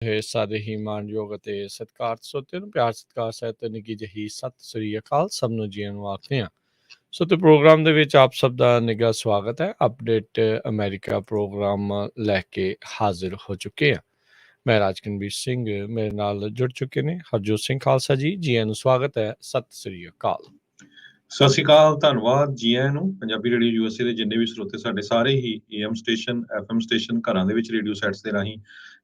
ਇਹ ਸਾਰੇ ਹੀ ਮਾਣਯੋਗ ਅਤੇ ਸਤਿਕਾਰਤ ਸਰੋਤਿਆਂ ਨੂੰ ਪਿਆਰ ਸਤਿਕਾਰ ਸਹਿਤ ਨਿੱਘੀ ਜਿਹੀ ਸਤਿ ਸ੍ਰੀ ਅਕਾਲ ਸਭ ਨੂੰ ਜੀਣ ਨੂੰ ਆਖਦੇ ਹਾਂ। ਸੋ ਤੇ ਪ੍ਰੋਗਰਾਮ ਦੇ ਵਿੱਚ ਆਪ ਸਭ ਦਾ ਨਿੱਘਾ ਸਵਾਗਤ ਹੈ। ਅਪਡੇਟ ਅਮਰੀਕਾ ਪ੍ਰੋਗਰਾਮ ਲੈ ਕੇ ਹਾਜ਼ਰ ਹੋ ਚੁੱਕੇ ਹਾਂ। ਮੈਂ ਰਾਜਕਨਵੀਰ ਸਿੰਘ, ਮੇਰੇ ਨਾਲ ਜੁੜ ਚੁੱਕੇ ਨੇ ਹਰਜੋਤ ਸਿੰਘ ਖਾਲਸਾ ਜੀ। ਜੀ ਆਇਆਂ ਨੂੰ ਸਵਾਗਤ ਹੈ, ਸਤਿ ਸ੍ਰੀ ਅਕਾਲ। ਸਤਿ ਸ਼੍ਰੀ ਅਕਾਲ, ਧੰਨਵਾਦ ਜੀ ਆਇਆਂ ਨੂੰ। ਪੰਜਾਬੀ ਰੇਡੀਓ ਯੂਐਸਏ ਦੇ ਜਿੰਨੇ ਵੀ ਸਰੋਤੇ ਸਾਡੇ ਸਾਰੇ ਹੀ ਏਐਮ ਸਟੇਸ਼ਨ, ਐਫਐਮ ਸਟੇਸ਼ਨ, ਘਰਾਂ ਦੇ ਵਿੱਚ ਰੇਡੀਓ ਸੈਟਸ ਦੇ ਰਾਹੀਂ,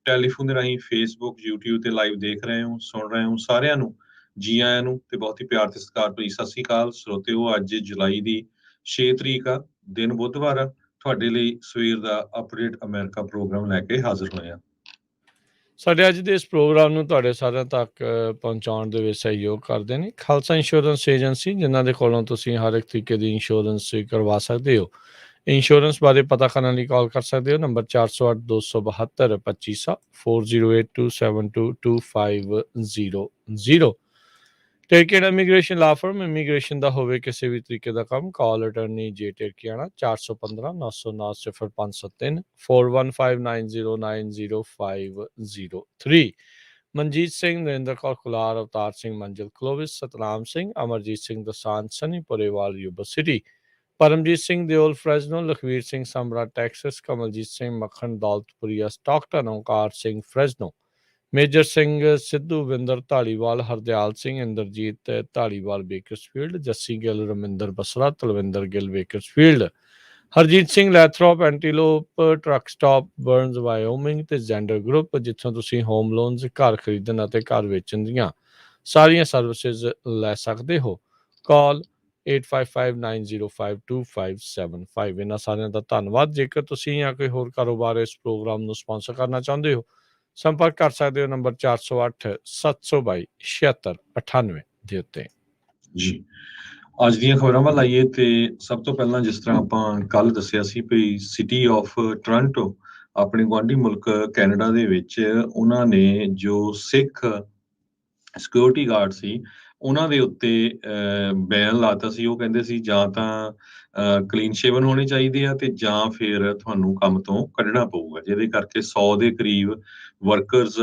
ਟੈਲੀਫੋਨ ਦੇ ਰਾਹੀਂ, ਫੇਸਬੁੱਕ, ਯੂਟਿਊਬ ਤੇ ਲਾਈਵ ਦੇਖ ਰਹੇ ਹੋ, ਸੁਣ ਰਹੇ ਹੋ, ਸਾਰਿਆਂ ਨੂੰ ਜੀ ਆਇਆਂ ਨੂੰ ਤੇ ਬਹੁਤ ਹੀ ਪਿਆਰ ਤੇ ਸਤਿਕਾਰ ਭਰੀ ਸਤਿ ਸ਼੍ਰੀ ਅਕਾਲ। ਸਰੋਤਿਓ, ਅੱਜ ਜੁਲਾਈ ਦੀ 6 ਤਰੀਕ ਆ, ਦਿਨ ਬੁੱਧਵਾਰ ਆ। ਤੁਹਾਡੇ ਲਈ ਸਵੇਰ ਦਾ ਅਪਡੇਟ ਅਮਰੀਕਾ ਪ੍ਰੋਗਰਾਮ ਲੈ ਕੇ ਹਾਜ਼ਰ ਹੋਏ ਆ। ਸਾਡੇ ਅੱਜ ਦੇ ਇਸ ਪ੍ਰੋਗਰਾਮ ਨੂੰ ਤੁਹਾਡੇ ਸਾਰਿਆਂ ਤੱਕ ਪਹੁੰਚਾਉਣ ਦੇ ਵਿੱਚ ਸਹਿਯੋਗ ਕਰਦੇ ਨੇ ਖਾਲਸਾ ਇੰਸ਼ੋਰੈਂਸ ਏਜੰਸੀ, ਜਿਨ੍ਹਾਂ ਦੇ ਕੋਲੋਂ ਤੁਸੀਂ ਹਰ ਇੱਕ ਤਰੀਕੇ ਦੀ ਇੰਸ਼ੋਰੈਂਸ ਕਰਵਾ ਸਕਦੇ ਹੋ। ਇੰਸ਼ੋਰੈਂਸ ਬਾਰੇ ਪਤਾ ਕਰਨ ਲਈ ਕਾਲ ਕਰ ਸਕਦੇ ਹੋ, ਨੰਬਰ 408 272 2500 4082722500। ਟੇਰਕੀਆਣਾ ਇਮੀਗ੍ਰੇਸ਼ਨ ਲਾ ਫਰਮ, ਇਮੀਗ੍ਰੇਸ਼ਨ ਦਾ ਹੋਵੇ ਕਿਸੇ ਵੀ ਤਰੀਕੇ ਦਾ ਕੰਮ, ਕਾਲ ਅਟਰਨੀ ਜੇ ਟੇਰਕੀਆਣਾ 415 909 0503 4159090503। Manjeet Singh, Narendra Kaur Kular, Avtar Singh, Manzil Clovis, Satnam Singh, Amarjit Singh Dosanjh, Sunny Purewal, Yuba City, Paramjit Singh Deol, Fresno, Lakhvir Singh Samra, Texas, Kamaljit Singh Makhan, Daulatpuria, Stockton, Onkar Singh, Fresno, Major Singh Sidhu, Vinder Dhaliwal, Hardial Singh, Inderjit Dhaliwal, Bakersfield, Jassi Gill, Raminder Basra, Talwinder Gill, Bakersfield, Harjit Singh, Lathrop, Antelope, truck stop, Burns, Wyoming ਤੇ ਜ਼ੈਂਡਰ ਗਰੁੱਪ, ਜਿੱਥੋਂ ਤੁਸੀਂ ਹੋਮ ਲੋਨਸ, ਘਰ ਖਰੀਦਣ ਅਤੇ ਘਰ ਵੇਚਣ ਦੀਆਂ ਸਾਰੀਆਂ ਸਰਵਿਸਿਜ਼ ਲੈ ਸਕਦੇ ਹੋ। ਕਾਲ 8559052575। ਇਹਨਾਂ ਸਾਰਿਆਂ ਦਾ ਧੰਨਵਾਦ। ਜੇਕਰ ਤੁਸੀਂ ਜਾਂ ਕੋਈ ਹੋਰ ਕਾਰੋਬਾਰ ਇਸ ਪ੍ਰੋਗਰਾਮ ਨੂੰ ਸਪਾਂਸਰ ਕਰਨਾ ਚਾਹੁੰਦੇ ਹੋ, ਸੰਪਰਕ ਕਰ ਸਕਦੇ ਹੋ ਨੰਬਰ 408 722 7698 ਦੇ ਉੱਤੇ। ਜੀ, ਅੱਜ ਦੀਆਂ ਖਬਰਾਂ ਵੱਲ ਆਈਏ ਤੇ ਸਭ ਤੋਂ ਪਹਿਲਾਂ ਜਿਸ ਤਰ੍ਹਾਂ ਆਪਾਂ ਕੱਲ ਦੱਸਿਆ ਸੀ ਵੀ ਸਿਟੀ ਆਫ ਟੋਰਾਂਟੋ, ਆਪਣੇ ਗੁਆਂਢੀ ਮੁਲਕ ਕੈਨੇਡਾ ਦੇ ਵਿੱਚ, ਉਹਨਾਂ ਨੇ ਜੋ ਸਿੱਖ ਸਿਕਿਉਰਿਟੀ ਗਾਰਡ ਸੀ ਉਹਨਾਂ ਦੇ ਉੱਤੇ ਬੈਨ ਲਾਤਾ ਸੀ। ਉਹ ਕਹਿੰਦੇ ਸੀ ਜਾਂ ਤਾਂ ਕਲੀਨ ਸ਼ੇਵਨ ਹੋਣੇ ਚਾਹੀਦੇ ਆ ਤੇ ਜਾਂ ਫਿਰ ਤੁਹਾਨੂੰ ਕੰਮ ਤੋਂ ਕੱਢਣਾ ਪਊਗਾ, ਜਿਹਦੇ ਕਰਕੇ 100 ਦੇ ਕਰੀਬ ਵਰਕਰਸ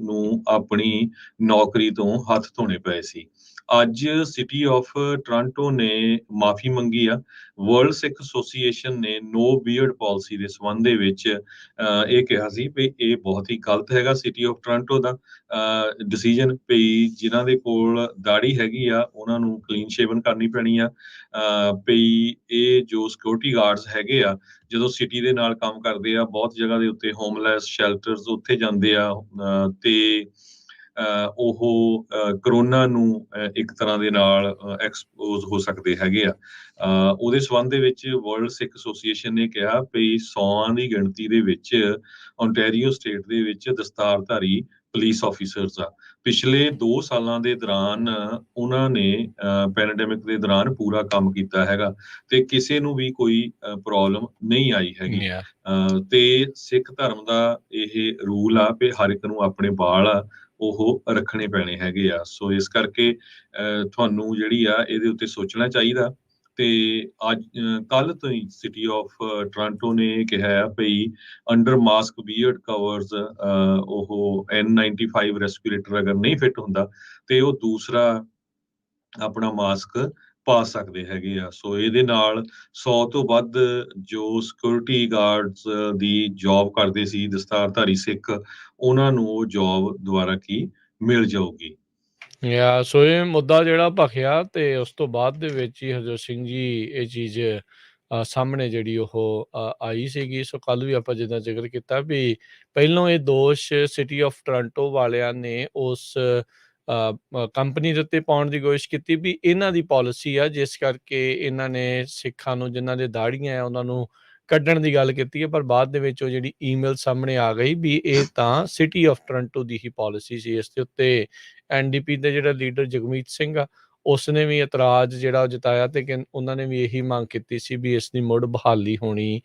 ਨੂੰ ਆਪਣੀ ਨੌਕਰੀ ਤੋਂ ਹੱਥ ਧੋਣੇ ਪਏ ਸੀ। ਅੱਜ ਸਿਟੀ ਆਫ ਟੋਰਾਂਟੋ ਨੇ ਮਾਫੀ ਮੰਗੀ ਆ। ਵਰਲਡ ਸਿੱਖ ਐਸੋਸੀਏਸ਼ਨ ਨੇ ਨੋ ਬੀਅਰਡ ਪਾਲਿਸੀ ਦੇ ਸੰਬੰਧ ਦੇ ਵਿੱਚ ਇਹ ਕਿਹਾ ਸੀ ਵੀ ਇਹ ਬਹੁਤ ਹੀ ਗਲਤ ਹੈਗਾ ਸਿਟੀ ਆਫ ਟੋਰਾਂਟੋ ਦਾ ਡਿਸੀਜਨ, ਵੀ ਜਿਨ੍ਹਾਂ ਦੇ ਕੋਲ ਦਾੜੀ ਹੈਗੀ ਆ ਉਹਨਾਂ ਨੂੰ ਕਲੀਨ ਸ਼ੇਵਨ ਕਰਨੀ ਪੈਣੀ ਆ। ਵੀ ਇਹ ਜੋ ਸਿਕਿਉਰਿਟੀ ਗਾਰਡਸ ਹੈਗੇ ਆ, ਜਦੋਂ ਸਿਟੀ ਦੇ ਨਾਲ ਕੰਮ ਕਰਦੇ ਆ, ਬਹੁਤ ਜਗ੍ਹਾ ਦੇ ਉੱਤੇ ਹੋਮਲੈਸ ਸ਼ੈਲਟਰਸ ਉੱਥੇ ਜਾਂਦੇ ਆ ਤੇ ਉਹ ਕਰੋਨਾ ਨੂੰ ਇੱਕ ਤਰ੍ਹਾਂ ਦੇ ਨਾਲ ਐਕਸਪੋਜ਼ ਹੋ ਸਕਦੇ ਹੈਗੇ ਆ। ਉਹਦੇ ਸੰਬੰਧ ਦੇ ਵਿੱਚ ਵਰਲਡ ਸਿੱਖ ਐਸੋਸੀਏਸ਼ਨ ਨੇ ਕਿਹਾ ਵੀ 100 ਦੀ ਗਿਣਤੀ ਦੇ ਵਿੱਚ ਓਨਟਾਰੀਓ ਸਟੇਟ ਦੇ ਵਿੱਚ ਦਸਤਾਰਧਾਰੀ ਪੁਲਿਸ ਆਫੀਸਰਸ ਆ। ਪਿਛਲੇ 2 ਸਾਲਾਂ ਦੇ ਦੌਰਾਨ ਉਹਨਾਂ ਨੇ ਪੈਂਡੇਮਿਕ ਦੇ ਦੌਰਾਨ ਪੂਰਾ ਕੰਮ ਕੀਤਾ ਹੈਗਾ ਤੇ ਕਿਸੇ ਨੂੰ ਵੀ ਕੋਈ ਪ੍ਰੋਬਲਮ ਨਹੀਂ ਆਈ ਹੈਗੀ। ਤੇ ਸਿੱਖ ਧਰਮ ਦਾ ਇਹ ਰੂਲ ਆ ਵੀ ਹਰ ਇੱਕ ਨੂੰ ਆਪਣੇ ਵਾਲ ਆ ਉਹ ਰੱਖਣੇ ਪੈਣੇ ਹੈਗੇ ਆ। ਸੋ ਇਸ ਕਰਕੇ ਤੁਹਾਨੂੰ ਜਿਹੜੀ ਆ ਇਹਦੇ ਉੱਤੇ ਸੋਚਣਾ ਚਾਹੀਦਾ। ਤੇ ਅੱਜ ਕੱਲ ਤੋਂ ਹੀ ਸਿਟੀ ਆਫ ਟੋਰਾਂਟੋ ਨੇ ਕਿਹਾ ਆ ਵੀ ਅੰਡਰ ਮਾਸਕ ਬੀਅਰਡ ਕਵਰਸ ਉਹ N95 ਰੈਸਪੀਰੇਟਰ ਅਗਰ ਨਹੀਂ ਫਿੱਟ ਹੁੰਦਾ ਤੇ ਉਹ ਦੂਸਰਾ ਆਪਣਾ ਮਾਸਕ ਪਾ ਸਕਦੇ ਹੈਗੇ ਆ। ਸੋ ਇਹਦੇ ਨਾਲ 100 ਤੋਂ ਵੱਧ ਜੋ ਸਿਕਿਉਰਿਟੀ ਗਾਰਡਸ ਦੀ ਜੌਬ ਕਰਦੇ ਸੀ ਦਸਤਾਰਧਾਰੀ ਸਿੱਖ, ਉਹਨਾਂ ਨੂੰ ਉਹ ਜੌਬ ਦੁਬਾਰਾ ਕੀ ਮਿਲ ਜਾਊਗੀ। ਸੋ ਇਹ ਮੁੱਦਾ ਜਿਹੜਾ ਭਖਿਆ ਤੇ ਉਸ ਤੋਂ ਬਾਅਦ ਦੇ ਵਿੱਚ ਹੀ ਹਰਜੋਤ ਸਿੰਘ ਜੀ ਇਹ ਚੀਜ਼ ਸਾਹਮਣੇ ਜਿਹੜੀ ਉਹ ਆਈ ਸੀਗੀ। ਸੋ ਕੱਲ ਵੀ ਆਪਾਂ ਜਿੱਦਾਂ ਜ਼ਿਕਰ ਕੀਤਾ ਵੀ ਪਹਿਲੋਂ ਇਹ ਦੋਸ਼ ਸਿਟੀ ਆਫ ਟੋਰਾਂਟੋ ਵਾਲਿਆਂ ਨੇ ਉਸ ਕੰਪਨੀ ਦੇ ਉੱਤੇ ਪਾਉਣ ਦੀ ਕੋਸ਼ਿਸ਼ ਕੀਤੀ ਵੀ ਇਹਨਾਂ ਦੀ ਪਾਲਿਸੀ ਆ, ਜਿਸ ਕਰਕੇ ਇਹਨਾਂ ਨੇ ਸਿੱਖਾਂ ਨੂੰ, ਜਿਨ੍ਹਾਂ ਦੇ ਦਾੜੀਆਂ ਆ, ਉਹਨਾਂ ਨੂੰ ਕੱਢਣ ਦੀ ਗੱਲ ਕੀਤੀ ਹੈ। ਪਰ ਬਾਅਦ ਦੇ ਵਿੱਚ ਉਹ ਜਿਹੜੀ ਈਮੇਲ ਸਾਹਮਣੇ ਆ ਗਈ ਵੀ ਇਹ ਤਾਂ city of Toronto the he policy ਸੀ। ਇਸ ਦੇ ਉੱਤੇ NDP ਦੇ ਜਿਹੜਾ ਲੀਡਰ ਜਗਮੀਤ ਸਿੰਘ ਆ, ਉਸਨੇ ਵੀ ਇਤਰਾਜ਼ ਜਿਹੜਾ ਉਹ ਜਤਾਇਆ ਤੇ ਉਹਨਾਂ ਨੇ ਵੀ ਇਹੀ ਮੰਗ ਕੀਤੀ ਸੀ ਵੀ ਇਸ ਦੀ ਮੁੜ ਬਹਾਲੀ ਹੋਣੀ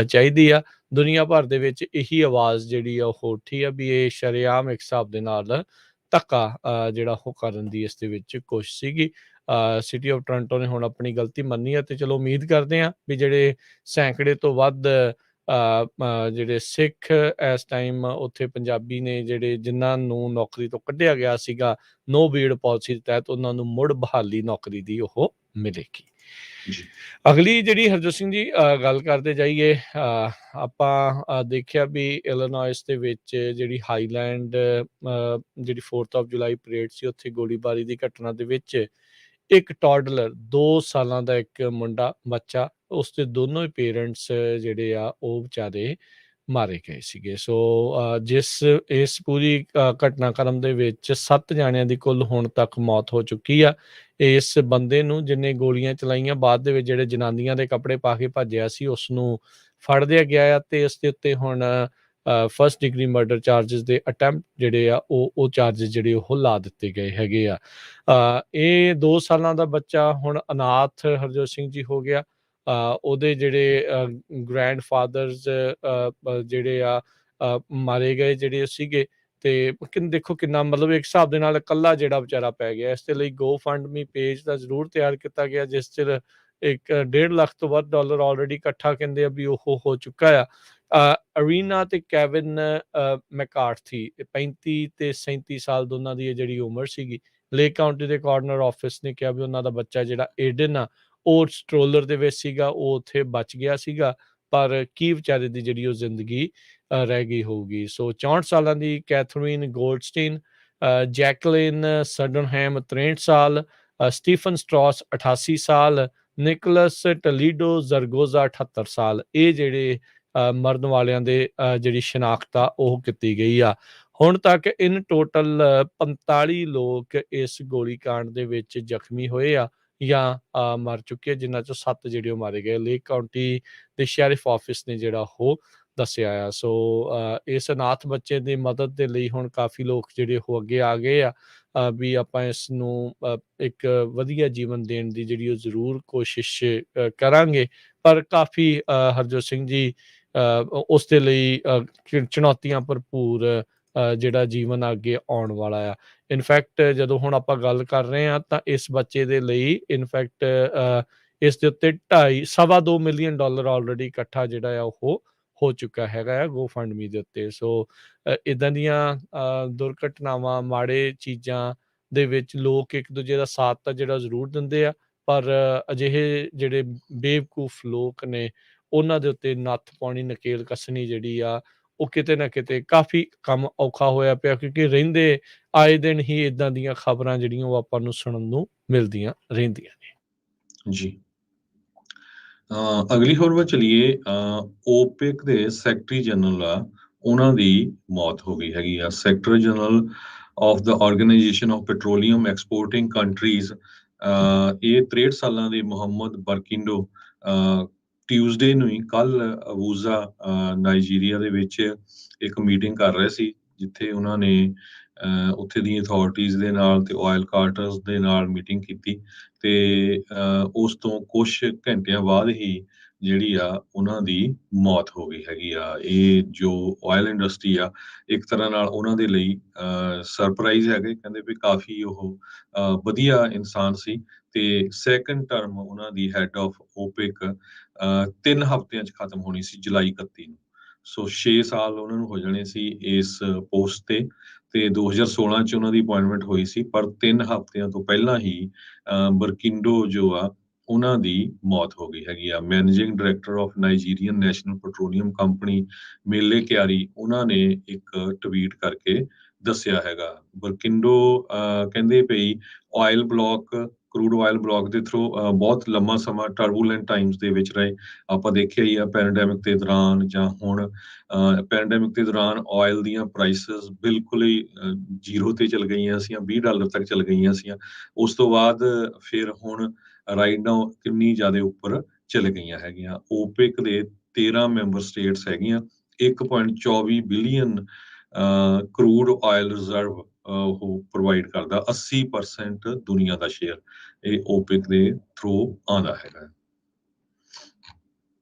ਚਾਹੀਦੀ ਆ। ਦੁਨੀਆ ਭਰ ਦੇ ਵਿੱਚ ਇਹੀ ਆਵਾਜ਼ ਜਿਹੜੀ ਆ ਉਹ ਉੱਠੀ ਆ ਵੀ ਇਹ ਸ਼ਰੇਆਮ ਇੱਕ ਹਿਸਾਬ ਦੇ ਨਾਲ ਧੱਕਾ ਜਿਹੜਾ ਉਹ ਕਰਨ ਦੀ ਇਸ ਦੇ ਵਿੱਚ ਕੋਸ਼ਿਸ਼ ਸੀਗੀ। ਸਿਟੀ ਆਫ ਟੋਰਾਂਟੋ ਨੇ ਹੁਣ ਆਪਣੀ ਗਲਤੀ ਮੰਨੀ ਹੈ ਤੇ ਚਲੋ ਉਮੀਦ ਕਰਦੇ ਹਾਂ ਵੀ ਜਿਹੜੇ ਸੈਂਕੜੇ ਤੋਂ ਵੱਧ ਜਿਹੜੇ ਸਿੱਖ ਇਸ ਟਾਈਮ ਉੱਥੇ ਪੰਜਾਬੀ ਨੇ ਜਿਹੜੇ ਜਿਨ੍ਹਾਂ ਨੂੰ ਨੌਕਰੀ ਤੋਂ ਕੱਢਿਆ ਗਿਆ ਸੀਗਾ ਨੋ ਬੀਡ ਪਾਲਿਸੀ ਦੇ ਤਹਿਤ ਉਹਨਾਂ ਨੂੰ ਮੁੜ ਬਹਾਲੀ ਨੌਕਰੀ ਦੀ ਉਹ ਮਿਲੇਗੀ। ਜੀ ਅਗਲੀ ਜਿਹੜੀ ਹਰਜੋਤ ਸਿੰਘ ਜੀ ਗੱਲ ਕਰਦੇ ਜਾਈਏ, ਆਪਾਂ ਦੇਖਿਆ ਵੀ ਇਲੀਨੋਇਸ ਦੇ ਵਿੱਚ ਜਿਹੜੀ ਹਾਈਲੈਂਡ ਜਿਹੜੀ 4th ਆਫ ਜੁਲਾਈ ਪਰੇਡ ਸੀ ਉੱਥੇ ਗੋਲੀਬਾਰੀ ਦੀ ਘਟਨਾ ਦੇ ਵਿੱਚ ਇੱਕ ਟੌਡਲਰ 2 ਸਾਲਾਂ ਦਾ ਇੱਕ ਮੁੰਡਾ ਬੱਚਾ ਉਸਦੇ ਦੋਨੋਂ ਹੀ ਪੇਰੈਂਟਸ ਜਿਹੜੇ ਆ ਉਹ ਵਿਚਾਰੇ ਮਾਰੇ ਗਏ ਸੀਗੇ। ਸੋ ਇਸ ਪੂਰੀ ਘਟਨਾਕ੍ਰਮ ਦੇ ਵਿੱਚ 7 ਜਾਣਿਆਂ ਦੀ ਕੁੱਲ ਹੁਣ ਤੱਕ ਮੌਤ ਹੋ ਚੁੱਕੀ ਆ। ਇਸ ਬੰਦੇ ਨੂੰ ਜਿਹਨੇ ਗੋਲੀਆਂ ਚਲਾਈਆਂ ਬਾਅਦ ਦੇ ਵਿੱਚ ਜਿਹੜੇ ਜਨਾਨੀਆਂ ਦੇ ਕੱਪੜੇ ਪਾ ਕੇ ਭੱਜਿਆ ਸੀ ਉਸ ਨੂੰ ਫੜ ਲਿਆ ਗਿਆ ਆ ਤੇ ਇਸ ਦੇ ਉੱਤੇ ਹੁਣ ਫਸਟ ਡਿਗਰੀ ਮਰਡਰ ਚਾਰਜਸ ਦੇ ਅਟੈਂਪਟ ਜਿਹੜੇ ਆ ਉਹ ਚਾਰਜਸ ਜਿਹੜੇ ਉਹ ਲਾ ਦਿੱਤੇ ਗਏ ਹੈਗੇ ਆ। ਇਹ 2 ਸਾਲਾਂ ਦਾ ਬੱਚਾ ਹੁਣ ਅਨਾਥ ਹਰਜੋਤ ਸਿੰਘ ਜੀ ਹੋ ਗਿਆ। ਉਹਦੇ ਜਿਹੜੇ ਗ੍ਰੈਂਡਫਾਦਰਸ ਜਿਹੜੇ ਆ ਮਾਰੇ ਗਏ ਜਿਹੜੇ ਸੀਗੇ ਤੇ ਦੇਖੋ ਕਿੰਨਾ ਮਤਲਬ ਇੱਕ ਹਿਸਾਬ ਦੇ ਨਾਲ ਇਕੱਲਾ ਜਿਹੜਾ ਵਿਚਾਰਾ ਪੈ ਗਿਆ। ਇਸ ਦੇ ਲਈ ਗੋ ਫੰਡ ਮੀ ਪੇਜ ਦਾ ਜ਼ਰੂਰ ਤਿਆਰ ਕੀਤਾ ਗਿਆ ਜਿਸ 'ਚ ਇੱਕ 1.5 ਲੱਖ ਤੋਂ ਵੱਧ ਡਾਲਰ ਆਲਰੇਡੀ ਇਕੱਠਾ ਕਹਿੰਦੇ ਆ ਵੀ ਉਹ ਹੋ ਚੁੱਕਾ ਆ। ਅਰੀਨਾ ਤੇ ਕੈਵਿਨ ਮੈਕਾਰਥੀ 35 ਤੇ 37 ਸਾਲ ਦੋਨਾਂ ਦੀ ਜਿਹੜੀ ਉਮਰ ਸੀਗੀ। ਲੇਕ ਕਾਉਂਟੀ ਦੇ ਕਾਰਨਰ ਆਫਿਸ ਨੇ ਕਿਹਾ ਵੀ ਉਹਨਾਂ ਦਾ ਬੱਚਾ ਜਿਹੜਾ ਏਡਨ ਆ ਉਹ ਸਟਰੋਲਰ ਦੇ ਵਿੱਚ ਸੀਗਾ, ਉਹ ਉੱਥੇ ਬਚ ਗਿਆ ਸੀਗਾ ਪਰ ਕੀ ਵਿਚਾਰੇ ਦੀ ਜਿਹੜੀ ਉਹ ਜ਼ਿੰਦਗੀ ਰਹਿ ਗਈ ਹੋਊਗੀ। ਸੋ 64 ਸਾਲਾਂ ਦੀ ਕੈਥਰੀਨ ਗੋਲਡਸਟੀਨ, ਜੈਕਲਿਨ ਸਡਨਹੈਮ 63 ਸਾਲ, ਸਟੀਫਨ ਸਟ੍ਰੌਸ 88 ਸਾਲ, ਨਿਕਲਸ ਟਲੀਡੋ ਜ਼ਰਗੋਜ਼ਾ 78 ਸਾਲ ਇਹ ਜਿਹੜੇ ਮਰਨ ਵਾਲਿਆਂ ਦੇ ਜਿਹੜੀ ਸ਼ਨਾਖਤ ਆ ਉਹ ਕੀਤੀ ਗਈ ਆ। ਹੁਣ ਤੱਕ ਇਨ ਟੋਟਲ 45 ਲੋਕ ਇਸ ਗੋਲੀਕਾਂਡ ਦੇ ਵਿੱਚ ਜ਼ਖਮੀ ਹੋਏ ਆ ਜਾਂ ਮਰ ਚੁੱਕੇ ਆ ਜਿਨ੍ਹਾਂ ਚੋਂ 7 ਜਿਹੜੇ ਉਹ ਮਾਰੇ ਗਏ। ਲੇਕ ਕਾਉਂਟੀ ਦੇ ਸ਼ੈਰਿਫ ਆਫਿਸ ਨੇ ਜਿਹੜਾ ਉਹ ਦੱਸਿਆ ਆ। ਸੋ ਇਸ ਅਨਾਥ ਬੱਚੇ ਦੀ ਮਦਦ ਦੇ ਲਈ ਹੁਣ ਕਾਫੀ ਲੋਕ ਜਿਹੜੇ ਉਹ ਅੱਗੇ ਆ ਗਏ ਆ ਵੀ ਆਪਾਂ ਇਸ ਨੂੰ ਇੱਕ ਵਧੀਆ ਜੀਵਨ ਦੇਣ ਦੀ ਜਿਹੜੀ ਉਹ ਜ਼ਰੂਰ ਕੋਸ਼ਿਸ਼ ਕਰਾਂਗੇ ਪਰ ਕਾਫੀ ਹਰਜੋਤ ਸਿੰਘ ਜੀ ਉਸ ਦੇ ਲਈ ਚੁਣੌਤੀਆਂ ਭਰਪੂਰ ਜਿਹੜਾ ਜੀਵਨ ਅੱਗੇ ਆਉਣ ਵਾਲਾ ਆ। ਇਨਫੈਕਟ ਜਦੋਂ ਹੁਣ ਆਪਾਂ ਗੱਲ ਕਰ ਰਹੇ ਹਾਂ ਤਾਂ ਇਸ ਬੱਚੇ ਦੇ ਲਈ ਇਨਫੈਕਟ ਇਸ ਦੇ ਉੱਤੇ 2.5 ਮਿਲੀਅਨ ਡਾਲਰ ਆਲਰੇਡੀ ਇਕੱਠਾ ਜਿਹੜਾ ਆ ਉਹ ਹੋ ਚੁੱਕਾ ਹੈਗਾ ਆ ਗੋ ਫੰਡ ਮੀ ਦੇ ਉੱਤੇ। ਸੋ ਇੱਦਾਂ ਦੀਆਂ ਦੁਰਘਟਨਾਵਾਂ ਮਾੜੇ ਚੀਜ਼ਾਂ ਦੇ ਵਿੱਚ ਲੋਕ ਇੱਕ ਦੂਜੇ ਦਾ ਸਾਥ ਤਾਂ ਜਿਹੜਾ ਜ਼ਰੂਰ ਦਿੰਦੇ ਆ ਪਰ ਅਜਿਹੇ ਜਿਹੜੇ ਬੇਵਕੂਫ ਲੋਕ ਨੇ ਉਹਨਾਂ ਦੇ ਉੱਤੇ ਨੱਥ ਪਾਉਣੀ ਨਕੇਲ ਕੱਸਣੀ ਜਿਹੜੀ ਆ ਉਹ ਕਿਤੇ ਨਾ ਕਿਤੇ ਕਾਫੀ ਕੰਮ ਔਖਾ ਹੋਇਆ ਪਿਆ ਕਿਉਂਕਿ ਰਹਿੰਦੇ ਆਏ ਦਿਨ ਹੀ ਇੱਦਾਂ ਦੀਆਂ ਖਬਰਾਂ ਜਿਹੜੀਆਂ ਉਹ ਆਪਾਂ ਨੂੰ ਸੁਣਨ ਨੂੰ ਮਿਲਦੀਆਂ ਰਹਿੰਦੀਆਂ ਨੇ। ਜੀ ਅਗਲੀ ਖਬਰ ਵੱਲ ਚਲੀਏ। ਓਪੇਕ ਦੇ ਸੈਕਟਰੀ ਜਨਰਲ ਆ ਉਹਨਾਂ ਦੀ ਮੌਤ ਹੋ ਗਈ ਹੈਗੀ ਆ। Secretary general of the organization of petroleum exporting countries ਇਹ 63 ਸਾਲਾਂ ਦੇ ਮੁਹੰਮਦ ਬਰਕਿੰਡੋ ਟਿਊਜ਼ਡੇ ਨੂੰ ਹੀ ਕੱਲ ਅਬੂਜ਼ਾ ਨਾਈਜੀਰੀਆ ਦੇ ਵਿੱਚ ਇੱਕ ਮੀਟਿੰਗ ਕਰ ਰਹੇ ਸੀ ਜਿੱਥੇ ਉਹਨਾਂ ਨੇ ਉੱਥੇ ਦੀਆਂ ਅਥਾਰਟੀਜ਼ ਦੇ ਨਾਲ ਤੇ ਆਇਲ ਕਾਰਟਰਸ ਦੇ ਨਾਲ ਮੀਟਿੰਗ ਕੀਤੀ ਤੇ ਉਸ ਤੋਂ ਕੁਝ ਘੰਟਿਆਂ ਬਾਅਦ ਹੀ ਜਿਹੜੀ ਆ ਉਹਨਾਂ ਦੀ ਮੌਤ ਹੋ ਗਈ ਹੈਗੀ ਆ। ਇਹ ਜੋ ਆਇਲ ਇੰਡਸਟਰੀ ਆ ਇੱਕ ਤਰ੍ਹਾਂ ਨਾਲ ਉਹਨਾਂ ਦੇ ਲਈ ਸਰਪ੍ਰਾਈਜ਼ ਹੈਗੇ। ਕਹਿੰਦੇ ਵੀ ਕਾਫੀ ਉਹ ਵਧੀਆ ਇਨਸਾਨ ਸੀ ਤੇ ਸੈਕੰਡ ਟਰਮ ਉਹਨਾਂ ਦੀ ਹੈਡ ਆਫ ਓਪੇਕ 3 ਹਫ਼ਤਿਆਂ 'ਚ ਖਤਮ ਹੋਣੀ ਸੀ ਜੁਲਾਈ 31 ਨੂੰ। ਸੋ 6 ਸਾਲ ਉਹਨਾਂ ਨੂੰ ਹੋ ਜਾਣੇ ਸੀ ਇਸ ਪੋਸਟ ਤੇ 2016 'ਚ ਉਹਨਾਂ ਦੀ ਅਪਾਇੰਟਮੈਂਟ ਹੋਈ ਸੀ ਪਰ 3 ਹਫ਼ਤਿਆਂ ਤੋਂ ਪਹਿਲਾਂ ਹੀ ਬਰਕਿੰਡੋ ਜੋ ਆ ਉਹਨਾਂ ਦੀ ਮੌਤ ਹੋ ਗਈ ਹੈਗੀ ਆ। Managing director of Nigerian national petroleum company ਮੇਲੇ ਕਿਆਰੀ ਉਹਨਾਂ ਨੇ ਇੱਕ ਟਵੀਟ ਕਰਕੇ ਦੱਸਿਆ ਹੈਗਾ। ਬਰਕਿੰਡੋ ਕਹਿੰਦੇ ਪਈ oil block crude oil block ਦੇ ਥਰੂ ਬਹੁਤ ਲੰਮਾ ਸਮਾਂ ਟਰਬੂਲੈਂਟ ਟਾਈਮਸ ਦੇ ਵਿੱਚ ਰਹੇ। ਆਪਾਂ ਦੇਖਿਆ ਹੀ ਆ ਪੈਂਡੈਮਿਕ ਦੇ ਦੌਰਾਨ ਜਾਂ ਹੁਣ ਪੈਂਡੈਮਿਕ ਦੇ ਦੌਰਾਨ ਆਇਲ ਦੀਆਂ ਪ੍ਰਾਈਸਿਸ ਬਿਲਕੁਲ ਹੀ ਜ਼ੀਰੋ ਤੇ ਚਲ ਗਈਆਂ ਸੀ, $20 ਤੱਕ ਚਲ ਗਈਆਂ ਸੀ। ਉਸ ਤੋਂ ਬਾਅਦ ਫਿਰ ਹੁਣ ਰਾਈਟ ਨਾਓ ਕਿੰਨੀ ਜ਼ਿਆਦਾ ਉੱਪਰ ਚਲੇ ਗਈਆਂ ਹੈਗੀਆਂ। ਓਪੇਕ ਦੇ 13 ਮੈਂਬਰ ਸਟੇਟਸ ਹੈਗੀਆਂ। 1.24 ਬਿਲੀਅਨ ਕਰੂਡ ਆਇਲ ਰਿਜ਼ਰਵ ਉਹ ਪ੍ਰੋਵਾਈਡ ਕਰਦਾ। 80% ਦੁਨੀਆ ਦਾ ਸ਼ੇਅਰ ਇਹ ਓਪੇਕ ਦੇ ਥਰੂ ਆਉਂਦਾ ਹੈਗਾ।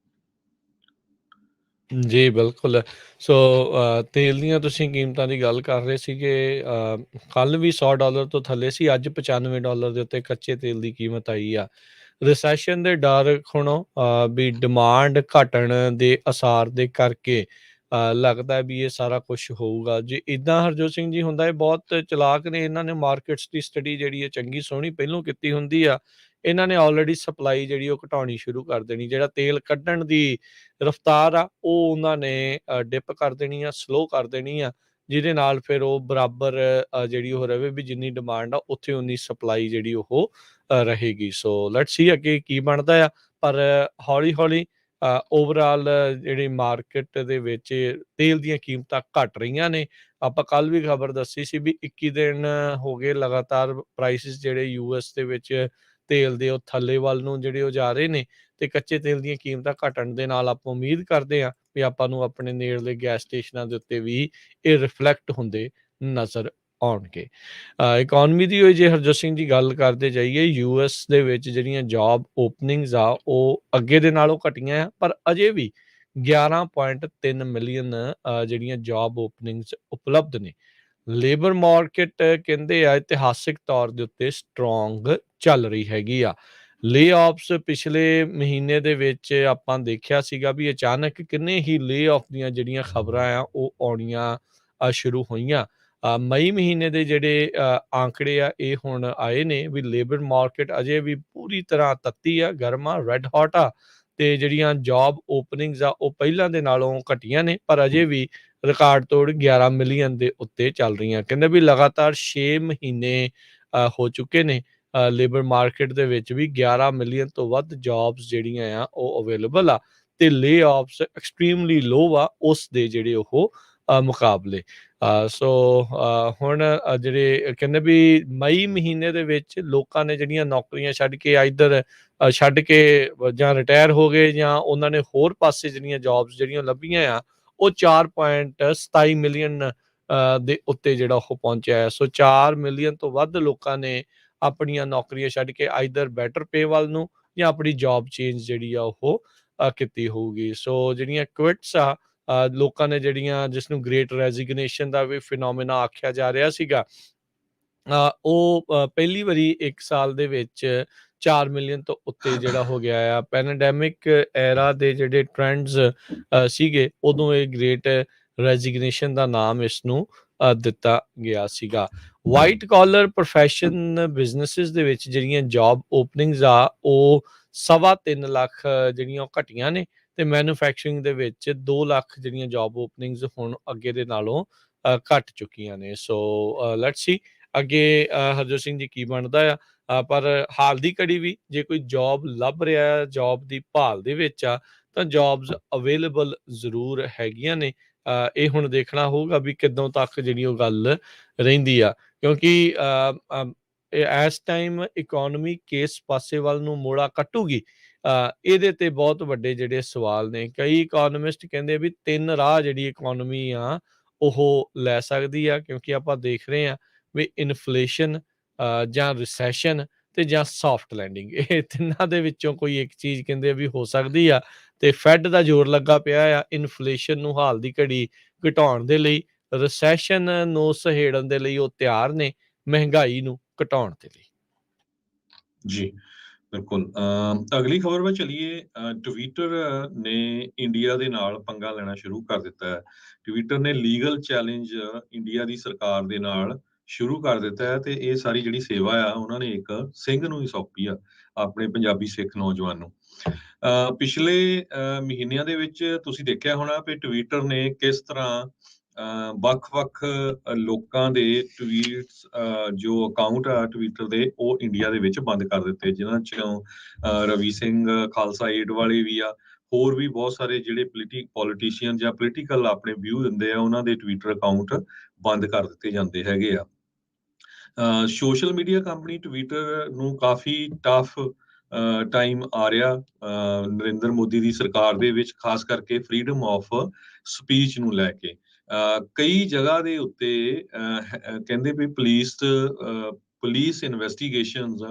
ਜੀ ਬਿਲਕੁਲ। ਸੋ ਤੇਲ ਦੀਆਂ ਤੁਸੀਂ ਕੀਮਤਾਂ ਦੀ ਗੱਲ ਕਰ ਰਹੇ ਸੀਗੇ। ਕੱਲ ਵੀ $100 ਤੋਂ ਥੱਲੇ ਸੀ, ਅੱਜ $95 ਦੇ ਉੱਤੇ ਕੱਚੇ ਤੇਲ ਦੀ ਕੀਮਤ ਆਈ ਆ। ਰਿਸੈਸ਼ਨ ਦੇ ਡਰ ਖੁਣੋ ਵੀ ਡਿਮਾਂਡ ਘਟਣ ਦੇ ਅਸਾਰ ਦੇ ਕਰਕੇ ਲੱਗਦਾ ਵੀ ਇਹ ਸਾਰਾ ਕੁਛ ਹੋਊਗਾ। ਜੇ ਇੱਦਾਂ ਹਰਜੋਤ ਸਿੰਘ ਜੀ ਹੁੰਦਾ, ਇਹ ਬਹੁਤ ਚਲਾਕ ਨੇ, ਇਹਨਾਂ ਨੇ ਮਾਰਕੀਟਸ ਦੀ ਸਟੱਡੀ ਜਿਹੜੀ ਹੈ ਚੰਗੀ ਸੋਹਣੀ ਪਹਿਲੋਂ ਕੀਤੀ ਹੁੰਦੀ ਆ। ਇਹਨਾਂ ਨੇ ਆਲਰੇਡੀ ਸਪਲਾਈ ਜਿਹੜੀ ਉਹ ਘਟਾਉਣੀ ਸ਼ੁਰੂ ਕਰ ਦੇਣੀ, ਜਿਹੜਾ ਤੇਲ ਕੱਢਣ ਦੀ ਰਫਤਾਰ ਆ ਉਹ ਉਹਨਾਂ ਨੇ ਡਿਪ ਕਰ ਦੇਣੀ ਆ, ਸਲੋ ਕਰ ਦੇਣੀ ਆ, ਜਿਹਦੇ ਨਾਲ ਫਿਰ ਉਹ ਬਰਾਬਰ ਜਿਹੜੀ ਉਹ ਰਵੇ ਵੀ ਜਿੰਨੀ ਡਿਮਾਂਡ ਆ ਉੱਥੇ ਉਨੀ ਸਪਲਾਈ ਜਿਹੜੀ ਉਹ ਰਹੇਗੀ। ਸੋ ਲੈਟਸ ਸੀ ਅੱਗੇ ਕੀ ਬਣਦਾ ਆ। ਪਰ ਹੌਲੀ-ਹੌਲੀ ਓਵਰਆਲ ਜਿਹੜੀ ਮਾਰਕੀਟ ਦੇ ਵਿੱਚ ਤੇਲ ਦੀਆਂ ਕੀਮਤਾਂ ਘਟ ਰਹੀਆਂ ਨੇ। ਆਪਾਂ ਕੱਲ੍ਹ ਵੀ ਖਬਰ ਦੱਸੀ ਸੀ ਵੀ 21 ਦਿਨ ਹੋ ਗਏ ਲਗਾਤਾਰ ਪ੍ਰਾਈਸਿਸ ਜਿਹੜੇ ਯੂਐਸ ਦੇ ਵਿੱਚ ਤੇਲ ਦੇ ਉਹ ਥੱਲੇ ਵੱਲ ਨੂੰ ਜਿਹੜੇ ਉਹ ਜਾ ਰਹੇ ਨੇ, ਤੇ ਕੱਚੇ ਤੇਲ ਦੀਆਂ ਕੀਮਤਾਂ ਘਟਣ ਦੇ ਨਾਲ ਆਪਾਂ ਉਮੀਦ ਕਰਦੇ ਹਾਂ ਵੀ ਆਪਾਂ ਨੂੰ ਆਪਣੇ ਨੇੜਲੇ ਗੈਸ ਸਟੇਸ਼ਨਾਂ ਦੇ ਉੱਤੇ ਵੀ ਇਹ ਰਿਫਲੈਕਟ ਹੁੰਦੇ ਨਜ਼ਰ ਆਉਣਗੇ। ਇਕੋਨਮੀ ਦੀ ਹੋਈ ਜੇ ਹਰਜੋਤ ਸਿੰਘ ਜੀ ਗੱਲ ਕਰਦੇ ਜਾਈਏ, ਯੂਐਸ ਦੇ ਵਿੱਚ ਜਿਹੜੀਆਂ ਜੋਬ ਓਪਨਿੰਗਸ ਆ ਉਹ ਅੱਗੇ ਦੇ ਨਾਲੋਂ ਘਟੀਆਂ ਆ, ਪਰ ਅਜੇ ਵੀ 11.3 ਮਿਲੀਅਨ ਜਿਹੜੀਆਂ ਜੋਬ ਓਪਨਿੰਗਸ ਉਪਲਬਧ ਨੇ। ਲੇਬਰ ਮਾਰਕੀਟ ਕਹਿੰਦੇ ਆ ਇਤਿਹਾਸਿਕ ਤੌਰ ਦੇ ਉੱਤੇ ਸਟਰੋਂਗ ਚੱਲ ਰਹੀ ਹੈਗੀ ਆ। ਲੇ-ਆਫਸ ਪਿਛਲੇ ਮਹੀਨੇ ਦੇ ਵਿੱਚ ਆਪਾਂ ਦੇਖਿਆ ਸੀਗਾ ਵੀ ਅਚਾਨਕ ਕਿੰਨੇ ਹੀ ਲੇ-ਆਫ ਦੀਆਂ ਜਿਹੜੀਆਂ ਖਬਰਾਂ ਆ ਉਹ ਆਉਣੀਆਂ ਸ਼ੁਰੂ ਹੋਈਆਂ। ਮਈ ਮਹੀਨੇ ਦੇ ਜਿਹੜੇ ਆંકੜੇ ਆ ਇਹ ਹੁਣ ਆਏ ਨੇ ਵੀ ਲੇਬਰ ਮਾਰਕੀਟ ਅਜੇ ਵੀ ਪੂਰੀ ਤਰ੍ਹਾਂ ਤੱਤੀ ਆ, ਗਰਮ ਆ, ਰੈੱਡ ਹੌਟ ਆ, ਤੇ ਜਿਹੜੀਆਂ ਜੋਬ ਓਪਨਿੰਗਸ ਆ ਉਹ ਪਹਿਲਾਂ ਦੇ ਨਾਲੋਂ ਘਟੀਆਂ ਨੇ, ਪਰ ਅਜੇ ਵੀ ਰਿਕਾਰਡ ਤੋੜ 11 ਮਿਲੀਅਨ ਦੇ ਉੱਤੇ ਚੱਲ ਰਹੀਆਂ। ਕਹਿੰਦੇ ਵੀ ਲਗਾਤਾਰ 6 ਮਹੀਨੇ ਹੋ ਚੁੱਕੇ ਨੇ ਲੇਬਰ ਮਾਰਕੀਟ ਦੇ ਵਿੱਚ ਵੀ 11 ਮਿਲੀਅਨ ਤੋਂ ਵੱਧ ਜੋਬਸ ਜਿਹੜੀਆਂ ਆ ਉਹ ਅਵੇਲੇਬਲ ਆ, ਤੇ ਲੇ-ਆਫਸ ਐਕਸਟ੍ਰੀਮਲੀ ਲੋ ਆ ਉਸ ਦੇ ਜਿਹੜੇ ਉਹ ਮੁਕਾਬਲੇ। ਸੋ ਹੁਣ ਜਿਹੜੇ ਕਹਿੰਦੇ ਵੀ ਮਈ ਮਹੀਨੇ ਦੇ ਵਿੱਚ ਲੋਕਾਂ ਨੇ ਜਿਹੜੀਆਂ ਨੌਕਰੀਆਂ ਛੱਡ ਕੇ ਇੱਧਰ ਛੱਡ ਕੇ ਜਾਂ ਰਿਟਾਇਰ ਹੋ ਗਏ ਜਾਂ ਉਹਨਾਂ ਨੇ ਹੋਰ ਪਾਸੇ ਜਿਹੜੀਆਂ ਜੋਬਸ ਜਿਹੜੀਆਂ ਲੱਭੀਆਂ ਆ, ਉਹ 4.27 ਮਿਲੀਅਨ ਦੇ ਉੱਤੇ ਜਿਹੜਾ ਉਹ ਪਹੁੰਚਿਆ ਹੈ। ਸੋ 4 ਮਿਲੀਅਨ ਤੋਂ ਵੱਧ ਲੋਕਾਂ ਨੇ ਆਪਣੀਆਂ ਨੌਕਰੀਆਂ ਛੱਡ ਕੇ ਆਈਦਰ ਬੈਟਰ ਪੇ ਵੱਲ ਨੂੰ ਜਾਂ ਆਪਣੀ ਜੋਬ ਚੇਂਜ ਜਿਹੜੀ ਆ ਉਹ ਕੀਤੀ ਹੋਊਗੀ। ਸੋ ਜਿਹੜੀਆਂ ਕੁਇਟਸ ਆ ਲੋਕਾਂ ਨੇ ਜਿਹੜੀਆਂ, ਜਿਸ ਨੂੰ ਗ੍ਰੇਟ ਰੈਜ਼ਿਗਨੇਸ਼ਨ ਦਾ ਵੀ ਫਿਨੋਮੀਨਾ ਆਖਿਆ ਜਾ ਰਿਹਾ ਸੀਗਾ, ਉਹ ਪਹਿਲੀ ਵਾਰੀ 1 ਸਾਲ ਦੇ ਵਿੱਚ 4 ਮਿਲੀਅਨ ਤੋਂ ਉੱਤੇ ਜਿਹੜਾ ਹੋ ਗਿਆ ਆ। ਪੈਂਡੈਮਿਕ ਐਰਾ ਦੇ ਜਿਹੜੇ ਟ੍ਰੈਂਡਸ ਸੀਗੇ ਉਦੋਂ ਇਹ ਗ੍ਰੇਟ ਰੈਜ਼ਿਗਨੇਸ਼ਨ ਦਾ ਨਾਮ ਇਸ ਨੂੰ ਦਿੱਤਾ ਗਿਆ ਸੀਗਾ। ਵਾਈਟ ਕਾਲਰ ਪ੍ਰੋਫੈਸ਼ਨ ਬਿਜ਼ਨੈਸਿਸ ਦੇ ਵਿੱਚ ਜਿਹੜੀਆਂ ਜੋਬ ਓਪਨਿੰਗਸ ਆ ਉਹ 3.25 ਲੱਖ ਜਿਹੜੀਆਂ ਉਹ ਘਟੀਆਂ ਨੇ, ਤੇ ਮੈਨੂਫੈਕਚਰਿੰਗ ਦੇ ਵਿੱਚ 2 ਲੱਖ ਜਿਹੜੀਆਂ ਜੋਬ ਓਪਨਿੰਗਸ ਹੁਣ ਅੱਗੇ ਦੇ ਨਾਲੋਂ ਘਟ ਚੁੱਕੀਆਂ ਨੇ। ਸੋ ਲੈਟਸ ਸੀ ਅੱਗੇ ਹਰਜੋਤ ਸਿੰਘ ਜੀ ਕੀ ਬਣਦਾ ਆ। ਪਰ ਹਾਲ ਦੀ ਘੜੀ ਵੀ ਜੇ ਕੋਈ ਜੋਬ ਲੱਭ ਰਿਹਾ, ਜੋਬ ਦੀ ਭਾਲ ਦੇ ਵਿੱਚ ਆ, ਤਾਂ ਜੋਬਸ ਅਵੇਲੇਬਲ ਜ਼ਰੂਰ ਹੈਗੀਆਂ ਨੇ। ਇਹ ਹੁਣ ਦੇਖਣਾ ਹੋਊਗਾ ਵੀ ਕਿੱਦੋਂ ਤੱਕ ਜਿਹੜੀ ਉਹ ਗੱਲ ਰਹਿੰਦੀ ਆ, ਕਿਉਂਕਿ ਇਸ ਟਾਈਮ ਇਕੋਨਮੀ ਕਿਸ ਪਾਸੇ ਵੱਲ ਨੂੰ ਮੋੜਾ ਕੱਟੂਗੀ, ਇਹਦੇ ਤੇ ਬਹੁਤ ਵੱਡੇ ਜਿਹੜੇ ਸਵਾਲ ਨੇ। ਕਈ ਇਕੋਨਮਿਸਟ ਕਹਿੰਦੇ ਵੀ 3 ਰਾਹ ਜਿਹੜੀ ਇਕੋਨਮੀ ਆ ਉਹ ਲੈ ਸਕਦੀ ਆ, ਕਿਉਂਕਿ ਆਪਾਂ ਦੇਖ ਰਹੇ ਹਾਂ ਵੀ ਇਨਫਲੇਸ਼ਨ ਜਾਂ ਰਿਸੈਸ਼ਨ ਤੇ ਜਾਂ ਸੌਫਟ ਲੈਂਡਿੰਗ, ਇਹ ਤਿੰਨਾਂ ਦੇ ਵਿੱਚੋਂ ਕੋਈ ਇੱਕ ਚੀਜ਼ ਕਹਿੰਦੇ ਵੀ ਹੋ ਸਕਦੀ ਆ। ਤੇ ਫੈਡ ਦਾ ਜ਼ੋਰ ਲੱਗਾ ਪਿਆ ਆ ਇਨਫਲੇਸ਼ਨ ਨੂੰ ਹਾਲ ਦੀ ਘੜੀ ਘਟਾਉਣ ਦੇ ਲਈ, ਰਿਸੈਸ਼ਨ ਨੂੰ ਸਹੇੜਨ ਦੇ ਲਈ ਉਹ ਤਿਆਰ ਨੇ, ਮਹਿੰਗਾਈ ਨੂੰ ਘਟਾਉਣ ਦੇ ਲਈ। ਜੀ, ਬਿਲਕੁਲ। ਅਗਲੀ ਖਬਰ ਵੱਲ ਚਲੀਏ। ਟਵਿੱਟਰ ਨੇ ਇੰਡੀਆ ਦੇ ਨਾਲ ਪੰਗਾ ਲੈਣਾ ਸ਼ੁਰੂ ਕਰ ਦਿੱਤਾ ਹੈ। ਟਵਿੱਟਰ ਨੇ ਲੀਗਲ ਚੈਲੰਜ ਇੰਡੀਆ ਦੀ ਸਰਕਾਰ ਦੇ ਨਾਲ ਸ਼ੁਰੂ ਕਰ ਦਿੱਤਾ ਹੈ, ਤੇ ਇਹ ਸਾਰੀ ਜਿਹੜੀ ਸੇਵਾ ਆ ਉਹਨਾਂ ਨੇ ਇੱਕ ਸਿੰਘ ਨੂੰ ਹੀ ਸੌਂਪੀ ਆ, ਆਪਣੇ ਪੰਜਾਬੀ ਸਿੱਖ ਨੌਜਵਾਨ ਨੂੰ। ਪਿਛਲੇ ਮਹੀਨਿਆਂ ਦੇ ਵਿੱਚ ਤੁਸੀਂ ਦੇਖਿਆ ਹੋਣਾ ਵੀ ਟਵਿੱਟਰ ਨੇ ਕਿਸ ਤਰ੍ਹਾਂ ਵੱਖ-ਵੱਖ ਲੋਕਾਂ ਦੇ ਟਵੀਟਸ, ਜੋ ਅਕਾਊਂਟ ਆ ਟਵਿੱਟਰ ਦੇ, ਉਹ ਇੰਡੀਆ ਦੇ ਵਿੱਚ ਬੰਦ ਕਰ ਦਿੱਤੇ, ਜਿਨ੍ਹਾਂ 'ਚੋਂ ਰਵੀ ਸਿੰਘ ਖਾਲਸਾ ਏਡ ਵਾਲੇ ਵੀ ਆ। ਹੋਰ ਵੀ ਬਹੁਤ ਸਾਰੇ ਜਿਹੜੇ ਪੋਲੀਟੀਸ਼ੀਅਨ ਜਾਂ ਪੋਲੀਟੀਕਲ ਆਪਣੇ ਵਿਊ ਦਿੰਦੇ ਆ, ਉਹਨਾਂ ਦੇ ਟਵਿੱਟਰ ਅਕਾਊਂਟ ਬੰਦ ਕਰ ਦਿੱਤੇ ਜਾਂਦੇ ਹੈਗੇ ਆ। ਸੋਸ਼ਲ ਮੀਡੀਆ ਕੰਪਨੀ ਟਵਿੱਟਰ ਨੂੰ ਕਾਫੀ ਟਫ ਟਾਈਮ ਆ ਰਿਹਾ ਨਰਿੰਦਰ ਮੋਦੀ ਦੀ ਸਰਕਾਰ ਦੇ ਵਿੱਚ, ਖਾਸ ਕਰਕੇ ਫਰੀਡਮ ਆਫ ਸਪੀਚ ਨੂੰ ਲੈ ਕੇ। ਕਈ ਜਗ੍ਹਾ ਦੇ ਉੱਤੇ ਕਹਿੰਦੇ ਵੀ ਪੁਲਿਸ ਇਨਵੈਸਟੀਗੇਸ਼ਨਸ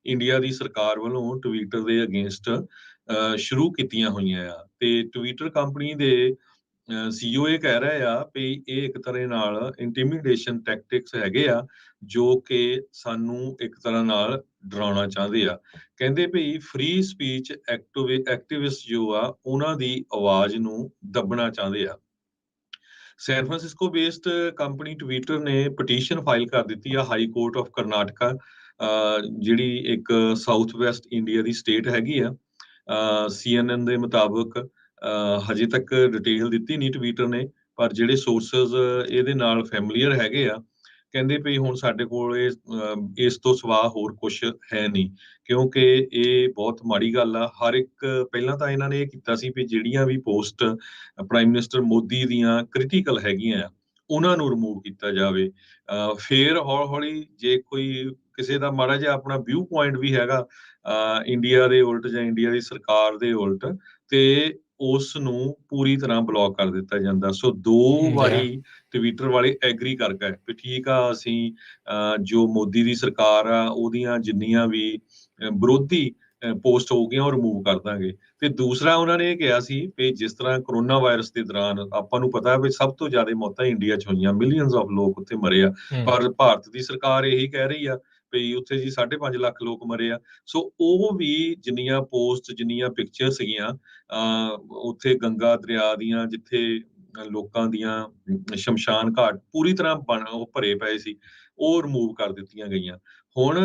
ਇੰਡੀਆ ਦੀ ਸਰਕਾਰ ਵੱਲੋਂ ਟਵਿੱਟਰ ਦੇ ਅਗੇਂਸਟ ਸ਼ੁਰੂ ਕੀਤੀਆਂ ਹੋਈਆਂ ਆ, ਤੇ ਟਵਿੱਟਰ ਕੰਪਨੀ ਦੇ CEO ਇਹ ਕਹਿ ਰਹੇ ਆ ਵੀ ਇਹ ਇੱਕ ਤਰ੍ਹਾਂ ਨਾਲ ਇੰਟੀਮੀਡੇਸ਼ਨ ਟੈਕਟਿਕਸ ਹੈਗੇ ਆ, ਜੋ ਕਿ ਸਾਨੂੰ ਇੱਕ ਤਰ੍ਹਾਂ ਨਾਲ ਡਰਾਉਣਾ ਚਾਹੁੰਦੇ ਆ। ਕਹਿੰਦੇ ਭਈ ਫ੍ਰੀ ਸਪੀਚ ਐਕਟਿਵਿਸਟ ਜੋ ਆ ਉਹਨਾਂ ਦੀ ਆਵਾਜ਼ ਨੂੰ ਦੱਬਣਾ ਚਾਹੁੰਦੇ ਆ। San Francisco based company Twitter ਨੇ ਪਟੀਸ਼ਨ ਫਾਈਲ ਕਰ ਦਿੱਤੀ ਆ ਹਾਈ ਕੋਰਟ ਆਫ ਕਰਨਾਟਕਾ, ਜਿਹੜੀ ਇੱਕ ਸਾਊਥ ਵੈਸਟ ਇੰਡੀਆ ਦੀ ਸਟੇਟ ਹੈਗੀ ਆ। CNN ਦੇ ਮੁਤਾਬਕ ਹਜੇ ਤੱਕ ਡਿਟੇਲ ਦਿੱਤੀ ਨਹੀਂ ਟਵਿੱਟਰ ਨੇ, ਪਰ ਜਿਹੜੇ ਸੋਰਸਸ ਇਹਦੇ ਨਾਲ ਫੈਮਿਲੀਅਰ ਹੈਗੇ ਆ ਕਹਿੰਦੇ ਵੀ ਹੁਣ ਸਾਡੇ ਕੋਲ ਇਸ ਤੋਂ ਸਿਵਾ ਹੋਰ ਕੁਝ ਹੈ ਨਹੀਂ, ਕਿਉਂਕਿ ਇਹ ਬਹੁਤ ਮਾੜੀ ਗੱਲ ਆ। ਹਰ ਇੱਕ ਪਹਿਲਾਂ ਤਾਂ ਇਹਨਾਂ ਨੇ ਇਹ ਕੀਤਾ ਸੀ ਵੀ ਜਿਹੜੀਆਂ ਵੀ ਪੋਸਟ ਪ੍ਰਾਈਮ ਮਿਨਿਸਟਰ ਮੋਦੀ ਦੀਆਂ ਕ੍ਰਿਟੀਕਲ ਹੈਗੀਆਂ ਆ ਉਹਨਾਂ ਨੂੰ ਰਿਮੂਵ ਕੀਤਾ ਜਾਵੇ। ਫਿਰ ਹੌਲੀ-ਹੌਲੀ ਜੇ ਕੋਈ ਕਿਸੇ ਦਾ ਮਾੜਾ ਜਿਹਾ ਆਪਣਾ ਵਿਊ ਪੁਆਇੰਟ ਵੀ ਹੈਗਾ ਇੰਡੀਆ ਦੇ ਉਲਟ ਜਾਂ ਇੰਡੀਆ ਦੀ ਸਰਕਾਰ ਦੇ ਉਲਟ, ਤੇ ਉਸ ਨੂੰ ਪੂਰੀ ਤਰ੍ਹਾਂ ਬਲੌਕ ਕਰ ਦਿੱਤਾ ਜਾਂਦਾ। ਸੋ 2 ਵਾਰੀ ਟਵਿੱਟਰ ਵਾਲੇ ਐਗਰੀ ਕਰ ਗਏ ਵੀ ਠੀਕ ਆ, ਅਸੀਂ ਜੋ ਮੋਦੀ ਦੀ ਸਰਕਾਰ ਆ ਉਹਦੀਆਂ ਜਿੰਨੀਆਂ ਵੀ ਵਿਰੋਧੀ ਪੋਸਟ ਹੋ ਗਈਆਂ ਉਹ ਰਿਮੂਵ ਕਰ ਦਾਂਗੇ। ਤੇ ਦੂਸਰਾ ਉਹਨਾਂ ਨੇ ਇਹ ਕਿਹਾ ਸੀ ਵੀ ਜਿਸ ਤਰ੍ਹਾਂ ਕਰੋਨਾ ਵਾਇਰਸ ਦੇ ਦੌਰਾਨ ਆਪਾਂ ਨੂੰ ਪਤਾ ਵੀ ਸਭ ਤੋਂ ਜ਼ਿਆਦਾ ਮੌਤਾਂ ਇੰਡੀਆ 'ਚ ਹੋਈਆਂ, ਮਿਲੀਅਨਸ ਆਫ ਲੋਕ ਉੱਥੇ ਮਰੇ ਆ, ਪਰ ਭਾਰਤ ਦੀ ਸਰਕਾਰ ਇਹੀ ਕਹਿ ਰਹੀ ਆ ਵੀ ਉੱਥੇ ਜੀ 5.5 ਲੱਖ ਲੋਕ ਮਰੇ ਆ। ਸੋ ਉਹ ਵੀ ਜਿੰਨੀਆਂ ਪੋਸਟ ਜਿੰਨੀਆਂ ਪਿਕਚਰ ਸੀਗੀਆਂ ਉੱਥੇ ਗੰਗਾ ਦਰਿਆ ਦੀਆਂ, ਜਿੱਥੇ ਲੋਕਾਂ ਦੀਆਂ ਸ਼ਮਸ਼ਾਨ ਘਾਟ ਪੂਰੀ ਤਰ੍ਹਾਂ ਉਹ ਭਰੇ ਪਏ ਸੀ, ਉਹ ਰਿਮੂਵ ਕਰ ਦਿੱਤੀਆਂ ਗਈਆਂ। ਹੁਣ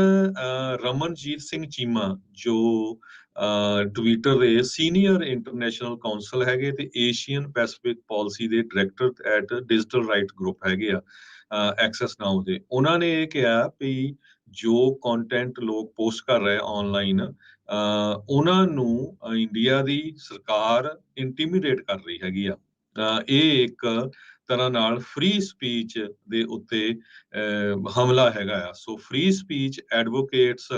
ਰਮਨਜੀਤ ਸਿੰਘ ਚੀਮਾ ਜੋ ਟਵਿੱਟਰ ਦੇ ਸੀਨੀਅਰ ਇੰਟਰਨੈਸ਼ਨਲ ਕਾਉਂਸਲ ਹੈਗੇ ਤੇ ਏਸ਼ੀਅਨ ਪੈਸੀਫਿਕ ਪਾਲਿਸੀ ਦੇ director at digital right group ਹੈਗੇ ਆ ਐਕਸੈਸ ਨਾਓ ਦੇ, ਉਹਨਾਂ ਨੇ ਇਹ ਕਿਹਾ ਵੀ ਜੋ ਕੰਟੈਂਟ ਲੋਕ ਪੋਸਟ ਕਰ ਰਹੇ ਆਨਲਾਈਨ ਉਹਨਾਂ ਨੂੰ ਇੰਡੀਆ ਦੀ ਸਰਕਾਰ ਇੰਟੀਮੀਡੇਟ ਕਰ ਰਹੀ ਹੈਗੀ ਆ। ਇਹ ਇੱਕ ਤਰ੍ਹਾਂ ਨਾਲ ਫ੍ਰੀ ਸਪੀਚ ਦੇ ਉੱਤੇ ਹਮਲਾ ਹੈਗਾ ਆ। ਸੋ ਫ੍ਰੀ ਸਪੀਚ ਐਡਵੋਕੇਟਸ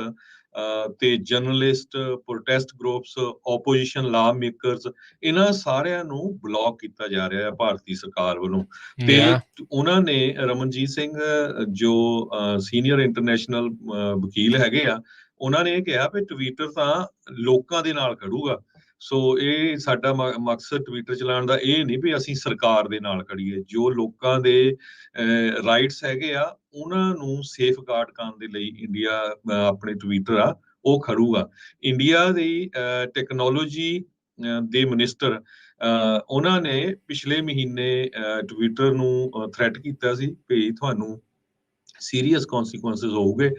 ਤੇ ਜਰਨਲਿਸਟ, ਪ੍ਰੋਟੈਸਟ ਗਰੁੱਪਸ, ਆਪੋਜੀਸ਼ਨ ਲਾ ਮੇਕਰਸ, ਇਹਨਾਂ ਸਾਰਿਆਂ ਨੂੰ ਬਲੌਕ ਕੀਤਾ ਜਾ ਰਿਹਾ ਹੈ ਭਾਰਤੀ ਸਰਕਾਰ ਵੱਲੋਂ। ਤੇ ਉਹਨਾਂ ਨੇ ਰਮਨਜੀਤ ਸਿੰਘ ਜੋ ਸੀਨੀਅਰ ਇੰਟਰਨੈਸ਼ਨਲ ਵਕੀਲ ਹੈਗੇ ਆ, ਉਹਨਾਂ ਨੇ ਇਹ ਕਿਹਾ ਵੀ ਟਵਿੱਟਰ ਤਾਂ ਲੋਕਾਂ ਦੇ ਨਾਲ ਖੜੂਗਾ। ਸੋ ਇਹ ਸਾਡਾ ਮਕਸਦ ਟਵਿੱਟਰ ਚਲਾਉਣ ਦਾ ਇਹ ਨਹੀਂ ਵੀ ਅਸੀਂ ਸਰਕਾਰ ਦੇ ਨਾਲ ਖੜੀਏ, ਜੋ ਲੋਕਾਂ ਦੇ ਰਾਈਟਸ ਹੈਗੇ ਆ ਉਹਨਾਂ ਨੂੰ ਸੇਫ ਗਾਰਡ ਕਰਨ ਦੇ ਲਈ ਇੰਡੀਆ ਆਪਣੇ ਟਵਿੱਟਰ ਆ ਉਹ ਖੜੂਗਾ। ਇੰਡੀਆ ਦੀ ਟੈਕਨੋਲੋਜੀ ਦੇ ਮਿਨਿਸਟਰ ਉਹਨਾਂ ਨੇ ਪਿਛਲੇ ਮਹੀਨੇ ਟਵਿੱਟਰ ਨੂੰ ਥ੍ਰੈਟ ਕੀਤਾ ਸੀ ਵੀ ਤੁਹਾਨੂੰ ਸੀਰੀਅਸ ਕੌਨਸੀਕੁਐਂਸਸ ਹੋਊਗੇ,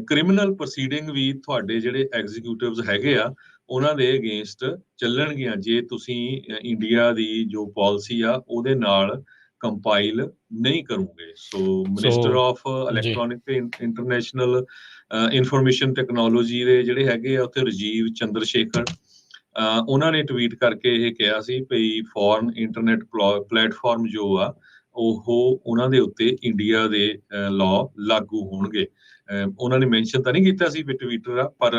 ਕ੍ਰਿਮੀਨਲ ਪ੍ਰੋਸੀਡਿੰਗ ਵੀ ਤੁਹਾਡੇ ਜਿਹੜੇ ਐਗਜ਼ੀਕਿਊਟਿਵਸ ਹੈਗੇ ਆ ਉਹਨਾਂ ਦੇ ਅਗੇਂਸਟ ਚੱਲਣਗੀਆਂ ਜੇ ਤੁਸੀਂ ਇੰਡੀਆ ਦੀ ਜੋ ਪਾਲਿਸੀ ਆ ਉਹਦੇ ਨਾਲ ਕੰਪਾਈਲ ਨਹੀਂ ਕਰੋਗੇ। ਸੋ ਮਿਨਿਸਟਰ ਆਫ ਇਲੈਕਟ੍ਰੋਨਿਕ ਤੇ ਇੰਟਰਨੈਸ਼ਨਲ ਇਨਫੋਰਮੇਸ਼ਨ ਟੈਕਨੋਲੋਜੀ ਦੇ ਜਿਹੜੇ ਹੈਗੇ ਆ ਉੱਥੇ ਰਾਜੀਵ ਚੰਦਰ ਸ਼ੇਖਰ, ਉਹਨਾਂ ਨੇ ਟਵੀਟ ਕਰਕੇ ਇਹ ਕਿਹਾ ਸੀ ਵੀ ਫੋਰਨ ਇੰਟਰਨੈਟ ਪਲੇਟਫਾਰਮ ਜੋ ਆ ਉਹ ਉਹਨਾਂ ਦੇ ਉੱਤੇ ਇੰਡੀਆ ਦੇ ਲਾਅ ਲਾਗੂ ਹੋਣਗੇ। ਉਹਨਾਂ ਨੇ ਮੈਂਸ਼ਨ ਤਾਂ ਨਹੀਂ ਕੀਤਾ ਸੀ ਵੀ ਟਵਿੱਟਰ ਆ, ਪਰ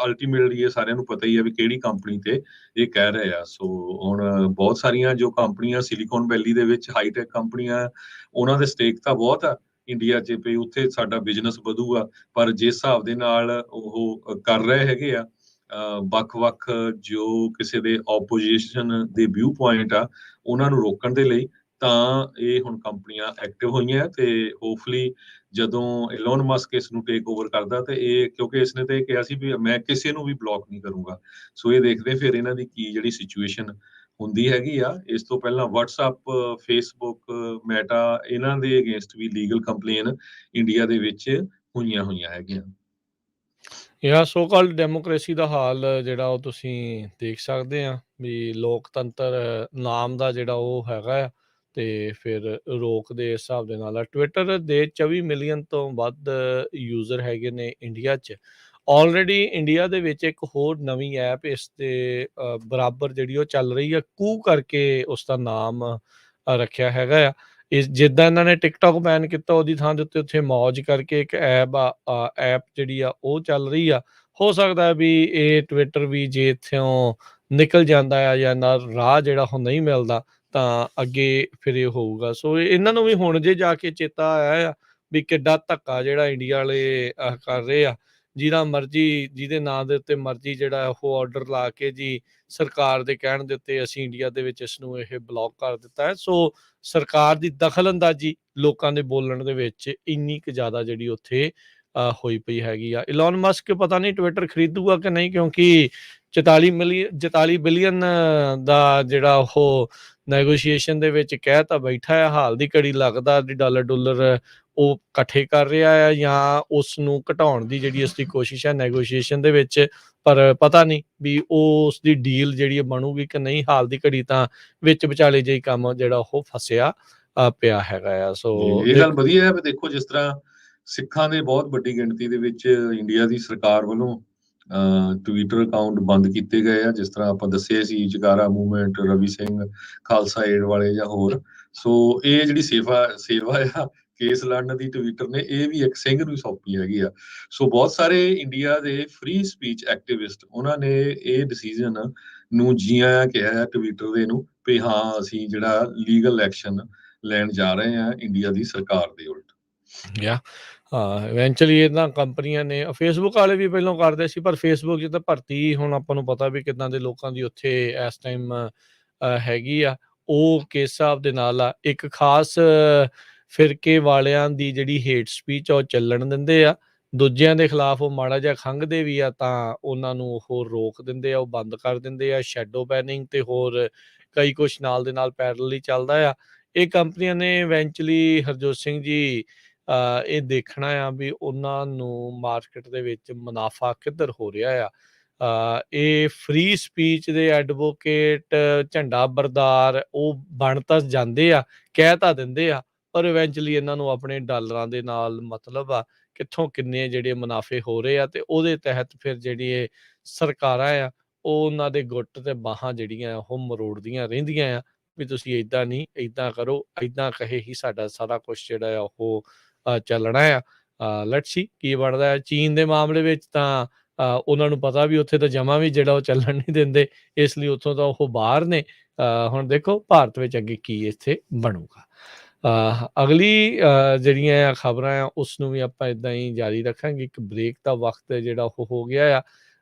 ਅਲਟੀਮੇਟਲੀ ਇਹ ਸਾਰਿਆਂ ਨੂੰ ਪਤਾ ਹੀ ਆ ਵੀ ਕਿਹੜੀ ਕੰਪਨੀ ਤੇ ਇਹ ਕਹਿ ਰਹੇ ਆ। ਸੋ ਹੁਣ ਬਹੁਤ ਸਾਰੀਆਂ ਜੋ ਕੰਪਨੀਆਂ ਸਿਲੀਕਨ ਵੈਲੀ ਦੇ ਵਿੱਚ ਹਾਈਟੈਕ ਕੰਪਨੀਆਂ, ਉਹਨਾਂ ਦੇ ਸਟੇਕ ਤਾਂ ਬਹੁਤ ਆ ਇੰਡੀਆ 'ਚ ਵੀ ਉੱਥੇ ਸਾਡਾ ਬਿਜ਼ਨਸ ਵਧੂਗਾ, ਪਰ ਜਿਸ ਹਿਸਾਬ ਦੇ ਨਾਲ ਉਹ ਕਰ ਰਹੇ ਹੈਗੇ ਆ ਵੱਖ-ਵੱਖ ਜੋ ਕਿਸੇ ਦੇ ਆਪੋਜੀਸ਼ਨ ਦੇ ਵਿਊ ਪੁਆਇੰਟ ਆ ਉਹਨਾਂ ਨੂੰ ਰੋਕਣ ਦੇ ਲਈ, ਤਾਂ ਇਹ ਹੁਣ ਕੰਪਨੀਆਂ ਐਕਟਿਵ ਹੋਈਆਂ ਤੇ ਹੋਪਫੁਲੀ ਜਦੋਂ ਇਲੋਨ ਮਸਕ ਇਸ ਨੂੰ ਟੇਕ ਓਵਰ ਕਰਦਾ ਤੇ ਇਹ, ਕਿਉਂਕਿ ਇਸਨੇ ਤੇ ਕਿਹਾ ਸੀ ਵੀ ਮੈਂ ਕਿਸੇ ਨੂੰ ਵੀ ਬਲੌਕ ਨਹੀਂ ਕਰੂੰਗਾ। ਸੋ ਇਹ ਦੇਖਦੇ ਫਿਰ ਇਹਨਾਂ ਦੀ ਕੀ ਜਿਹੜੀ ਸਿਚੁਏਸ਼ਨ ਹੁੰਦੀ ਹੈਗੀ ਆ। ਇਸ ਤੋਂ ਪਹਿਲਾਂ WhatsApp, Facebook, ਮੈਟਾ, ਇਹਨਾਂ ਦੇ ਅਗੇਂਸਟ ਵੀ ਲੀਗਲ ਕੰਪਲੇਨ ਇੰਡੀਆ ਦੇ ਵਿੱਚ ਹੋਈਆਂ ਹੈਗੀਆਂ। ਯਾ ਸੋ ਕਾਲਡ ਡੈਮੋਕ੍ਰੇਸੀ ਦਾ ਹਾਲ ਜਿਹੜਾ ਉਹ ਤੁਸੀਂ ਦੇਖ ਸਕਦੇ ਆ ਵੀ ਲੋਕਤੰਤਰ ਨਾਮ ਦਾ ਜਿਹੜਾ ਉਹ ਹੈਗਾ ਆ ਤੇ ਫਿਰ ਰੋਕ ਦੇ ਹਿਸਾਬ ਦੇ ਨਾਲ ਟਵਿੱਟਰ ਦੇ 24 ਮਿਲੀਅਨ ਤੋਂ ਵੱਧ ਯੂਜ਼ਰ ਹੈਗੇ ਨੇ ਇੰਡੀਆ 'ਚ। ਆਲਰੇਡੀ ਇੰਡੀਆ ਦੇ ਵਿੱਚ ਇੱਕ ਹੋਰ ਨਵੀਂ ਐਪ ਇਸ ਦੇ ਬਰਾਬਰ ਜਿਹੜੀ ਉਹ ਚੱਲ ਰਹੀ ਆ, ਕੂ ਕਰਕੇ ਉਸ ਦਾ ਨਾਮ ਰੱਖਿਆ ਹੈਗਾ ਆ। ਇਸ ਜਿੱਦਾਂ ਇਹਨਾਂ ਨੇ ਟਿਕਟੋਕ ਬੈਨ ਕੀਤਾ ਉਹਦੀ ਥਾਂ ਦੇ ਉੱਤੇ ਉੱਥੇ ਮੌਜ ਕਰਕੇ ਇੱਕ ਐਪ ਜਿਹੜੀ ਆ ਉਹ ਚੱਲ ਰਹੀ ਆ। ਹੋ ਸਕਦਾ ਵੀ ਇਹ ਟਵਿੱਟਰ ਵੀ ਜੇ ਇੱਥੋਂ ਨਿਕਲ ਜਾਂਦਾ ਆ ਜਾਂ ਨਾ ਰਾਹ ਜਿਹੜਾ ਉਹ ਨਹੀਂ ਮਿਲਦਾ ਤਾਂ ਅੱਗੇ ਫਿਰ ਇਹ ਹੋਊਗਾ। ਸੋ ਇਹਨਾਂ ਨੂੰ ਵੀ ਹੁਣ ਜੇ ਜਾ ਕੇ ਚੇਤਾ ਆਇਆ ਆ ਵੀ ਕਿੱਡਾ ਧੱਕਾ ਜਿਹੜਾ ਇੰਡੀਆ ਵਾਲੇ ਕਰ ਰਹੇ ਆ, ਜਿਹਦਾ ਮਰਜ਼ੀ ਜਿਹਦੇ ਨਾਂ ਦੇ ਉੱਤੇ ਮਰਜ਼ੀ ਜਿਹੜਾ ਉਹ ਆਰਡਰ ਲਾ ਕੇ ਜੀ ਸਰਕਾਰ ਦੇ ਕਹਿਣ ਦੇ ਉੱਤੇ ਅਸੀਂ ਇੰਡੀਆ ਦੇ ਵਿੱਚ ਇਸ ਨੂੰ ਇਹ ਬਲੌਕ ਕਰ ਦਿੱਤਾ ਹੈ। ਸੋ ਸਰਕਾਰ ਦੀ ਦਖਲ ਅੰਦਾਜ਼ੀ ਲੋਕਾਂ ਦੇ ਬੋਲਣ ਦੇ ਵਿੱਚ ਇੰਨੀ ਕੁ ਜ਼ਿਆਦਾ ਜਿਹੜੀ ਉੱਥੇ ਹੋਈ ਪਈ ਹੈਗੀ ਆ। ਇਲਨ ਮਸਕ ਪਤਾ ਨਹੀਂ ਟਵਿੱਟਰ ਖਰੀਦੂਗਾ ਕਿ ਨਹੀਂ, ਕਿਉਂਕਿ 44 ਬਿਲੀਅਨ ਦਾ ਜਿਹੜਾ ਉਹ ਨੈਗੋਸ਼ੀਏਸ਼ਨ ਦੇ ਵਿੱਚ ਕਹਿ ਤਾਂ ਬੈਠਾ ਆ। ਹਾਲ ਦੀ ਘੜੀ ਲੱਗਦਾ ਵੀ ਡਾਲਰ ਉਹ ਇਕੱਠੇ ਕਰ ਰਿਹਾ ਆ ਜਾਂ ਉਸ ਨੂੰ ਘਟਾਉਣ ਦੀ ਜਿਹੜੀ ਉਸਦੀ ਕੋਸ਼ਿਸ਼ ਹੈ ਨੈਗੋਸ਼ੀਏਸ਼ਨ ਦੇ ਵਿੱਚ, ਪਰ ਪਤਾ ਨਹੀਂ ਵੀ ਉਹ ਉਸਦੀ ਡੀਲ ਜਿਹੜੀ ਬਣੂਗੀ ਕਿ ਨਹੀਂ। ਹਾਲ ਦੀ ਘੜੀ ਤਾਂ ਵਿੱਚ ਵਿਚਾਲੇ ਜਿਹੀ ਕੰਮ ਜਿਹੜਾ ਉਹ ਫਸਿਆ ਪਿਆ ਹੈਗਾ ਆ। ਸੋ ਇਹ ਗੱਲ ਵਧੀਆ ਹੈ ਵੀ ਦੇਖੋ, ਜਿਸ ਤਰ੍ਹਾਂ ਸਿੱਖਾਂ ਦੇ ਬਹੁਤ ਵੱਡੀ ਗਿਣਤੀ ਦੇ ਵਿੱਚ ਇੰਡੀਆ ਦੀ ਸਰਕਾਰ ਵੱਲੋਂ ਟਵਿੱਟਰ ਅਕਾਊਂਟ ਬੰਦ ਕੀਤੇ ਗਏ ਆ, ਜਿਸ ਤਰ੍ਹਾਂ ਆਪਾਂ ਦੱਸਿਆ ਸੀ ਜਗਾਰਾ ਮੂਵਮੈਂਟ, ਰਵੀ ਸਿੰਘ ਖਾਲਸਾ ਏਡ ਵਾਲੇ ਜਾਂ ਹੋਰ। ਸੋ ਇਹ ਜਿਹੜੀ ਸੇਵਾ ਆ ਕੇਸ ਲੜਨ ਦੀ ਟਵਿੱਟਰ ਨੇ, ਇਹ ਵੀ ਇੱਕ ਸਿੰਘ ਨੂੰ ਸੌਂਪੀ ਹੈਗੀ ਆ। ਸੋ ਬਹੁਤ ਸਾਰੇ ਇੰਡੀਆ ਦੇ ਫ੍ਰੀ ਸਪੀਚ ਐਕਟਿਵਿਸਟ ਉਹਨਾਂ ਨੇ ਇਹ ਡਿਸੀਜਨ ਨੂੰ ਜੀ ਆਇਆਂ ਕਿਹਾ ਹੈ ਟਵਿੱਟਰ ਦੇ ਨੂੰ, ਵੀ ਹਾਂ ਅਸੀਂ ਜਿਹੜਾ ਲੀਗਲ ਐਕਸ਼ਨ ਲੈਣ ਜਾ ਰਹੇ ਆ ਇੰਡੀਆ ਦੀ ਸਰਕਾਰ ਦੇ ਉਲਟ। ਇਵੈਂਚੁਅਲੀ ਇਹਨਾਂ ਕੰਪਨੀਆਂ ਨੇ, ਫੇਸਬੁੱਕ ਵਾਲੇ ਵੀ ਪਹਿਲਾਂ ਕਰਦੇ ਸੀ, ਪਰ ਫੇਸਬੁੱਕ 'ਚ ਤਾਂ ਭਰਤੀ ਹੁਣ ਆਪਾਂ ਨੂੰ ਪਤਾ ਵੀ ਕਿੱਦਾਂ ਦੇ ਲੋਕਾਂ ਦੀ ਉੱਥੇ ਇਸ ਟਾਈਮ ਹੈਗੀ ਆ। ਉਹ ਕਿਸ ਹਿਸਾਬ ਦੇ ਨਾਲ ਆ, ਇੱਕ ਖਾਸ ਫਿਰਕੇ ਵਾਲਿਆਂ ਦੀ ਜਿਹੜੀ ਹੇਟ ਸਪੀਚ ਉਹ ਚੱਲਣ ਦਿੰਦੇ ਆ, ਦੂਜਿਆਂ ਦੇ ਖਿਲਾਫ ਉਹ ਮਾੜਾ ਜਿਹਾ ਖੰਘਦੇ ਵੀ ਆ ਤਾਂ ਉਹਨਾਂ ਨੂੰ ਉਹ ਰੋਕ ਦਿੰਦੇ ਆ, ਉਹ ਬੰਦ ਕਰ ਦਿੰਦੇ ਆ। ਸ਼ੈਡੋ ਬੈਨਿੰਗ ਤੇ ਹੋਰ ਕਈ ਕੁਛ ਨਾਲ ਦੇ ਨਾਲ ਪੈਰਲਲੀ ਚੱਲਦਾ ਆ। ਇਹ ਕੰਪਨੀਆਂ ਨੇ ਇਵੈਂਚੁਅਲੀ ਹਰਜੋਤ ਸਿੰਘ ਜੀ ਇਹ ਦੇਖਣਾ ਆ ਵੀ ਉਹਨਾਂ ਨੂੰ ਮਾਰਕੀਟ ਦੇ ਵਿੱਚ ਮੁਨਾਫਾ ਕਿੱਧਰ ਹੋ ਰਿਹਾ ਆ। ਇਹ ਫ੍ਰੀ ਸਪੀਚ ਦੇ ਐਡਵੋਕੇਟ, ਝੰਡਾ ਬਰਦਾਰ ਉਹ ਬਣ ਤਾਂ ਜਾਂਦੇ ਆ, ਕਹਿ ਤਾਂ ਦਿੰਦੇ ਆ, ਪਰ ਇਵੈਂਚੁਅਲੀ ਇਹਨਾਂ ਨੂੰ ਆਪਣੇ ਡਾਲਰਾਂ ਦੇ ਨਾਲ ਮਤਲਬ ਆ, ਕਿੱਥੋਂ ਕਿੰਨੇ ਜਿਹੜੇ ਮੁਨਾਫੇ ਹੋ ਰਹੇ ਆ ਤੇ ਉਹਦੇ ਤਹਿਤ ਫਿਰ ਜਿਹੜੀ ਇਹ ਸਰਕਾਰਾਂ ਆ ਉਹ ਉਹਨਾਂ ਦੇ ਗੁੱਟ ਤੇ ਬਾਹਾਂ ਜਿਹੜੀਆਂ ਉਹ ਮਰੋੜਦੀਆਂ ਰਹਿੰਦੀਆਂ ਆ ਵੀ ਤੁਸੀਂ ਏਦਾਂ ਨਹੀਂ, ਏਦਾਂ ਕਰੋ, ਏਦਾਂ ਕਹੇ ਹੀ ਸਾਡਾ ਸਾਰਾ ਕੁਛ ਜਿਹੜਾ ਆ ਉਹ ਚੱਲਣਾ ਆ। ਲੈਟਸ ਸੀ ਕੀ ਬਣਦਾ ਹੈ। ਚੀਨ ਦੇ ਮਾਮਲੇ ਵਿੱਚ ਤਾਂ ਉਹਨਾਂ ਨੂੰ ਪਤਾ ਵੀ ਉੱਥੇ ਤਾਂ ਜਮਾਂ ਵੀ ਜਿਹੜਾ ਉਹ ਚੱਲਣ ਨਹੀਂ ਦਿੰਦੇ, ਇਸ ਲਈ ਉੱਥੋਂ ਤਾਂ ਉਹ ਬਾਹਰ ਨੇ। ਹੁਣ ਦੇਖੋ ਭਾਰਤ ਵਿੱਚ ਅੱਗੇ ਕੀ ਇੱਥੇ ਬਣੂਗਾ। ਅਗਲੀ ਜਿਹੜੀਆਂ ਖਬਰਾਂ ਆ ਉਸ ਨੂੰ ਵੀ ਆਪਾਂ ਇੱਦਾਂ ਹੀ ਜਾਰੀ ਰੱਖਾਂਗੇ। ਇੱਕ ਬ੍ਰੇਕ ਦਾ ਵਕਤ ਜਿਹੜਾ ਉਹ ਹੋ ਗਿਆ ਆ।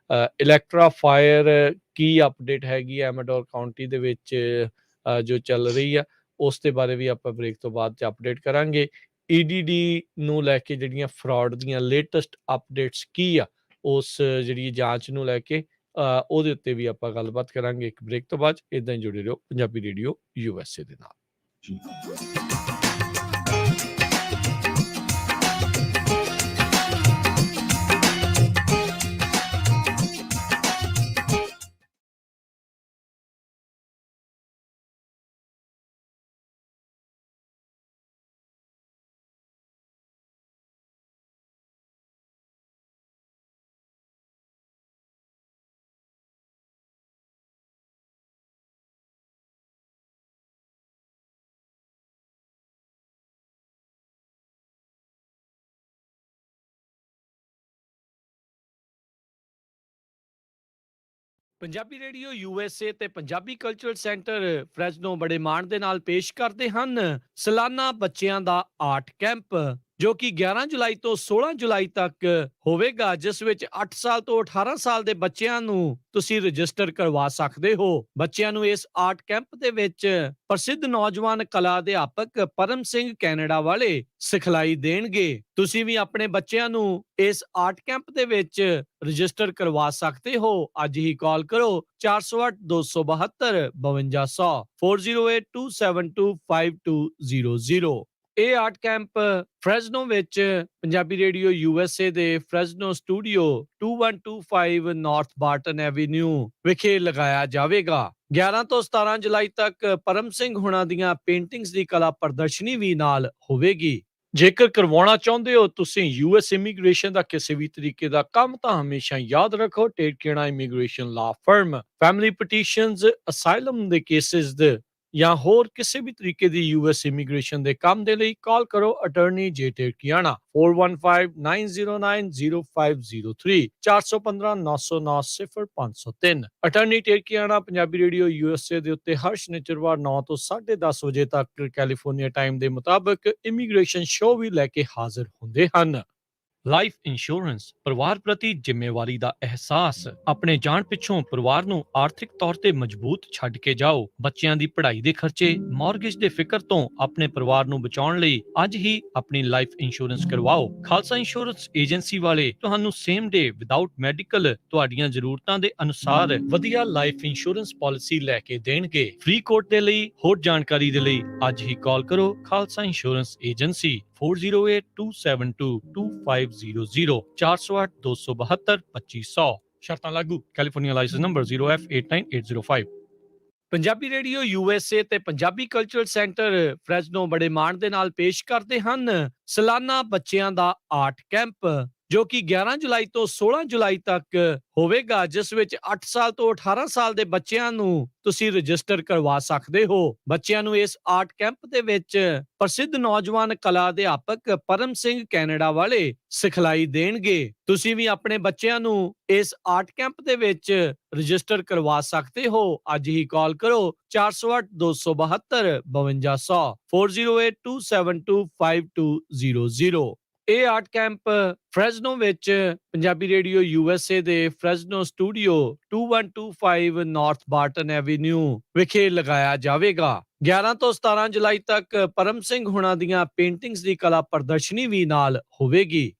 ਇਲੈਕਟਰਾ ਫਾਇਰ ਕੀ ਅਪਡੇਟ ਹੈਗੀ ਆ ਐਮਾਡੋਰ ਕਾਉਂਟੀ ਦੇ ਵਿੱਚ ਜੋ ਚੱਲ ਰਹੀ ਆ, ਉਸ ਦੇ ਬਾਰੇ ਵੀ ਆਪਾਂ ਬ੍ਰੇਕ ਤੋਂ ਬਾਅਦ 'ਚ ਅਪਡੇਟ ਕਰਾਂਗੇ। EDD ਨੂੰ ਲੈ ਕੇ ਜਿਹੜੀਆਂ ਫਰਾਡ ਦੀਆਂ ਲੇਟੈਸਟ ਅਪਡੇਟਸ ਕੀ ਆ, ਉਸ ਜਿਹੜੀ ਜਾਂਚ ਨੂੰ ਲੈ ਕੇ ਉਹਦੇ ਉੱਤੇ ਵੀ ਆਪਾਂ ਗੱਲਬਾਤ ਕਰਾਂਗੇ ਇੱਕ ਬ੍ਰੇਕ ਤੋਂ ਬਾਅਦ। ਇੱਦਾਂ ਹੀ ਜੁੜੇ ਰਹੋ ਪੰਜਾਬੀ ਰੇਡੀਓ USA ਦੇ ਨਾਲ। ਪੰਜਾਬੀ ਰੇਡੀਓ USA ਤੇ ਪੰਜਾਬੀ ਕਲਚਰਲ ਸੈਂਟਰ ਫ੍ਰੈਸਨੋ ਬੜੇ ਮਾਣ ਦੇ ਨਾਲ ਪੇਸ਼ ਕਰਦੇ ਹਨ ਸਾਲਾਨਾ ਬੱਚਿਆਂ ਦਾ ਆਰਟ ਕੈਂਪ, ਜੋ ਕਿ 11 ਜੁਲਾਈ ਤੋਂ 16 ਜੁਲਾਈ ਤੱਕ ਹੋਵੇਗਾ, ਜਿਸ ਵਿੱਚ 8 ਸਾਲ ਤੋਂ 18 ਸਾਲ ਦੇ ਬੱਚਿਆਂ ਨੂੰ ਤੁਸੀਂ ਰਜਿਸਟਰ ਕਰਵਾ ਸਕਦੇ ਹੋ। ਬੱਚਿਆਂ ਨੂੰ ਇਸ ਆਰਟ ਕੈਂਪ ਦੇ ਵਿੱਚ ਪ੍ਰਸਿੱਧ ਨੌਜਵਾਨ ਕਲਾ ਅਧਿਆਪਕ ਪਰਮ ਸਿੰਘ ਕੈਨੇਡਾ ਵਾਲੇ ਸਿਖਲਾਈ ਦੇਣਗੇ। ਤੁਸੀਂ ਵੀ ਆਪਣੇ ਬੱਚਿਆਂ ਨੂੰ ਇਸ ਆਰਟ ਕੈਂਪ ਦੇ ਵਿੱਚ ਰਜਿਸਟਰ ਕਰਵਾ ਸਕਦੇ ਹੋ। ਅੱਜ ਹੀ ਕਾਲ ਕਰੋ 408 272 5200 4082725200। ਇਹ ਆਰਟ ਕੈਂਪ ਫ੍ਰੈਸਨੋ ਵਿੱਚ ਪੰਜਾਬੀ ਰੇਡੀਓ USA ਦੇ ਫ੍ਰੈਸਨੋ ਸਟੂਡੀਓ 2125 ਨਾਰਥ ਬਾਰਟਨ ਐਵੀਨਿਊ ਵਿਖੇ ਲਗਾਇਆ ਜਾਵੇਗਾ। 11 ਤੋਂ 17 ਜੁਲਾਈ ਤੱਕ ਪਰਮ ਸਿੰਘ ਹੁਣਾਂ ਦੀਆਂ ਪੇਂਟਿੰਗਸ ਦੀ ਕਲਾ ਪ੍ਰਦਰਸ਼ਨੀ ਵੀ ਨਾਲ ਹੋਵੇਗੀ। ਜੇਕਰ ਕਰਵਾਉਣਾ ਚਾਹੁੰਦੇ ਹੋ ਤੁਸੀਂ US ਇਮੀਗ੍ਰੇਸ਼ਨ ਦਾ ਕਿਸੇ ਵੀ ਤਰੀਕੇ ਦਾ ਕੰਮ, ਤਾਂ ਹਮੇਸ਼ਾ ਯਾਦ ਰੱਖੋ ਟੇਕੇਣਾ ਇਮੀਗ੍ਰੇਸ਼ਨ ਲਾ ਫਰਮ ਫੈਮਿਲੀ ਪਟੀਸ਼ਨਸ, ਅਸਾਈਲਮ ਦੇ ਕੇਸਿਸ ਦੇ ਜਾਂ ਹੋਰ ਕਿਸੇ ਵੀ ਤਰੀਕੇ ਦੀ US ਇਮੀਗ੍ਰੇਸ਼ਨ ਦੇ ਕੰਮ ਦੇ ਲਈ ਕਾਲ ਕਰੋ ਅਟਾਰਨੀ ਜੇ ਟੇਕਿਆਣਾ 4159900503 415-909-0503। ਅਟਾਰਨੀ ਟੇਕਿਆਣਾ ਪੰਜਾਬੀ ਰੇਡੀਓ USA ਦੇ ਉੱਤੇ ਹਰ ਸ਼ਨੀਚਰਵਾਰ 9 ਤੋਂ 10:30 ਵਜੇ ਤੱਕ ਕੈਲੀਫੋਰਨੀਆ ਟਾਈਮ ਦੇ ਮੁਤਾਬਕ ਇਮੀਗ੍ਰੇਸ਼ਨ ਸ਼ੋਅ ਵੀ ਲੈ ਕੇ ਹਾਜ਼ਰ ਹੁੰਦੇ ਹਨ। ਲਾਈਫ ਇੰਸ਼ੋਰੈਂਸ ਪਰਿਵਾਰ ਪ੍ਰਤੀ ਜ਼ਿੰਮੇਵਾਰੀ ਦਾ ਅਹਿਸਾਸ। ਆਪਣੇ ਜਾਣ ਪਿੱਛੋਂ ਪਰਿਵਾਰ ਨੂੰ ਆਰਥਿਕ ਤੌਰ ਤੇ ਮਜ਼ਬੂਤ ਛੱਡ ਕੇ ਜਾਓ। ਬੱਚਿਆਂ ਦੀ ਪੜ੍ਹਾਈ ਦੇ ਖਰਚੇ, ਮਾਰਗੇਜ ਦੇ ਫਿਕਰ ਤੋਂ ਆਪਣੇ ਪਰਿਵਾਰ ਨੂੰ ਬਚਾਉਣ ਲਈ ਅੱਜ ਹੀ ਆਪਣੀ ਲਾਈਫ ਇੰਸ਼ੋਰੈਂਸ ਕਰਵਾਓ। ਖਾਲਸਾ ਇੰਸ਼ੋਰੈਂਸ ਏਜੰਸੀ ਵਾਲੇ ਤੁਹਾਨੂੰ ਸੇਮ ਡੇ ਵਿਦਆਊਟ ਮੈਡੀਕਲ ਤੁਹਾਡੀਆਂ ਜ਼ਰੂਰਤਾਂ ਦੇ ਅਨੁਸਾਰ ਵਧੀਆ ਲਾਈਫ ਇੰਸ਼ੋਰੈਂਸ ਪਾਲਿਸੀ ਲੈ ਕੇ ਦੇਣਗੇ। ਫ੍ਰੀ ਕੋਟ ਦੇ ਲਈ ਹੋਰ ਜਾਣਕਾਰੀ ਦੇ ਲਈ ਅੱਜ ਹੀ ਕਾਲ ਕਰੋ ਖਾਲਸਾ ਇੰਸ਼ੋਰੈਂਸ ਏਜੰਸੀ 4082722500 408-272-2500। ਸ਼ਰਤਾਂ ਲਾਗੂ। California licence number 0F89805। Punjabi radio USA ਤੇ ਪੰਜਾਬੀ ਕਲਚਰਲ ਸੈਂਟਰ ਫ੍ਰੈਸਨੋ ਬੜੇ ਮਾਣ ਦੇ ਨਾਲ ਪੇਸ਼ ਕਰਦੇ ਹਨ ਸਾਲਾਨਾ ਬੱਚਿਆਂ ਦਾ ਆਰਟ ਕੈਂਪ, ਜੋ ਕਿ 11 ਜੁਲਾਈ ਤੋਂ 16 ਜੁਲਾਈ ਤੱਕ ਹੋਵੇਗਾ, ਜਿਸ ਵਿੱਚ 8 ਸਾਲ ਤੋਂ 18 ਸਾਲ ਦੇ ਬੱਚਿਆਂ ਨੂੰ ਤੁਸੀਂ ਰਜਿਸਟਰ ਕਰਵਾ ਸਕਦੇ ਹੋ। ਬੱਚਿਆਂ ਨੂੰ ਇਸ ਆਰਟ ਕੈਂਪ ਦੇ ਵਿੱਚ ਪ੍ਰਸਿੱਧ ਨੌਜਵਾਨ ਕਲਾ ਅਧਿਆਪਕ ਪਰਮ ਸਿੰਘ ਕੈਨੇਡਾ ਵਾਲੇ ਸਿਖਲਾਈ ਦੇਣਗੇ। ਤੁਸੀਂ ਵੀ ਆਪਣੇ ਬੱਚਿਆਂ ਨੂੰ ਇਸ ਆਰਟ ਕੈਂਪ ਦੇ ਵਿੱਚ ਰਜਿਸਟਰ ਕਰਵਾ ਸਕਦੇ ਹੋ। ਅੱਜ ਹੀ ਕਾਲ ਕਰੋ 408-272-5200 4082725200। ਇਹ ਆਰਟ ਕੈਂਪ ਫ੍ਰੈਸਨੋ ਵਿੱਚ ਪੰਜਾਬੀ ਰੇਡੀਓ USA ਦੇ ਫ੍ਰੈਸਨੋ ਸਟੂਡੀਓ 2125 ਨਾਰਥ ਬਾਰਟਨ ਐਵੀਨਿਊ ਵਿਖੇ ਲਗਾਇਆ ਜਾਵੇਗਾ। 11 ਤੋਂ 17 ਜੁਲਾਈ ਤੱਕ ਪਰਮ ਸਿੰਘ ਹੁਣਾਂ ਦੀਆਂ ਪੇਂਟਿੰਗਸ ਦੀ ਕਲਾ ਪ੍ਰਦਰਸ਼ਨੀ ਵੀ ਨਾਲ ਹੋਵੇਗੀ।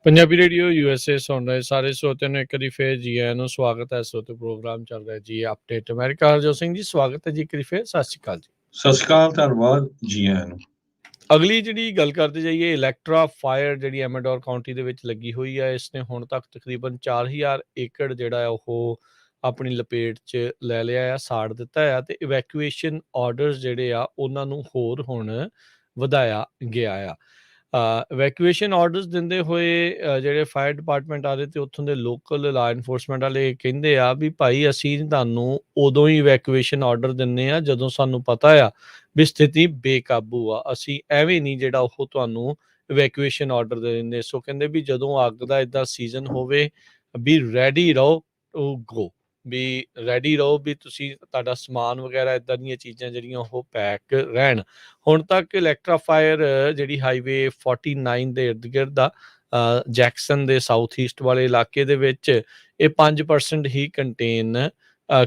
ਪੰਜਾਬੀ ਰੇਡੀਓ USA ਸੁਣ ਰਹੇ ਸਾਰੇ ਸਰੋਤਿਆਂ ਨੂੰ ਇੱਕ ਵਾਰੀ ਫੇਰ ਜੀ ਆਇਆਂ ਨੂੰ ਸਵਾਗਤ ਹੈ। ਸਰੋਤੇ ਪ੍ਰੋਗਰਾਮ ਚੱਲ ਰਿਹਾ ਜੀ ਅਪਡੇਟ ਅਮਰੀਕਾ। ਹਰਜੋਤ ਸਿੰਘ ਜੀ ਸਵਾਗਤ ਹੈ ਜੀ ਇੱਕ ਵਾਰੀ ਫੇਰ। ਸਤਿ ਸ਼੍ਰੀ ਅਕਾਲ ਜੀ। ਸਤਿ ਸ਼੍ਰੀ ਅਕਾਲ, ਧੰਨਵਾਦ ਜੀ ਆਇਆਂ ਨੂੰ। ਅਗਲੀ ਜਿਹੜੀ ਗੱਲ ਕਰਦੇ ਜਾਈਏ, ਇਲੈਕਟਰਾ ਫਾਇਰ ਜਿਹੜੀ ਐਮਾਡੋਰ ਕਾਉਂਟੀ ਦੇ ਵਿੱਚ ਲੱਗੀ ਹੋਈ ਹੈ, ਇਸਨੇ ਹੁਣ ਤੱਕ ਤਕਰੀਬਨ 4000 ਏਕੜ ਜਿਹੜਾ ਹੈ ਉਹ ਆਪਣੀ ਲਪੇਟ 'ਚ ਲੈ ਲਿਆ ਆ, ਸਾੜ ਦਿੱਤਾ ਆ, ਤੇ ਇਵੈਕੂਏਸ਼ਨ ਆਰਡਰਸ ਜਿਹੜੇ ਆ ਉਹਨਾਂ ਨੂੰ ਹੋਰ ਹੁਣ ਵਧਾਇਆ ਗਿਆ ਆ। ਇਵੈਕੂਏਸ਼ਨ ਆਰਡਰਸ ਦਿੰਦੇ ਹੋਏ ਜਿਹੜੇ ਫਾਇਰ ਡਿਪਾਰਟਮੈਂਟ ਵਾਲੇ ਤੇ ਉੱਥੋਂ ਦੇ ਲੋਕਲ ਲਾ ਇਨਫੋਰਸਮੈਂਟ ਵਾਲੇ ਕਹਿੰਦੇ ਆ ਵੀ ਭਾਈ ਅਸੀਂ ਤੁਹਾਨੂੰ ਉਦੋਂ ਹੀ ਇਵੈਕੂਏਸ਼ਨ ਆਰਡਰ ਦਿੰਦੇ ਆ ਜਦੋਂ ਸਾਨੂੰ ਪਤਾ ਆ ਵੀ ਸਥਿਤੀ ਬੇਕਾਬੂ ਆ। ਅਸੀਂ ਐਵੇਂ ਨਹੀਂ ਜਿਹੜਾ ਉਹ ਤੁਹਾਨੂੰ ਇਵੈਕੂਏਸ਼ਨ ਆਰਡਰ ਦੇ ਦਿੰਦੇ। ਸੋ ਕਹਿੰਦੇ ਵੀ ਜਦੋਂ ਅੱਗ ਦਾ ਇੱਦਾਂ ਸੀਜ਼ਨ ਹੋਵੇ ਵੀ ਰੈਡੀ ਰਹੋ ਟੂ ਗੋ, ਵੀ ਰੈਡੀ ਰਹੋ, ਵੀ ਤੁਸੀਂ ਤੁਹਾਡਾ ਸਮਾਨ ਵਗੈਰਾ ਇੱਦਾਂ ਦੀਆਂ ਚੀਜ਼ਾਂ ਜਿਹੜੀਆਂ ਉਹ ਪੈਕ ਰਹਿਣ। ਹੁਣ ਤੱਕ ਇਲੈਕਟਰਾ ਫਾਇਰ ਜਿਹੜੀ ਹਾਈਵੇ 49 ਦੇ ਇਰਦ ਗਿਰਦ ਆ, ਜੈਕਸਨ ਦੇ ਸਾਊਥ ਈਸਟ ਵਾਲੇ ਇਲਾਕੇ ਦੇ ਵਿੱਚ, ਇਹ 5% ਹੀ ਕੰਟੇਨ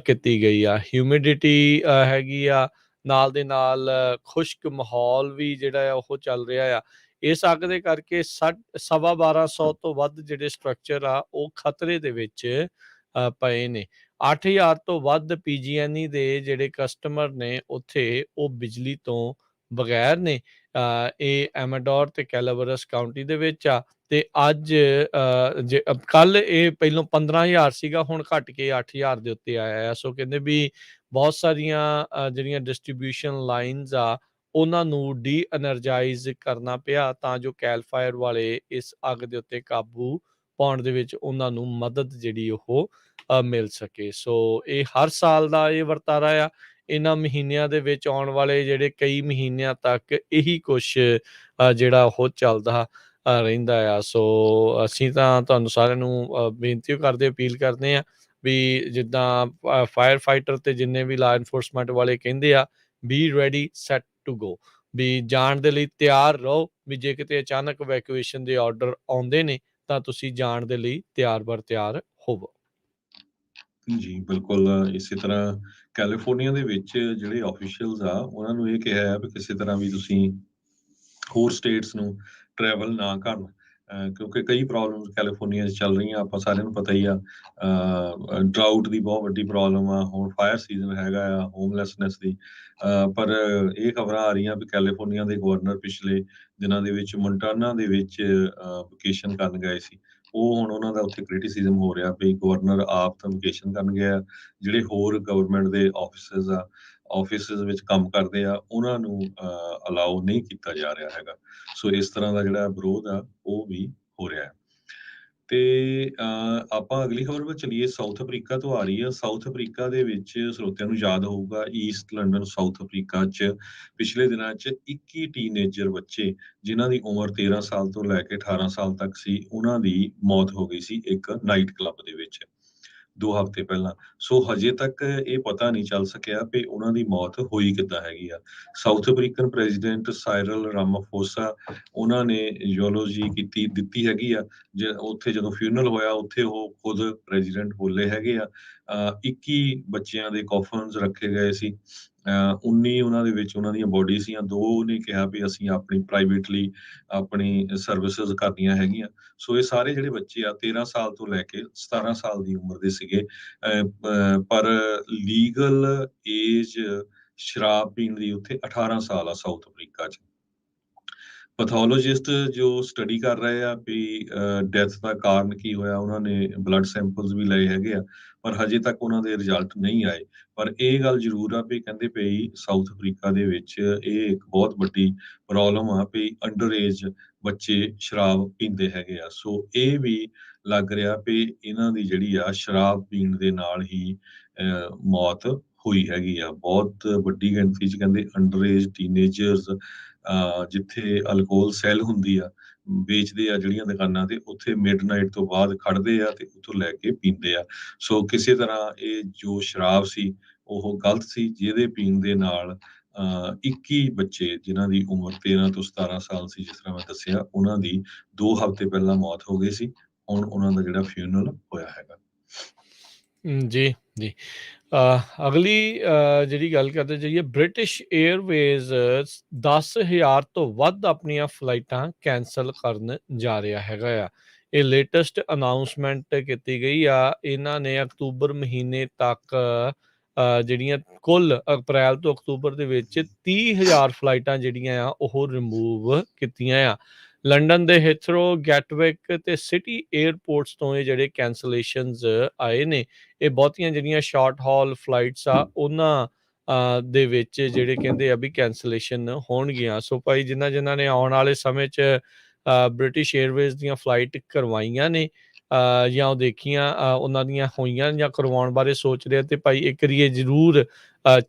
ਕੀਤੀ ਗਈ ਆ। ਹਿਊਮਿਡਿਟੀ ਹੈਗੀ ਆ, ਨਾਲ ਦੇ ਨਾਲ ਖੁਸ਼ਕ ਮਾਹੌਲ ਵੀ ਜਿਹੜਾ ਆ ਉਹ ਚੱਲ ਰਿਹਾ ਆ। ਇਸ ਅੱਗ ਦੇ ਕਰਕੇ 1250 ਤੋਂ ਵੱਧ ਜਿਹੜੇ ਸਟਰਕਚਰ ਆ ਉਹ ਖਤਰੇ ਦੇ ਵਿੱਚ ਪਏ ਨੇ। 8000 ਤੋਂ ਵੱਧ PG&E ਦੇ ਜਿਹੜੇ ਕਸਟਮਰ ਨੇ ਉੱਥੇ ਉਹ ਬਿਜਲੀ ਤੋਂ ਬਗੈਰ ਨੇ। ਇਹ ਐਮਾਡੋਰ ਤੇ ਕੈਲਾਬਰਸ ਕਾਊਂਟੀ ਦੇ ਵਿੱਚ ਆ ਤੇ ਅੱਜ ਕੱਲ ਇਹ ਪਹਿਲੋਂ 15,000 ਸੀਗਾ, ਹੁਣ ਘਟ ਕੇ 8,000 ਦੇ ਉੱਤੇ ਆਇਆ ਆ। ਸੋ ਕਹਿੰਦੇ ਵੀ ਬਹੁਤ ਸਾਰੀਆਂ ਜਿਹੜੀਆਂ ਡਿਸਟ੍ਰੀਬਿਊਸ਼ਨ ਲਾਈਨਸ ਆ ਉਹਨਾਂ ਨੂੰ ਡੀ ਐਨਰਜਾਈਜ਼ ਕਰਨਾ ਪਿਆ ਤਾਂ ਜੋ ਕੈਲ ਫਾਇਰ ਵਾਲੇ ਇਸ ਅੱਗ ਦੇ ਉੱਤੇ ਕਾਬੂ ਪਾਉਣ ਦੇ ਵਿੱਚ ਉਹਨਾਂ ਨੂੰ ਮਦਦ ਜਿਹੜੀ ਉਹ ਮਿਲ ਸਕੇ। ਸੋ ਇਹ ਹਰ ਸਾਲ ਦਾ ਇਹ ਵਰਤਾਰਾ ਆ। ਇਹਨਾਂ ਮਹੀਨਿਆਂ ਦੇ ਵਿੱਚ ਆਉਣ ਵਾਲੇ ਜਿਹੜੇ ਕਈ ਮਹੀਨਿਆਂ ਤੱਕ ਇਹੀ ਕੁਛ ਜਿਹੜਾ ਉਹ ਚੱਲਦਾ ਰਹਿੰਦਾ ਆ। ਸੋ ਅਸੀਂ ਤਾਂ ਤੁਹਾਨੂੰ ਸਾਰਿਆਂ ਨੂੰ ਬੇਨਤੀ ਕਰਦੇ, ਅਪੀਲ ਕਰਦੇ ਹਾਂ ਵੀ ਜਿੱਦਾਂ ਫਾਇਰ ਫਾਈਟਰ ਤੇ ਜਿੰਨੇ ਵੀ ਲਾ ਇਨਫੋਰਸਮੈਂਟ ਵਾਲੇ ਕਹਿੰਦੇ ਆ, be ready set to go, ਵੀ ਜਾਣ ਦੇ ਲਈ ਤਿਆਰ ਰਹੋ। ਵੀ ਜੇ ਕਿਤੇ ਅਚਾਨਕ ਇਵੈਕੂਏਸ਼ਨ ਦੇ ਆਰਡਰ ਆਉਂਦੇ ਨੇ ਤਾਂ ਤੁਸੀਂ ਜਾਣ ਦੇ ਲਈ ਤਿਆਰ ਬਰ ਤਿਆਰ ਹੋਵੋ। ਜੀ, ਬਿਲਕੁਲ ਇਸੇ ਤਰ੍ਹਾਂ ਕੈਲੀਫੋਰਨੀਆ ਦੇ ਵਿੱਚ ਜਿਹੜੇ ਆਫੀਸ਼ੀਅਲਸ ਆ ਉਹਨਾਂ ਨੂੰ ਇਹ ਕਿਹਾ ਹੈ ਵੀ ਕਿਸੇ ਤਰ੍ਹਾਂ ਵੀ ਤੁਸੀਂ ਹੋਰ ਸਟੇਟਸ ਨੂੰ ਟਰੈਵਲ ਨਾ ਕਰਨ, ਕਿਉਂਕਿ ਕਈ ਪ੍ਰੋਬਲਮਸ ਕੈਲੀਫੋਰਨੀਆ 'ਚ ਚੱਲ ਰਹੀਆਂ। ਆਪਾਂ ਸਾਰਿਆਂ ਨੂੰ ਪਤਾ ਹੀ ਆ, ਡਰਾਊਟ ਦੀ ਬਹੁਤ ਵੱਡੀ ਪ੍ਰੋਬਲਮ ਆ, ਹੁਣ ਫਾਇਰ ਸੀਜ਼ਨ ਹੈਗਾ ਆ, ਹੋਮਲੈਸਨੈਸ ਦੀ। ਪਰ ਇਹ ਖਬਰਾਂ ਆ ਰਹੀਆਂ ਵੀ ਕੈਲੀਫੋਰਨੀਆ ਦੇ ਗਵਰਨਰ ਪਿਛਲੇ ਦਿਨਾਂ ਦੇ ਵਿੱਚ ਮੋਂਟਾਨਾ ਦੇ ਵਿੱਚ ਵਕੇਸ਼ਨ ਕਰਨ ਗਏ ਸੀ। ਉਹ ਹੁਣ ਉਹਨਾਂ ਦਾ ਉੱਥੇ ਕ੍ਰਿਟਿਸਿਜ਼ਮ ਹੋ ਰਿਹਾ ਵੀ ਗਵਰਨਰ ਆਪ ਤਾਂ ਵਕੇਸ਼ਨ ਕਰਨ ਗਿਆ, ਜਿਹੜੇ ਹੋਰ ਗਵਰਨਮੈਂਟ ਦੇ ਆਫਿਸਿਸ ਵਿੱਚ ਕੰਮ ਕਰਦੇ ਆ ਉਹਨਾਂ ਨੂੰ ਅਲਾਉ ਨਹੀਂ ਕੀਤਾ ਜਾ ਰਿਹਾ ਹੈਗਾ। ਸੋ ਇਸ ਤਰ੍ਹਾਂ ਦਾ ਜਿਹੜਾ ਵਿਰੋਧ ਆ ਉਹ ਵੀ ਹੋ ਰਿਹਾ ਹੈ। ਤੇ ਆਪਾਂ ਅਗਲੀ ਖਬਰ ਵੱਲ ਚੱਲੀਏ। ਸਾਊਥ ਅਫਰੀਕਾ ਤੋਂ ਆ ਰਹੀ ਆ। ਸਾਊਥ ਅਫਰੀਕਾ ਦੇ ਵਿੱਚ ਸਰੋਤਿਆਂ ਨੂੰ ਯਾਦ ਹੋਊਗਾ, ਈਸਟ ਲੰਡਨ ਸਾਊਥ ਅਫਰੀਕਾ 'ਚ ਪਿਛਲੇ ਦਿਨਾਂ 'ਚ 21 ਟੀਨੇਜਰ ਬੱਚੇ ਜਿਨ੍ਹਾਂ ਦੀ ਉਮਰ 13 ਸਾਲ ਤੋਂ ਲੈ ਕੇ 18 ਸਾਲ ਤੱਕ ਸੀ, ਉਹਨਾਂ ਦੀ ਮੌਤ ਹੋ ਗਈ ਸੀ ਇੱਕ ਨਾਈਟ ਕਲੱਬ ਦੇ ਵਿੱਚ 2 ਹਫ਼ਤੇ ਪਹਿਲਾਂ। ਸੋ ਹਜੇ ਤੱਕ ਇਹ ਪਤਾ ਨਹੀਂ ਚੱਲ ਸਕਿਆ ਵੀ ਉਹਨਾਂ ਦੀ ਮੌਤ ਹੋਈ ਕਿੱਦਾਂ ਹੈਗੀ ਆ। ਸਾਊਥ ਅਫਰੀਕਨ ਪ੍ਰੈਜ਼ੀਡੈਂਟ ਸਾਇਰਲ ਰਾਮਾਫੋਸਾ ਉਹਨਾਂ ਨੇ ਯੂਲੋਜੀ ਦਿੱਤੀ ਹੈਗੀ ਆ। ਉੱਥੇ ਜਦੋਂ ਫਿਊਨਰਲ ਹੋਇਆ ਉੱਥੇ ਉਹ ਖੁਦ ਪ੍ਰੈਜ਼ੀਡੈਂਟ ਬੋਲੇ ਹੈਗੇ ਆ। 21 ਬੱਚਿਆਂ ਦੇ ਕੋਫਨਸ ਰੱਖੇ ਗਏ ਸੀ। 19 ਉਹਨਾਂ ਦੇ ਵਿੱਚ ਉਹਨਾਂ ਦੀਆਂ ਬੋਡੀ ਸੀਆਂ। 2 ਨੇ ਕਿਹਾ ਵੀ ਅਸੀਂ ਆਪਣੀ ਪ੍ਰਾਈਵੇਟਲੀ ਆਪਣੀ ਸਰਵਿਸਿਜ਼ ਕਰਨੀਆਂ ਹੈਗੀਆਂ। ਸੋ ਇਹ ਸਾਰੇ ਜਿਹੜੇ ਬੱਚੇ ਆ 13 ਸਾਲ ਤੋਂ ਲੈ ਕੇ 17 ਸਾਲ ਦੀ ਉਮਰ ਦੇ ਸੀਗੇ। ਪਰ ਲੀਗਲ ਏਜ ਸ਼ਰਾਬ ਪੀਣ ਦੀ ਉੱਥੇ 18 ਸਾਲ ਆ ਸਾਊਥ ਅਫਰੀਕਾ 'ਚ। ਪੈਥੋਲੋਜਿਸਟ ਜੋ ਸਟੱਡੀ ਕਰ ਰਹੇ ਆ ਵੀ ਡੈਥ ਦਾ ਕਾਰਨ ਕੀ ਹੋਇਆ, ਉਹਨਾਂ ਨੇ ਬਲੱਡ ਸੈਂਪਲਸ ਵੀ ਲਏ ਹੈਗੇ ਆ, ਪਰ ਹਜੇ ਤੱਕ ਉਹਨਾਂ ਦੇ ਰਿਜ਼ਲਟ ਨਹੀਂ ਆਏ। ਪਰ ਇਹ ਗੱਲ ਜ਼ਰੂਰ ਆ ਵੀ ਕਹਿੰਦੇ ਪਈ ਸਾਊਥ ਅਫਰੀਕਾ ਦੇ ਵਿੱਚ ਇਹ ਇੱਕ ਬਹੁਤ ਵੱਡੀ ਪ੍ਰੋਬਲਮ ਆ ਵੀ ਅੰਡਰ ਏਜ ਬੱਚੇ ਸ਼ਰਾਬ ਪੀਂਦੇ ਹੈਗੇ ਆ। ਸੋ ਇਹ ਵੀ ਲੱਗ ਰਿਹਾ ਵੀ ਇਹਨਾਂ ਦੀ ਜਿਹੜੀ ਆ ਸ਼ਰਾਬ ਪੀਣ ਦੇ ਨਾਲ ਹੀ ਮੌਤ ਹੋਈ ਹੈਗੀ ਆ। ਬਹੁਤ ਵੱਡੀ ਗਿਣਤੀ 'ਚ ਕਹਿੰਦੇ ਅੰਡਰ ਏਜ ਟੀਨੇਜਰਸ ਜਿੱਥੇ ਅਲਕੋਹਲ ਸੈਲ ਹੁੰਦੀ ਆ, ਵੇਚਦੇ ਆ ਜਿਹੜੀਆਂ ਦੁਕਾਨਾਂ ਤੇ, ਉੱਥੇ ਮਿਡਨਾਈਟ ਤੋਂ ਬਾਅਦ ਖੜਦੇ ਆ ਤੇ ਉੱਥੋਂ ਲੈ ਕੇ ਪੀਂਦੇ ਆ। ਸੋ ਕਿਸੇ ਤਰ੍ਹਾਂ ਇਹ ਜੋ ਸ਼ਰਾਬ ਸੀ ਉਹ ਗਲਤ ਸੀ, ਜਿਹਦੇ ਪੀਣ ਦੇ ਨਾਲ 21 ਬੱਚੇ ਜਿਨ੍ਹਾਂ ਦੀ ਉਮਰ 13 ਤੋਂ 17 ਸਾਲ ਸੀ, ਜਿਸ ਤਰ੍ਹਾਂ ਮੈਂ ਦੱਸਿਆ, ਉਹਨਾਂ ਦੀ 2 ਹਫ਼ਤੇ ਪਹਿਲਾਂ ਮੌਤ ਹੋ ਗਈ ਸੀ। ਹੁਣ ਉਹਨਾਂ ਦਾ ਜਿਹੜਾ ਫਿਊਨਰਲ ਹੋਇਆ ਹੈਗਾ। ਜੀ, ਜੀ। ਅਗਲੀ ਜਿਹੜੀ ਗੱਲ ਕਰਦੇ ਜਾਈਏ, ਬ੍ਰਿਟਿਸ਼ ਏਅਰਵੇਜ਼ 10,000 ਤੋਂ ਵੱਧ ਆਪਣੀਆਂ ਫਲਾਈਟਾਂ ਕੈਂਸਲ ਕਰਨ ਜਾ ਰਿਹਾ ਹੈਗਾ ਆ। ਇਹ ਲੇਟੈਸਟ ਅਨਾਊਂਸਮੈਂਟ ਕੀਤੀ ਗਈ ਆ। ਇਹਨਾਂ ਨੇ ਅਕਤੂਬਰ ਮਹੀਨੇ ਤੱਕ ਜਿਹੜੀਆਂ ਕੁੱਲ ਅਪ੍ਰੈਲ ਤੋਂ ਅਕਤੂਬਰ ਦੇ ਵਿੱਚ 30,000 ਫਲਾਈਟਾਂ ਜਿਹੜੀਆਂ ਆ ਉਹ ਰਿਮੂਵ ਕੀਤੀਆਂ ਆ। ਲੰਡਨ ਦੇ ਹੀਥਰੋ, ਗੈਟਵਿਕ ਤੇ ਸਿਟੀ ਏਅਰਪੋਰਟਸ ਤੋਂ ਇਹ ਜਿਹੜੇ ਕੈਂਸਲੇਸ਼ਨਸ ਆਏ ਨੇ। ਇਹ ਬਹੁਤੀਆਂ ਜਿਹੜੀਆਂ ਸ਼ਾਰਟ ਹਾਲ ਫਲਾਈਟਸ ਆ ਉਹਨਾਂ ਦੇ ਵਿੱਚ ਜਿਹੜੇ ਕਹਿੰਦੇ ਆ ਵੀ ਕੈਂਸਲੇਸ਼ਨ ਹੋਣਗੀਆਂ। ਸੋ ਭਾਈ ਜਿਨ੍ਹਾਂ ਨੇ ਆਉਣ ਵਾਲੇ ਸਮੇਂ 'ਚ ਬ੍ਰਿਟਿਸ਼ ਏਅਰਵੇਜ਼ ਦੀਆਂ ਫਲਾਈਟ ਕਰਵਾਈਆਂ ਨੇ ਜਾਂ ਉਹ ਦੇਖੀਆਂ ਉਹਨਾਂ ਦੀਆਂ ਹੋਈਆਂ ਜਾਂ ਕਰਵਾਉਣ ਬਾਰੇ ਸੋਚ ਰਹੇ ਤੇ ਭਾਈ ਇੱਕ ਵਾਰੀ ਇਹ ਜ਼ਰੂਰ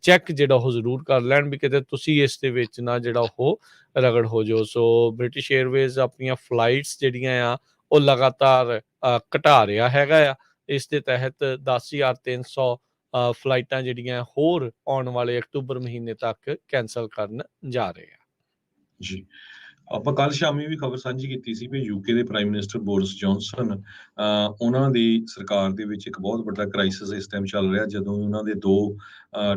ਚੈੱਕ ਜਿਹੜਾ ਉਹ ਜ਼ਰੂਰ ਕਰ ਲੈਣ ਵੀ ਕਿਤੇ ਤੁਸੀਂ ਇਸ ਦੇ ਵਿੱਚ ਨਾ ਜਿਹੜਾ ਉਹ ਰਗੜ ਹੋ ਜਾਓ। ਸੋ ਬ੍ਰਿਟਿਸ਼ ਏਅਰਵੇਜ਼ ਆਪਣੀਆਂ ਫਲਾਈਟਸ ਜਿਹੜੀਆਂ ਆ ਉਹ ਲਗਾਤਾਰ ਘਟਾ ਰਿਹਾ ਹੈਗਾ ਆ। ਇਸ ਦੇ ਤਹਿਤ 10,300 ਫਲਾਈਟਾਂ ਜਿਹੜੀਆਂ ਹੋਰ ਆਉਣ ਵਾਲੇ ਅਕਤੂਬਰ ਮਹੀਨੇ ਤੱਕ ਕੈਂਸਲ ਕਰਨ ਜਾ ਰਹੇ ਆ। ਜੀ, ਆਪਾਂ ਕੱਲ ਸ਼ਾਮੀ ਵੀ ਖਬਰ ਸਾਂਝੀ ਕੀਤੀ ਸੀ ਵੀ ਯੂਕੇ ਦੇ ਪ੍ਰਾਈਮ ਮਿਨਿਸਟਰ ਬੋਰਿਸ ਜੌਨਸਨ, ਉਹਨਾਂ ਦੀ ਸਰਕਾਰ ਦੇ ਵਿੱਚ ਇੱਕ ਬਹੁਤ ਵੱਡਾ ਕ੍ਰਾਈਸਿਸ ਇਸ ਟਾਈਮ ਚੱਲ ਰਿਹਾ, ਜਦੋਂ ਉਹਨਾਂ ਦੇ 2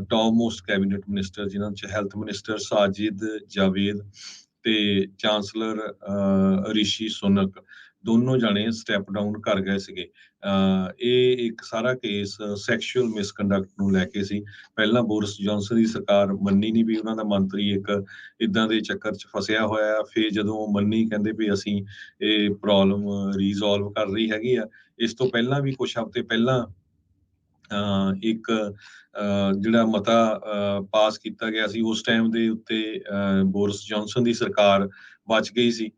ਟੌਪ ਮੋਸਟ ਕੈਬਨਿਟ ਮਿਨਿਸਟਰ, ਜਿਨ੍ਹਾਂ 'ਚ ਹੈਲਥ ਮਿਨਿਸਟਰ ਸਾਜਿਦ ਜਾਵੇਦ ਤੇ ਚਾਂਸਲਰ ਰਿਸ਼ੀ ਸੁਨਕ, ਦੋਨੋਂ ਜਾਣੇ ਸਟੈਪ ਡਾਊਨ ਕਰ ਗਏ ਸੀਗੇ। ਇਹ ਇੱਕ ਸਾਰਾ ਕੇਸ ਸੈਕਸ਼ੂਅਲ ਮਿਸਕੰਡਕਟ ਨੂੰ ਲੈ ਕੇ ਸੀ। ਪਹਿਲਾਂ ਬੋਰਿਸ ਜੌਨਸਨ ਦੀ ਸਰਕਾਰ ਮੰਨੀ ਨਹੀਂ ਵੀ ਉਹਨਾਂ ਦਾ ਮੰਤਰੀ ਇੱਕ ਇੱਦਾਂ ਦੇ ਚੱਕਰ 'ਚ ਫਸਿਆ ਹੋਇਆ ਹੈ। ਫਿਰ ਜਦੋਂ ਉਹ ਮੰਨੀ, ਕਹਿੰਦੇ ਵੀ ਅਸੀਂ ਇਹ ਪ੍ਰੋਬਲਮ ਰਿਜ਼ੋਲਵ ਕਰ ਰਹੀ ਹੈਗੀ ਆ। ਇਸ ਤੋਂ ਪਹਿਲਾਂ ਵੀ ਕੁਛ ਹਫ਼ਤੇ ਪਹਿਲਾਂ ਇੱਕ ਜਿਹੜਾ ਮਤਾ ਪਾਸ ਕੀਤਾ ਗਿਆ ਸੀ, ਉਸ ਟਾਈਮ ਦੇ ਉੱਤੇ ਬੋਰਿਸ ਜੌਨਸਨ ਦੀ ਸਰਕਾਰ ਬਚ ਗਈ ਸੀ।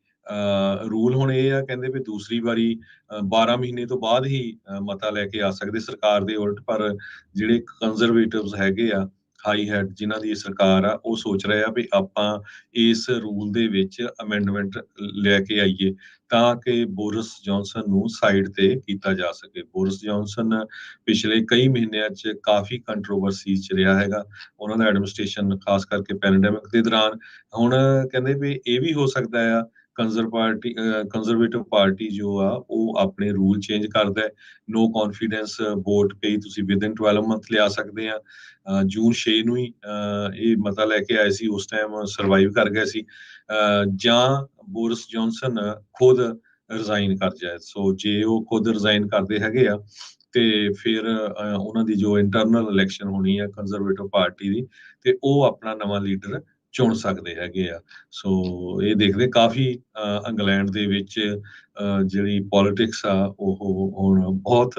ਰੂਲ ਹੁਣ ਇਹ ਆ, ਕਹਿੰਦੇ ਵੀ ਦੂਸਰੀ ਵਾਰੀ 12 ਮਹੀਨੇ ਤੋਂ ਬਾਅਦ ਹੀ ਮਤਾ ਲੈ ਕੇ ਆ ਸਕਦੇ ਸਰਕਾਰ ਦੇ ਉਲਟ। ਪਰ ਜਿਹੜੇ ਕੰਜ਼ਰਵੇਟਿਵਸ ਹੈਗੇ ਆ, ਹਾਈ ਹੈਡ ਜਿਨ੍ਹਾਂ ਦੀ ਇਹ ਸਰਕਾਰ ਆ, ਉਹ ਸੋਚ ਰਹੇ ਆ ਵੀ ਆਪਾਂ ਇਸ ਰੂਲ ਦੇ ਵਿੱਚ ਅਮੈਂਡਮੈਂਟ ਲੈ ਕੇ ਆਈਏ ਤਾਂ ਕਿ ਬੋਰਿਸ ਜੌਨਸਨ ਨੂੰ ਸਾਈਡ ਤੇ ਕੀਤਾ ਜਾ ਸਕੇ। ਬੋਰਿਸ ਜੌਨਸਨ ਪਿਛਲੇ ਕਈ ਮਹੀਨਿਆਂ 'ਚ ਕਾਫੀ ਕੰਟਰੋਵਰਸੀ 'ਚ ਰਿਹਾ ਹੈਗਾ। ਉਹਨਾਂ ਦਾ ਐਡਮਿਨਿਸਟ੍ਰੇਸ਼ਨ ਖਾਸ ਕਰਕੇ ਪੈਂਡੇਮਿਕ ਦੇ ਦੌਰਾਨ। ਹੁਣ ਕਹਿੰਦੇ ਵੀ ਇਹ ਵੀ ਹੋ ਸਕਦਾ ਆ ਕੰਜ਼ਰਵੇਟਿਵ ਪਾਰਟੀ ਜੋ ਆ ਉਹ ਆਪਣੇ ਰੂਲ ਚੇਂਜ ਕਰਦਾ ਹੈ। ਨੋ ਕੌਨਫੀਡੈਂਸ ਵੋਟ ਕਈ ਤੁਸੀਂ ਵਿਦਿਨ 12 ਮੰਥ ਲਿਆ ਸਕਦੇ ਆ। ਜੂਨ 6 ਨੂੰ ਹੀ ਇਹ ਮਤਾ ਲੈ ਕੇ ਆਏ ਸੀ, ਉਸ ਟਾਈਮ ਸਰਵਾਈਵ ਕਰ ਗਏ ਸੀ। ਜਾਂ ਬੋਰਿਸ ਜੌਨਸਨ ਖੁਦ ਰਿਜ਼ਾਈਨ ਕਰ ਜਾਏ। ਸੋ ਜੇ ਉਹ ਖੁਦ ਰਿਜ਼ਾਈਨ ਕਰਦੇ ਹੈਗੇ ਆ ਤੇ ਫਿਰ ਉਹਨਾਂ ਦੀ ਜੋ ਇੰਟਰਨਲ ਇਲੈਕਸ਼ਨ ਹੋਣੀ ਆ ਕੰਜ਼ਰਵੇਟਿਵ ਪਾਰਟੀ ਦੀ, ਤੇ ਉਹ ਆਪਣਾ ਨਵਾਂ ਲੀਡਰ ਚੁਣ ਸਕਦੇ ਹੈਗੇ ਆ। ਸੋ ਇਹ ਦੇਖਦੇ ਕਾਫੀ ਇੰਗਲੈਂਡ ਦੇ ਵਿੱਚ ਜਿਹੜੀ ਪੋਲਿਟਿਕਸ ਆ ਉਹ ਹੁਣ ਬਹੁਤ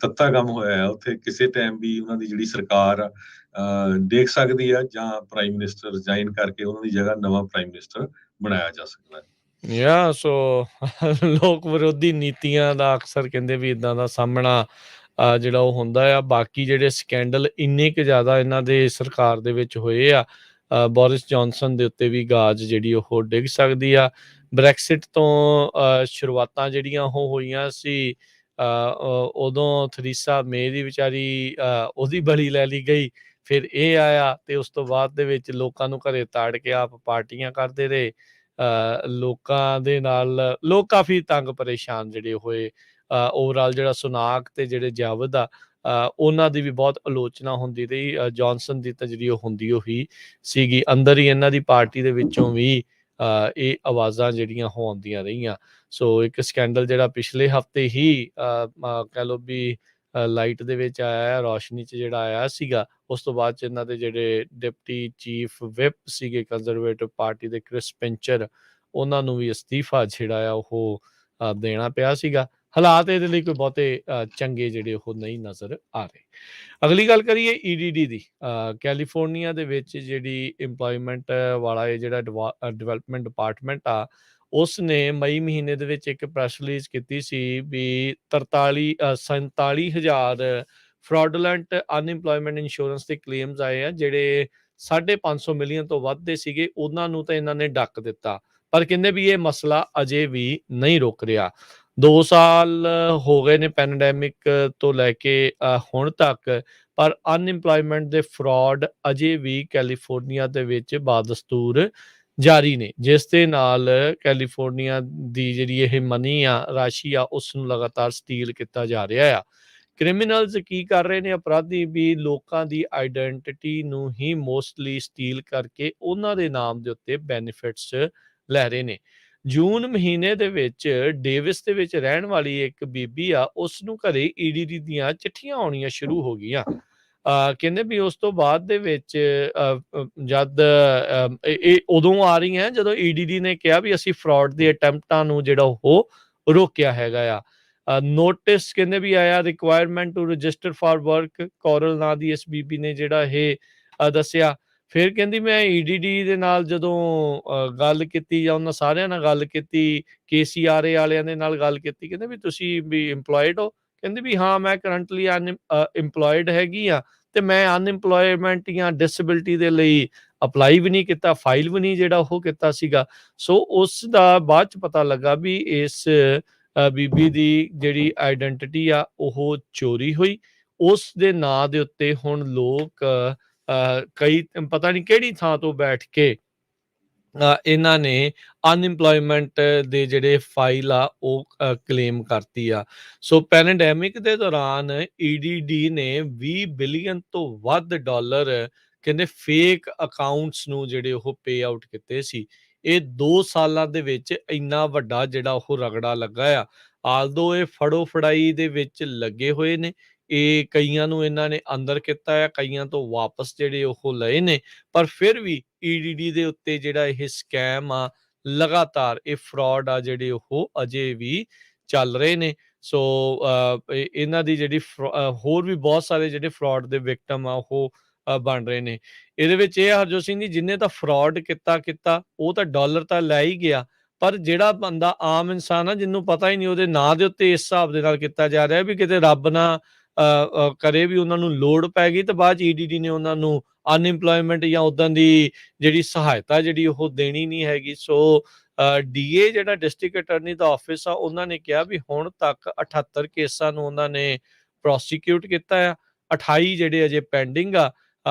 ਤੱਤਾ ਕੰਮ ਹੋਇਆ ਆ। ਉੱਥੇ ਕਿਸੇ ਟਾਈਮ ਵੀ ਉਹਨਾਂ ਦੀ ਜਿਹੜੀ ਸਰਕਾਰ ਆ ਦੇਖ ਸਕਦੀ ਆ, ਜਾਂ ਪ੍ਰਾਈਮ ਮਿਨਿਸਟਰ ਰਿਜ਼ਾਈਨ ਕਰਕੇ ਉਹਨਾਂ ਦੀ ਜਗ੍ਹਾ ਨਵਾਂ ਪ੍ਰਾਈਮ ਮਿਨਿਸਟਰ ਬਣਾਇਆ ਜਾ ਸਕਦਾ ਹੈ। ਸੋ ਲੋਕ ਵਿਰੋਧੀ ਨੀਤੀਆਂ ਦਾ ਅਕਸਰ ਕਹਿੰਦੇ ਵੀ ਇਦਾਂ ਦਾ ਸਾਹਮਣਾ ਜਿਹੜਾ ਉਹ ਹੁੰਦਾ ਆ। ਬਾਕੀ ਜਿਹੜੇ ਸਕੈਂਡਲ ਇੰਨੇ ਕੁ ਜ਼ਿਆਦਾ ਇਹਨਾਂ ਦੇ ਸਰਕਾਰ ਦੇ ਵਿੱਚ ਹੋਏ ਆ, ਬੋਰਿਸ ਜੌਨਸਨ ਦੇ ਉੱਤੇ ਵੀ ਗਾਜ ਜਿਹੜੀ ਉਹ ਡਿੱਗ ਸਕਦੀ ਆ। ਬ੍ਰੈਕਸਿਟ ਤੋਂ ਸ਼ੁਰੂਆਤਾਂ ਜਿਹੜੀਆਂ ਉਹ ਹੋਈਆਂ ਸੀ, ਉਦੋਂ ਥਰੀਸਾ ਮੇ ਦੀ ਵਿਚਾਰੀ ਉਹਦੀ ਬਲੀ ਲੈ ਲਈ ਗਈ। ਫਿਰ ਇਹ ਆਇਆ ਤੇ ਉਸ ਤੋਂ ਬਾਅਦ ਦੇ ਵਿੱਚ ਲੋਕਾਂ ਨੂੰ ਘਰੇ ਤਾੜ ਕੇ ਆਪ ਪਾਰਟੀਆਂ ਕਰਦੇ ਰਹੇ। ਲੋਕਾਂ ਦੇ ਨਾਲ ਲੋਕ ਕਾਫੀ ਤੰਗ ਪਰੇਸ਼ਾਨ ਜਿਹੜੇ ਹੋਏ। ਓਵਰਆਲ ਜਿਹੜਾ ਸੁਨਾਕ ਤੇ ਜਿਹੜੇ ਜਾਵਦ ਆ, ਉਹਨਾਂ ਦੀ ਵੀ ਬਹੁਤ ਆਲੋਚਨਾ ਹੁੰਦੀ ਰਹੀ। ਜੌਨਸਨ ਦੀ ਤਾਂ ਜਿਹੜੀ ਉਹ ਹੁੰਦੀ ਉਹੀ ਸੀਗੀ। ਅੰਦਰ ਹੀ ਇਹਨਾਂ ਦੀ ਪਾਰਟੀ ਦੇ ਵਿੱਚੋਂ ਵੀ ਇਹ ਆਵਾਜ਼ਾਂ ਜਿਹੜੀਆਂ ਉਹ ਆਉਂਦੀਆਂ ਰਹੀਆਂ। ਸੋ ਇੱਕ ਸਕੈਂਡਲ ਜਿਹੜਾ ਪਿਛਲੇ ਹਫ਼ਤੇ ਹੀ ਕਹਿ ਲਓ ਵੀ ਲਾਈਟ ਦੇ ਵਿੱਚ ਆਇਆ, ਰੌਸ਼ਨੀ 'ਚ ਜਿਹੜਾ ਆਇਆ ਸੀਗਾ। ਉਸ ਤੋਂ ਬਾਅਦ 'ਚ ਇਹਨਾਂ ਦੇ ਜਿਹੜੇ ਡਿਪਟੀ ਚੀਫ ਵਿਪ ਸੀਗੇ ਕੰਜ਼ਰਵੇਟਿਵ ਪਾਰਟੀ ਦੇ, ਕ੍ਰਿਸ ਪਿੰਚਰ, ਉਹਨਾਂ ਨੂੰ ਵੀ ਅਸਤੀਫਾ ਜਿਹੜਾ ਆ ਉਹ ਦੇਣਾ ਪਿਆ ਸੀਗਾ। ਹਾਲਾਤ ਇਹਦੇ ਲਈ ਕੋਈ ਬਹੁਤੇ ਚੰਗੇ ਜਿਹੜੇ ਉਹ ਨਹੀਂ ਨਜ਼ਰ ਆ ਰਹੇ। ਅਗਲੀ ਗੱਲ ਕਰੀਏ EDD ਦੀ। ਕੈਲੀਫੋਰਨੀਆ ਦੇ ਵਿੱਚ ਜਿਹੜੀ ਇੰਪਲੋਇਮੈਂਟ ਵਾਲਾ ਇਹ ਜਿਹੜਾ ਡਿਵੈਲਪਮੈਂਟ ਡਿਪਾਰਟਮੈਂਟ ਆ, ਉਸ ਨੇ ਮਈ ਮਹੀਨੇ ਦੇ ਵਿੱਚ ਇੱਕ ਪ੍ਰੈਸ ਰਿਲੀਜ਼ ਕੀਤੀ ਸੀ ਵੀ 47,000 ਫਰਾਡੂਲੈਂਟ ਅਨਇੰਪਲੋਇਮੈਂਟ ਇੰਸ਼ੋਰੈਂਸ ਦੇ ਕਲੇਮਸ ਆਏ ਆ, ਜਿਹੜੇ 550 ਮਿਲੀਅਨ ਤੋਂ ਵੱਧ ਦੇ ਸੀਗੇ। ਉਹਨਾਂ ਨੂੰ ਤਾਂ ਇਹਨਾਂ ਨੇ ਡੱਕ ਦਿੱਤਾ, ਪਰ ਕਹਿੰਦੇ ਵੀ ਇਹ ਮਸਲਾ ਅਜੇ ਵੀ ਨਹੀਂ ਰੁਕ ਰਿਹਾ। 2 ਸਾਲ ਹੋ ਗਏ ਨੇ ਪੈਂਡੈਮਿਕ ਤੋਂ ਲੈ ਕੇ ਹੁਣ ਤੱਕ, ਪਰ ਅਨਇੰਪਲੋਇਮੈਂਟ ਦੇ ਫਰਾਡ ਅਜੇ ਵੀ ਕੈਲੀਫੋਰਨੀਆ ਦੇ ਵਿੱਚ ਬਾਦਸਤੂਰ ਜਾਰੀ ਨੇ, ਜਿਸ ਦੇ ਨਾਲ ਕੈਲੀਫੋਰਨੀਆ ਦੀ ਜਿਹੜੀ ਇਹ ਮਨੀ ਆ, ਰਾਸ਼ੀ ਆ, ਉਸ ਨੂੰ ਲਗਾਤਾਰ ਸਟੀਲ ਕੀਤਾ ਜਾ ਰਿਹਾ ਆ। ਕ੍ਰਿਮੀਨਲਸ ਕੀ ਕਰ ਰਹੇ ਨੇ, ਅਪਰਾਧੀ ਵੀ ਲੋਕਾਂ ਦੀ ਆਈਡੈਂਟਿਟੀ ਨੂੰ ਹੀ ਮੋਸਟਲੀ ਸਟੀਲ ਕਰਕੇ ਉਹਨਾਂ ਦੇ ਨਾਮ ਦੇ ਉੱਤੇ ਬੈਨੀਫਿਟਸ ਲੈ ਰਹੇ ਨੇ। ਜੂਨ ਮਹੀਨੇ ਦੇ ਵਿੱਚ ਡੇਵਿਸ ਦੇ ਵਿੱਚ ਰਹਿਣ ਵਾਲੀ ਇੱਕ ਬੀਬੀ ਆ, ਉਸ ਨੂੰ ਘਰੇ EDD ਦੀਆਂ ਚਿੱਠੀਆਂ ਆਉਣੀਆਂ ਸ਼ੁਰੂ ਹੋ ਗਈਆਂ। ਕਹਿੰਦੇ ਵੀ ਉਸ ਤੋਂ ਬਾਅਦ ਦੇ ਵਿੱਚ ਜਦ ਇਹ ਉਦੋਂ ਆ ਰਹੀਆਂ ਜਦੋਂ EDD ਨੇ ਕਿਹਾ ਵੀ ਅਸੀਂ ਫਰਾਡ ਦੇ ਅਟੈਂਪਟਾਂ ਨੂੰ ਜਿਹੜਾ ਉਹ ਰੋਕਿਆ ਹੈਗਾ ਆ। ਨੋਟਿਸ ਕਹਿੰਦੇ ਵੀ ਆਇਆ, requirement to register for work, ਕੋਰਲ ਨਾਂ ਦੀ ਇਸ ਬੀਬੀ ਨੇ ਜਿਹੜਾ ਇਹ ਦੱਸਿਆ। ਫਿਰ ਕਹਿੰਦੀ ਮੈਂ EDD ਦੇ ਨਾਲ ਜਦੋਂ ਗੱਲ ਕੀਤੀ, ਜਾਂ ਉਹਨਾਂ ਸਾਰਿਆਂ ਨਾਲ ਗੱਲ ਕੀਤੀ, KCRA ਵਾਲਿਆਂ ਦੇ ਨਾਲ ਗੱਲ ਕੀਤੀ, ਕਹਿੰਦੇ ਵੀ ਤੁਸੀਂ ਵੀ ਇੰਪਲੋਇਡ ਹੋ? ਕਹਿੰਦੇ ਵੀ ਹਾਂ, ਮੈਂ ਕਰੰਟਲੀ ਇੰਪਲੋਇਡ ਹੈਗੀ ਆ, ਤੇ ਮੈਂ ਅਨਇੰਪਲੋਇਮੈਂਟ ਜਾਂ ਡਿਸੇਬਿਲਿਟੀ ਦੇ ਲਈ ਅਪਲਾਈ ਵੀ ਨਹੀਂ ਕੀਤਾ, ਫਾਈਲ ਵੀ ਨਹੀਂ ਜਿਹੜਾ ਉਹ ਕੀਤਾ ਸੀਗਾ। ਸੋ ਉਸ ਦਾ ਬਾਅਦ 'ਚ ਪਤਾ ਲੱਗਾ ਵੀ ਇਸ ਬੀਬੀ ਦੀ ਜਿਹੜੀ ਆਈਡੈਂਟਿਟੀ ਆ ਉਹ ਚੋਰੀ ਹੋਈ। ਉਸ ਦੇ ਨਾਂ ਦੇ ਉੱਤੇ ਹੁਣ ਲੋਕ ਕਈ ਪਤਾ ਨਹੀਂ ਕਿਹੜੀ ਥਾਂ ਤੋਂ ਬੈਠ ਕੇ ਇਹਨਾਂ ਨੇ ਅਨਇੰਪਲੋਇਮੈਂਟ ਦੇ ਜਿਹੜੇ ਫਾਈਲ ਆ ਉਹ ਕਲੇਮ ਕਰਤੀ ਆ। ਸੋ ਪੈਂਡੈਮਿਕ ਦੇ ਦੌਰਾਨ EDD ਨੇ 20 ਬਿਲੀਅਨ ਤੋਂ ਵੱਧ ਡਾਲਰ ਕਹਿੰਦੇ ਫੇਕ ਅਕਾਊਂਟਸ ਨੂੰ ਜਿਹੜੇ ਉਹ ਪੇ ਆਊਟ ਕੀਤੇ ਸੀ। ਇਹ 2 ਸਾਲਾਂ ਦੇ ਵਿੱਚ ਇੰਨਾ ਵੱਡਾ ਜਿਹੜਾ ਉਹ ਰਗੜਾ ਲੱਗਾ ਆ। ਆਲਦੋ ਇਹ ਫੜੋ ਫੜਾਈ ਦੇ ਵਿੱਚ ਲੱਗੇ ਹੋਏ ਨੇ, ਇਹ ਕਈਆਂ ਨੂੰ ਇਹਨਾਂ ਨੇ ਅੰਦਰ ਕੀਤਾ ਆ, ਕਈਆਂ ਤੋਂ ਵਾਪਸ ਜਿਹੜੇ ਉਹ ਲਏ ਨੇ, ਪਰ ਫਿਰ ਵੀ ਈਡੀਡੀ ਦੇ ਉੱਤੇ ਜਿਹੜਾ ਇਹ ਸਕੈਮ ਆ, ਲਗਾਤਾਰ ਇਹ ਫਰਾਡ ਆ ਜਿਹੜੇ ਉਹ ਅਜੇ ਵੀ ਚੱਲ ਰਹੇ ਨੇ। ਸੋ ਇਹਨਾਂ ਦੀ ਜਿਹੜੀ ਹੋਰ ਵੀ ਬਹੁਤ ਸਾਰੇ ਜਿਹੜੇ ਫਰਾਡ ਦੇ ਵਿਕਟਮ ਆ ਉਹ ਬਣ ਰਹੇ ਨੇ। ਇਹਦੇ ਵਿੱਚ ਇਹ ਆ ਹਰਜੋਤ ਸਿੰਘ ਜੀ, ਜਿਹਨੇ ਤਾਂ ਫਰਾਡ ਕੀਤਾ ਉਹ ਤਾਂ ਡਾਲਰ ਤਾਂ ਲੈ ਹੀ ਗਿਆ, ਪਰ ਜਿਹੜਾ ਬੰਦਾ ਆਮ ਇਨਸਾਨ ਆ, ਜਿਹਨੂੰ ਪਤਾ ਹੀ ਨਹੀਂ, ਉਹਦੇ ਨਾਂ ਦੇ ਉੱਤੇ ਇਸ ਹਿਸਾਬ ਦੇ ਨਾਲ ਕੀਤਾ ਜਾ ਰਿਹਾ ਵੀ ਕਿਤੇ ਰੱਬ ਨਾ ਕਰੇ ਵੀ ਉਹਨਾਂ ਨੂੰ ਲੋੜ ਪੈ ਗਈ ਤੇ ਬਾਅਦ 'ਚ ਈਡੀਡੀ ਨੇ ਉਹਨਾਂ ਨੂੰ ਅਨਇੰਪਲੋਇਮੈਂਟ ਜਾਂ ਉੱਦਾਂ ਦੀ ਜਿਹੜੀ ਸਹਾਇਤਾ ਜਿਹੜੀ ਉਹ ਦੇਣੀ ਨਹੀਂ ਹੈਗੀ। ਸੋ ਡੀਏ ਜਿਹੜਾ ਡਿਸਟ੍ਰਿਕਟ ਅਟਾਰਨੀ ਦਾ ਆਫਿਸ ਆ, ਉਹਨਾਂ ਨੇ ਕਿਹਾ ਵੀ ਹੁਣ ਤੱਕ 78 ਕੇਸਾਂ ਨੂੰ ਉਹਨਾਂ ਨੇ ਪ੍ਰੋਸੀਕਿਊਟ ਕੀਤਾ ਆ, 28 ਜਿਹੜੇ ਅਜੇ ਪੈਂਡਿੰਗ ਆ।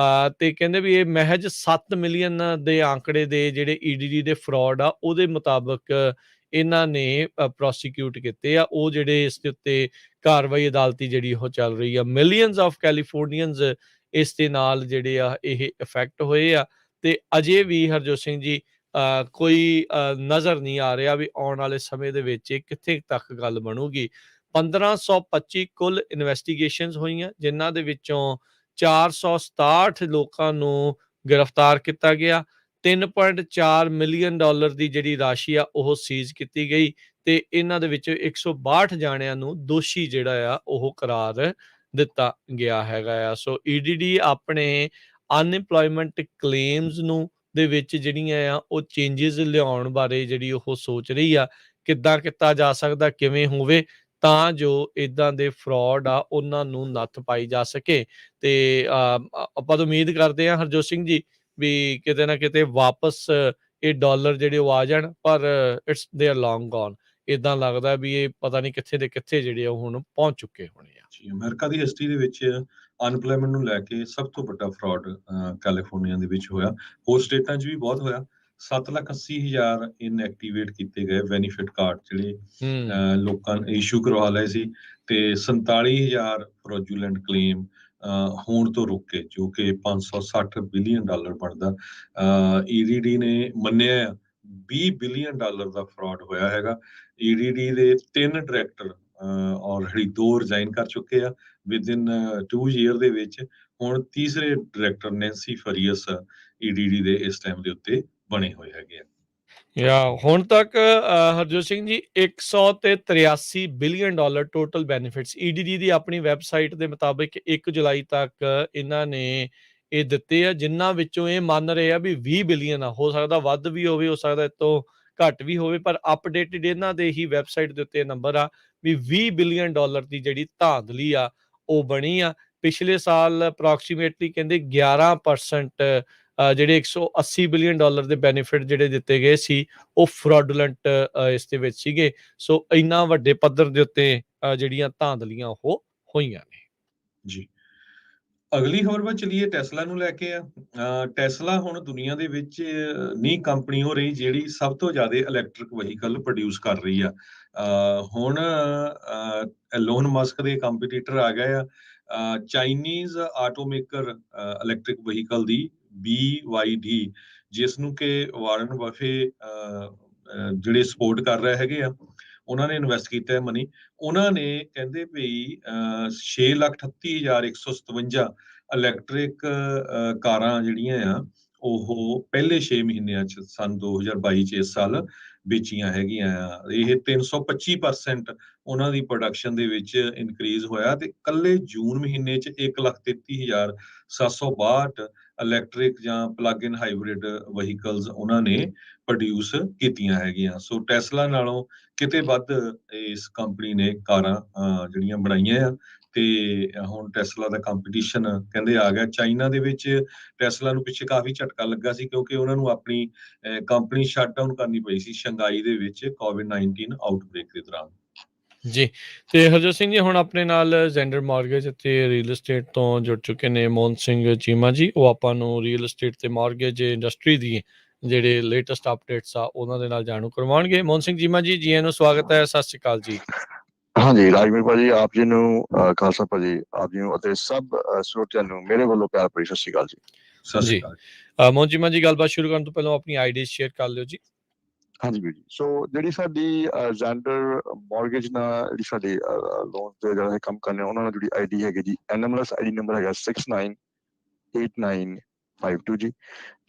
ਤੇ ਕਹਿੰਦੇ ਵੀ ਇਹ ਮਹਿਜ 7 ਮਿਲੀਅਨ ਦੇ ਆંકੜੇ ਦੇ ਜਿਹੜੇ ਈਡੀਡੀ ਦੇ ਫਰਾਡ ਆ, ਉਹਦੇ ਮੁਤਾਬਕ ਇਹਨਾਂ ਨੇ ਪ੍ਰੋਸੀਕਿਊਟ ਕੀਤੇ ਆ। ਉਹ ਜਿਹੜੇ ਇਸ ਦੇ ਉੱਤੇ ਕਾਰਵਾਈ ਅਦਾਲਤੀ ਜਿਹੜੀ ਉਹ ਚੱਲ ਰਹੀ ਆ। ਮਿਲੀਅਨਸ ਆਫ ਕੈਲੀਫੋਰਨੀਅਨਸ ਇਸ ਦੇ ਨਾਲ ਜਿਹੜੇ ਆ ਇਹ ਇਫੈਕਟ ਹੋਏ ਆ, ਤੇ ਅਜੇ ਵੀ ਹਰਜੋਤ ਸਿੰਘ ਜੀ ਕੋਈ ਨਜ਼ਰ ਨਹੀਂ ਆ ਰਿਹਾ ਵੀ ਆਉਣ ਵਾਲੇ ਸਮੇਂ ਦੇ ਵਿੱਚ ਇਹ ਕਿੱਥੇ ਤੱਕ ਗੱਲ ਬਣੂਗੀ। 1525 ਕੁੱਲ ਇਨਵੈਸਟੀਗੇਸ਼ਨਸ ਹੋਈਆਂ, ਜਿਨ੍ਹਾਂ ਦੇ ਵਿੱਚੋਂ 467 ਲੋਕਾਂ ਨੂੰ ਗ੍ਰਿਫਤਾਰ ਕੀਤਾ ਗਿਆ। 3.4 ਮਿਲੀਅਨ ਡਾਲਰ ਦੀ ਜਿਹੜੀ ਰਾਸ਼ੀ ਆ ਉਹ ਸੀਜ਼ ਕੀਤੀ ਗਈ, ਤੇ ਇਹਨਾਂ ਦੇ ਵਿੱਚ 162 ਜਾਣਿਆਂ ਨੂੰ ਦੋਸ਼ੀ ਜਿਹੜਾ ਆ ਉਹ ਕਰਾਰ ਦਿੱਤਾ ਗਿਆ ਹੈਗਾ ਆ। ਸੋ ਈਡੀਡੀ ਆਪਣੇ ਅਨਇੰਪਲੋਇਮੈਂਟ ਕਲੇਮਸ ਨੂੰ ਦੇ ਵਿੱਚ ਜਿਹੜੀਆਂ ਆ ਉਹ ਚੇਂਜਸ ਲਿਆਉਣ ਬਾਰੇ ਜਿਹੜੀ ਉਹ ਸੋਚ ਰਹੀ ਆ, ਕਿੱਦਾਂ ਕੀਤਾ ਜਾ ਸਕਦਾ, ਕਿਵੇਂ ਹੋਵੇ ਤਾਂ ਜੋ ਇਦਾਂ ਦੇ ਫਰਾਡ ਆ ਉਹਨਾਂ ਨੂੰ ਨੱਥ ਪਾਈ ਜਾ ਸਕੇ। ਤੇ ਆਪਾਂ ਤਾਂ ਉਮੀਦ ਕਰਦੇ ਹਾਂ ਹਰਜੋਤ ਸਿੰਘ ਜੀ ਵੀ ਕਿਤੇ ਨਾ ਕਿਤੇ ਵਾਪਸ ਇਹ ਡਾਲਰ ਜਿਹੜੇ ਉਹ ਆ ਜਾਣ, ਪਰ it's they are long gone. ਇਦਾਂ ਲੱਗਦਾ ਵੀ ਇਹ ਪਤਾ ਨਹੀਂ ਕਿੱਥੇ ਦੇ ਕਿੱਥੇ ਜਿਹੜੇ ਉਹ ਹੁਣ ਪਹੁੰਚ ਚੁੱਕੇ ਹੋਣੇ ਆ। ਜੀ, ਅਮਰੀਕਾ ਦੀ ਹਿਸਟਰੀ ਦੇ ਵਿੱਚ ਅਨਪਲੋਇਮੈਂਟ ਨੂੰ ਲੈ ਕੇ ਸਭ ਤੋਂ ਵੱਡਾ ਫਰਾਡ ਕੈਲੀਫੋਰਨੀਆ ਦੇ ਵਿੱਚ ਹੋਇਆ। ਹੋਰ ਸਟੇਟਾਂ 'ਚ ਵੀ ਬਹੁਤ ਹੋਇਆ। 7,80,000 ਇਨਐਕਟੀਵੇਟ ਕੀਤੇ ਗਏ ਬੈਨੀਫਿਟ ਕਾਰਡ ਜਿਹੜੇ ਲੋਕਾਂ ਨੇ ਇਸ਼ੂ ਕਰਵਾ ਲਏ ਸੀ, ਤੇ 47,000 ਫਰੋਜੂਲੈਂਟ ਕਲੇਮ ਹੋਣ ਤੋਂ ਰੁਕੇ, ਜੋ ਕਿ 560 ਬਿਲੀਅਨ ਡਾਲਰ ਬਣਦਾ। ਈਡੀਡੀ ਨੇ ਮੰਨਿਆ 20 ਬਿਲੀਅਨ ਡਾਲਰ ਦਾ ਫਰਾਡ ਹੋਇਆ ਹੈਗਾ। ਈਡੀਡੀ ਦੇ 3 ਡਾਇਰੈਕਟਰ ਆਲਰੇਡੀ 2 ਰਿਜ਼ਾਈਨ ਕਰ ਚੁੱਕੇ ਆ ਵਿਦਿਨ 2 ਈਅਰ ਦੇ ਵਿੱਚ। ਹੁਣ ਤੀਸਰੇ ਡਾਇਰੈਕਟਰ ਨੈਂਸੀ ਫਰੀਅਸ ਈਡੀਡੀ ਦੇ ਇਸ ਟਾਈਮ ਦੇ ਉੱਤੇ ਬਣੇ ਹੋਏ ਹੈਗੇ ਆ। ਹੁਣ ਤੱਕ Harjot Singh ji 183 billion dollar total benefits ਈਡੀਡੀ ਦੀ ਆਪਣੀ ਵੈਬਸਾਈਟ ਦੇ ਮੁਤਾਬਿਕ 1 ਜੁਲਾਈ ਤੱਕ ਇਹਨਾਂ ਨੇ ਇਹ ਦਿੱਤੇ ਆ, ਜਿਨ੍ਹਾਂ ਵਿੱਚੋਂ ਇਹ ਮੰਨ ਰਹੇ ਆ ਵੀ 20 ਬਿਲੀਅਨ ਆ। ਹੋ ਸਕਦਾ ਵੱਧ ਵੀ ਹੋਵੇ, ਹੋ ਸਕਦਾ ਇਸ ਤੋਂ ਘੱਟ ਵੀ ਹੋਵੇ, ਪਰ ਅਪਡੇਟਡ ਇਹਨਾਂ ਦੇ ਹੀ ਵੈਬਸਾਈਟ ਦੇ ਉੱਤੇ ਨੰਬਰ ਆ ਵੀ 20 ਬਿਲੀਅਨ ਡਾਲਰ ਦੀ ਜਿਹੜੀ ਧਾਂਦਲੀ ਆ ਉਹ ਬਣੀ ਆ। ਪਿਛਲੇ ਸਾਲ ਅਪਰੋਕਸੀਮੇਟਲੀ ਕਹਿੰਦੇ 11% ਜਿਹੜੇ 180 ਬਿਲੀਅਨ ਡਾਲਰ ਦੇ ਬੈਨੀਫਿਟ ਜਿਹੜੇ ਦਿੱਤੇ ਗਏ ਸੀ ਉਹ ਫਰਾਡੂਲੈਂਟ ਇਸ ਦੇ ਵਿੱਚ ਸੀਗੇ। ਸੋ ਇੰਨਾ ਵੱਡੇ ਪੱਧਰ ਦੇ ਉੱਤੇ ਜਿਹੜੀਆਂ ਧਾਂਦਲੀਆਂ ਉਹ ਹੋਈਆਂ ਨੇ। ਜੀ, ਅਗਲੀ ਖਬਰ ਵੱਲ ਚਲੀਏ, ਟੈਸਲਾ ਨੂੰ ਲੈ ਕੇ ਆ। ਟੈਸਲਾ ਹੁਣ ਦੁਨੀਆ ਦੇ ਵਿੱਚ ਨਹੀਂ ਕੰਪਨੀ ਹੋ ਰਹੀ ਜਿਹੜੀ ਸਭ ਤੋਂ ਜ਼ਿਆਦਾ ਇਲੈਕਟ੍ਰਿਕ ਵਹੀਕਲ ਪ੍ਰੋਡਿਊਸ ਕਰ ਰਹੀ ਆ। ਹੁਣ ਐਲੋਨ ਮਸਕ ਦੇ ਕੰਪੀਟੀਟਰ ਆ ਗਏ ਆ, ਚਾਈਨੀਜ਼ ਆਟੋਮੇਕਰ ਇਲੈਕਟ੍ਰਿਕ ਵਹੀਕਲ ਦੀ BYD, ਜਿਸ ਨੂੰ ਕਿ ਵਾਰਨ ਬਫੇ ਜਿਹੜੇ ਸਪੋਰਟ ਕਰ ਰਹੇ ਹੈਗੇ ਆ, ਉਹਨਾਂ ਨੇ ਇਨਵੈਸਟ ਕੀਤਾ ਹੈ ਮਨੀ। ਉਹਨਾਂ ਨੇ ਕਹਿੰਦੇ ਵੀ 6,38,157 ਇਲੈਕਟ੍ਰਿਕ ਕਾਰਾਂ ਜਿਹੜੀਆਂ ਆ ਉਹ ਪਹਿਲੇ 6 ਮਹੀਨਿਆਂ 'ਚ ਸਨ 2022 'ਚ ਇਸ ਸਾਲ ਵੇਚੀਆਂ ਹੈਗੀਆਂ ਆ। ਇਹ 325% ਉਹਨਾਂ ਦੀ ਪ੍ਰੋਡਕਸ਼ਨ ਦੇ ਵਿੱਚ ਇਨਕਰੀਜ਼ ਹੋਇਆ, ਤੇ ਕੱਲੇ ਜੂਨ ਮਹੀਨੇ 'ਚ 1,33,762 ਇਲੈਕਟ੍ਰਿਕ ਜਾਂ ਪਲੱਗ ਇਨ ਹਾਈਬ੍ਰਿਡ ਵਹੀਕਲਸ ਉਹਨਾਂ ਨੇ ਪ੍ਰੋਡਿਊਸ ਕੀਤੀਆਂ ਹੈਗੀਆਂ। ਸੋ ਟੈਸਲਾ ਨਾਲੋਂ ਕਿਤੇ ਵੱਧ ਇਸ ਕੰਪਨੀ ਨੇ ਕਾਰਾਂ ਜਿਹੜੀਆਂ ਬਣਾਈਆਂ ਆ, ਤੇ ਹੁਣ ਟੈਸਲਾ ਦਾ ਕੰਪੀਟੀਸ਼ਨ ਕਹਿੰਦੇ ਆ ਗਿਆ। ਚਾਈਨਾ ਦੇ ਵਿੱਚ ਟੈਸਲਾ ਨੂੰ ਪਿੱਛੇ ਕਾਫੀ ਝਟਕਾ ਲੱਗਾ ਸੀ, ਕਿਉਂਕਿ ਉਹਨਾਂ ਨੂੰ ਆਪਣੀ ਕੰਪਨੀ ਸ਼ਟ ਡਾਊਨ ਕਰਨੀ ਪਈ ਸੀ ਸ਼ੰਘਾਈ ਦੇ ਵਿੱਚ ਕੋਵਿਡ-19 ਆਊਟਬ੍ਰੇਕ ਦੇ ਦੌਰਾਨ। ਜੀ, ਤੇ ਹਰਜੋਤ ਸਿੰਘ ਜੀ ਹੁਣ ਆਪਣੇ ਨਾਲ ਜ਼ੈਂਡਰ ਮਾਰਗੇਜ ਅਤੇ ਰੀਅਲ estate ਤੋਂ ਜੁੜ ਚੁੱਕੇ ਨੇ ਮੋਹਨ ਸਿੰਘ ਚੀਮਾ ਜੀ। ਉਹ ਆਪਾਂ ਨੂੰ ਰੀਅਲ estate ਤੇ ਮਾਰਗੇਜ ਇੰਡਸਟਰੀ ਦੀ ਜਿਹੜੇ ਲੇਟੈਸਟ ਅਪਡੇਟਸ ਆ ਉਹਨਾਂ ਦੇ ਨਾਲ ਜਾਣੂ ਕਰਵਾਉਣਗੇ। ਮੋਹਨ ਸਿੰਘ ਚੀਮਾ ਜੀ, ਜੀ ਆਇਆਂ ਨੂੰ ਸਵਾਗਤ ਹੈ, ਸਤਿ ਸ਼੍ਰੀ ਅਕਾਲ ਜੀ। ਹਾਂਜੀ, ਰਾਜਵੀਰ ਭਾਜੀ, ਆਪ ਜੀ ਨੂੰ, ਖਾਲਸਾ ਭਾਜੀ ਆਪ ਜੀ ਨੂੰ ਅਤੇ ਸਭ ਸਰੋਤਿਆਂ ਨੂੰ ਮੇਰੇ ਵੱਲੋਂ ਪਿਆਰ ਭਰੀ ਸਤਿ ਸ਼੍ਰੀ ਅਕਾਲ ਜੀ। ਸਤਿ ਸ਼੍ਰੀ ਅਕਾਲ। ਮੋਹਨ ਚੀਮਾ ਜੀ, ਗੱਲਬਾਤ ਸ਼ੁਰੂ ਕਰਨ ਤੋਂ ਪਹਿਲਾਂ ਆਪਣੀ ਆਈਡੀ ਸ਼ੇਅਰ ਕਰ ਲਿਓ ਜੀ। ਹਾਂਜੀ ਵੀਰ ਜੀ। ਸੋ ਜਿਹੜੀ ਸਾਡੀ ਜ਼ੈਂਡਰ ਮੌਰਗੇਜ ਨਾਲ ਜਿਹੜੀ ਸਾਡੀ ਲੋਨ ਤੇ ਜਿਹੜਾ ਇਹ ਕੰਮ ਕਰਨੇ ਉਹਨਾਂ ਨਾਲ ਜਿਹੜੀ ਆਈਡੀ ਹੈਗੀ ਜੀ, NMLS ਆਈਡੀ ਨੰਬਰ ਹੈਗਾ 698952 ਜੀ।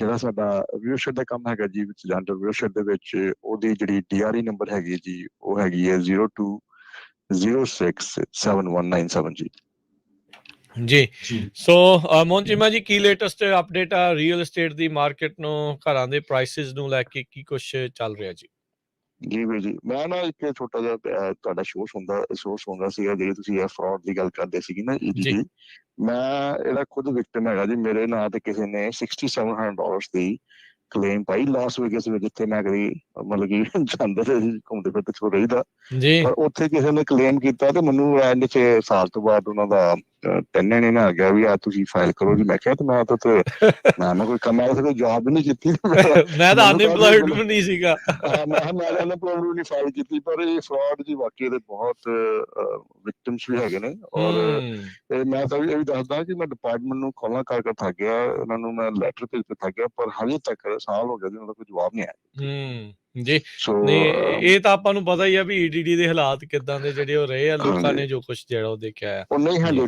ਜਿਹੜਾ ਸਾਡਾ ਵਿਊਸ਼ਰ ਦਾ ਕੰਮ ਹੈਗਾ ਜੀ ਵਿੱਚ ਜ਼ੈਂਡਰ ਵਿਊਸ਼ਰ ਦੇ ਵਿੱਚ, ਉਹਦੀ ਜਿਹੜੀ DRE ਨੰਬਰ ਹੈਗੀ ਜੀ ਉਹ ਹੈਗੀ ਹੈ 02067197 ਜੀ। ਜੀ ਜੀ ਸੋ ਮੋਹਨ ਚੀਮਾ ਜੀ, ਕੀ ਲੇਟੈਸਟ ਅਪਡੇਟ ਆ ਰੀਅਲ ਏਸਟੇਟ ਦੀ ਮਾਰਕੀਟ ਨੂੰ, ਘਰਾਂ ਦੇ ਪ੍ਰਾਈਸਿਸ ਨੂੰ ਲੈ ਕੇ ਕੀ ਕੁਝ ਚੱਲ ਰਿਹਾ ਜੀ? ਜੀ ਵੀਰ ਜੀ, ਮੈਂ ਨਾ ਇੱਕ ਛੋਟਾ ਜਿਹਾ ਤੁਹਾਡਾ ਸ਼ੋਅ ਸੁਣਦਾ ਸੀਗਾ, ਜਿਹੜੀ ਤੁਸੀਂ ਇਹ ਫਰਾਡ ਦੀ ਗੱਲ ਕਰਦੇ ਸੀਗੇ ਨਾ ED ਜੀ ਦੀ। ਮੈਂ ਇਹਦਾ ਖੁਦ ਵਿਕਟਮ ਹੈਗਾ ਜੀ। ਮੇਰੇ ਨਾਂ ਤੇ ਕਿਸੇ ਨੇ $6,700 ਦੀ ਕਲੇਮ ਪਾਈ ਲਾਸ ਵੇਗਸ ਵਿੱਚ, ਜਿੱਥੇ ਮੈਂ ਕਦੀ ਮਤਲਬ ਕਿ ਜਾਂਦੇ ਸੀ, ਘੁੰਮਦੇ ਫਿਰਦੇ ਛੋ ਰਹੀਦਾ। ਜੀ ਪਰ ਉੱਥੇ ਕਿਸੇ ਨੇ ਕਲੇਮ ਕੀਤਾ ਤੇ ਮੈਨੂੰ ਐਂਡ 'ਚ ਸਾਲ ਤੋਂ ਬਾਅਦ ਉਹਨਾਂ ਦਾ 3 ਮਹੀਨੇ ਆ ਗਿਆ ਵੀ ਆ ਤੁਸੀਂ ਫਾਈਲ ਕਰੋ ਜੀ। ਮੈਂ ਕਿਹਾ ਤੇ ਮੈਂ ਤਾਂ ਮੈਂ ਕੋਈ ਕੰਮ ਆਇਆ ਸੀ, ਕੋਈ ਜੌਬ ਵੀ ਨਹੀਂ ਕੀਤੀ। ਮੈਂ ਤਾਂ ਅਨਇੰਪਲੋਇਡ ਵੀ ਨਹੀਂ ਸੀਗਾ। ਮੈਂ ਅਨਇੰਪਲੋਇਡ ਨਹੀਂ ਫਾਈਲ ਕੀਤੀ। ਪਰ ਇਹ ਫਰਾਡ ਜੀ ਵਾਕਈ ਦੇ ਬਹੁਤ ਵਿਕਟਿਮਸ ਵੀ ਹੈਗੇ ਨੇ। ਔਰ ਮੈਂ ਤਾਂ ਇਹ ਵੀ ਦੱਸਦਾ ਕਿ ਮੈਂ ਡਿਪਾਰਟਮੈਂਟ ਨੂੰ ਕਾਲਾਂ ਕਰ ਥੱਕ ਗਿਆ, ਉਹਨਾਂ ਨੂੰ ਮੈਂ ਲੈਟਰ ਭੇਜ ਕੇ ਥੱਕ ਗਿਆ, ਪਰ ਹਜੇ ਤੱਕ ਸਾਲ ਹੋ ਗਿਆ ਜੀ ਉਹਨਾਂ ਦਾ ਕੋਈ ਜਵਾਬ ਨਹੀਂ ਆਇਆ। ਜੀ ਨਹੀਂ, ਇਹ ਤਾਂ ਆਪਾਂ ਨੂੰ ਪਤਾ ਹੀ ਆ ਵੀ EDD ਦੇ ਹਾਲਾਤ ਕਿੱਦਾਂ ਦੇ ਜਿਹੜੇ ਉਹ ਰਹੇ ਆ, ਲੋਕਾਂ ਨੇ ਜੋ ਕੁਝ ਜਿਹੜਾ ਉਹ ਦੇਖਿਆ ਆ ਉਹ ਨਹੀਂ ਹੈਂਡਲ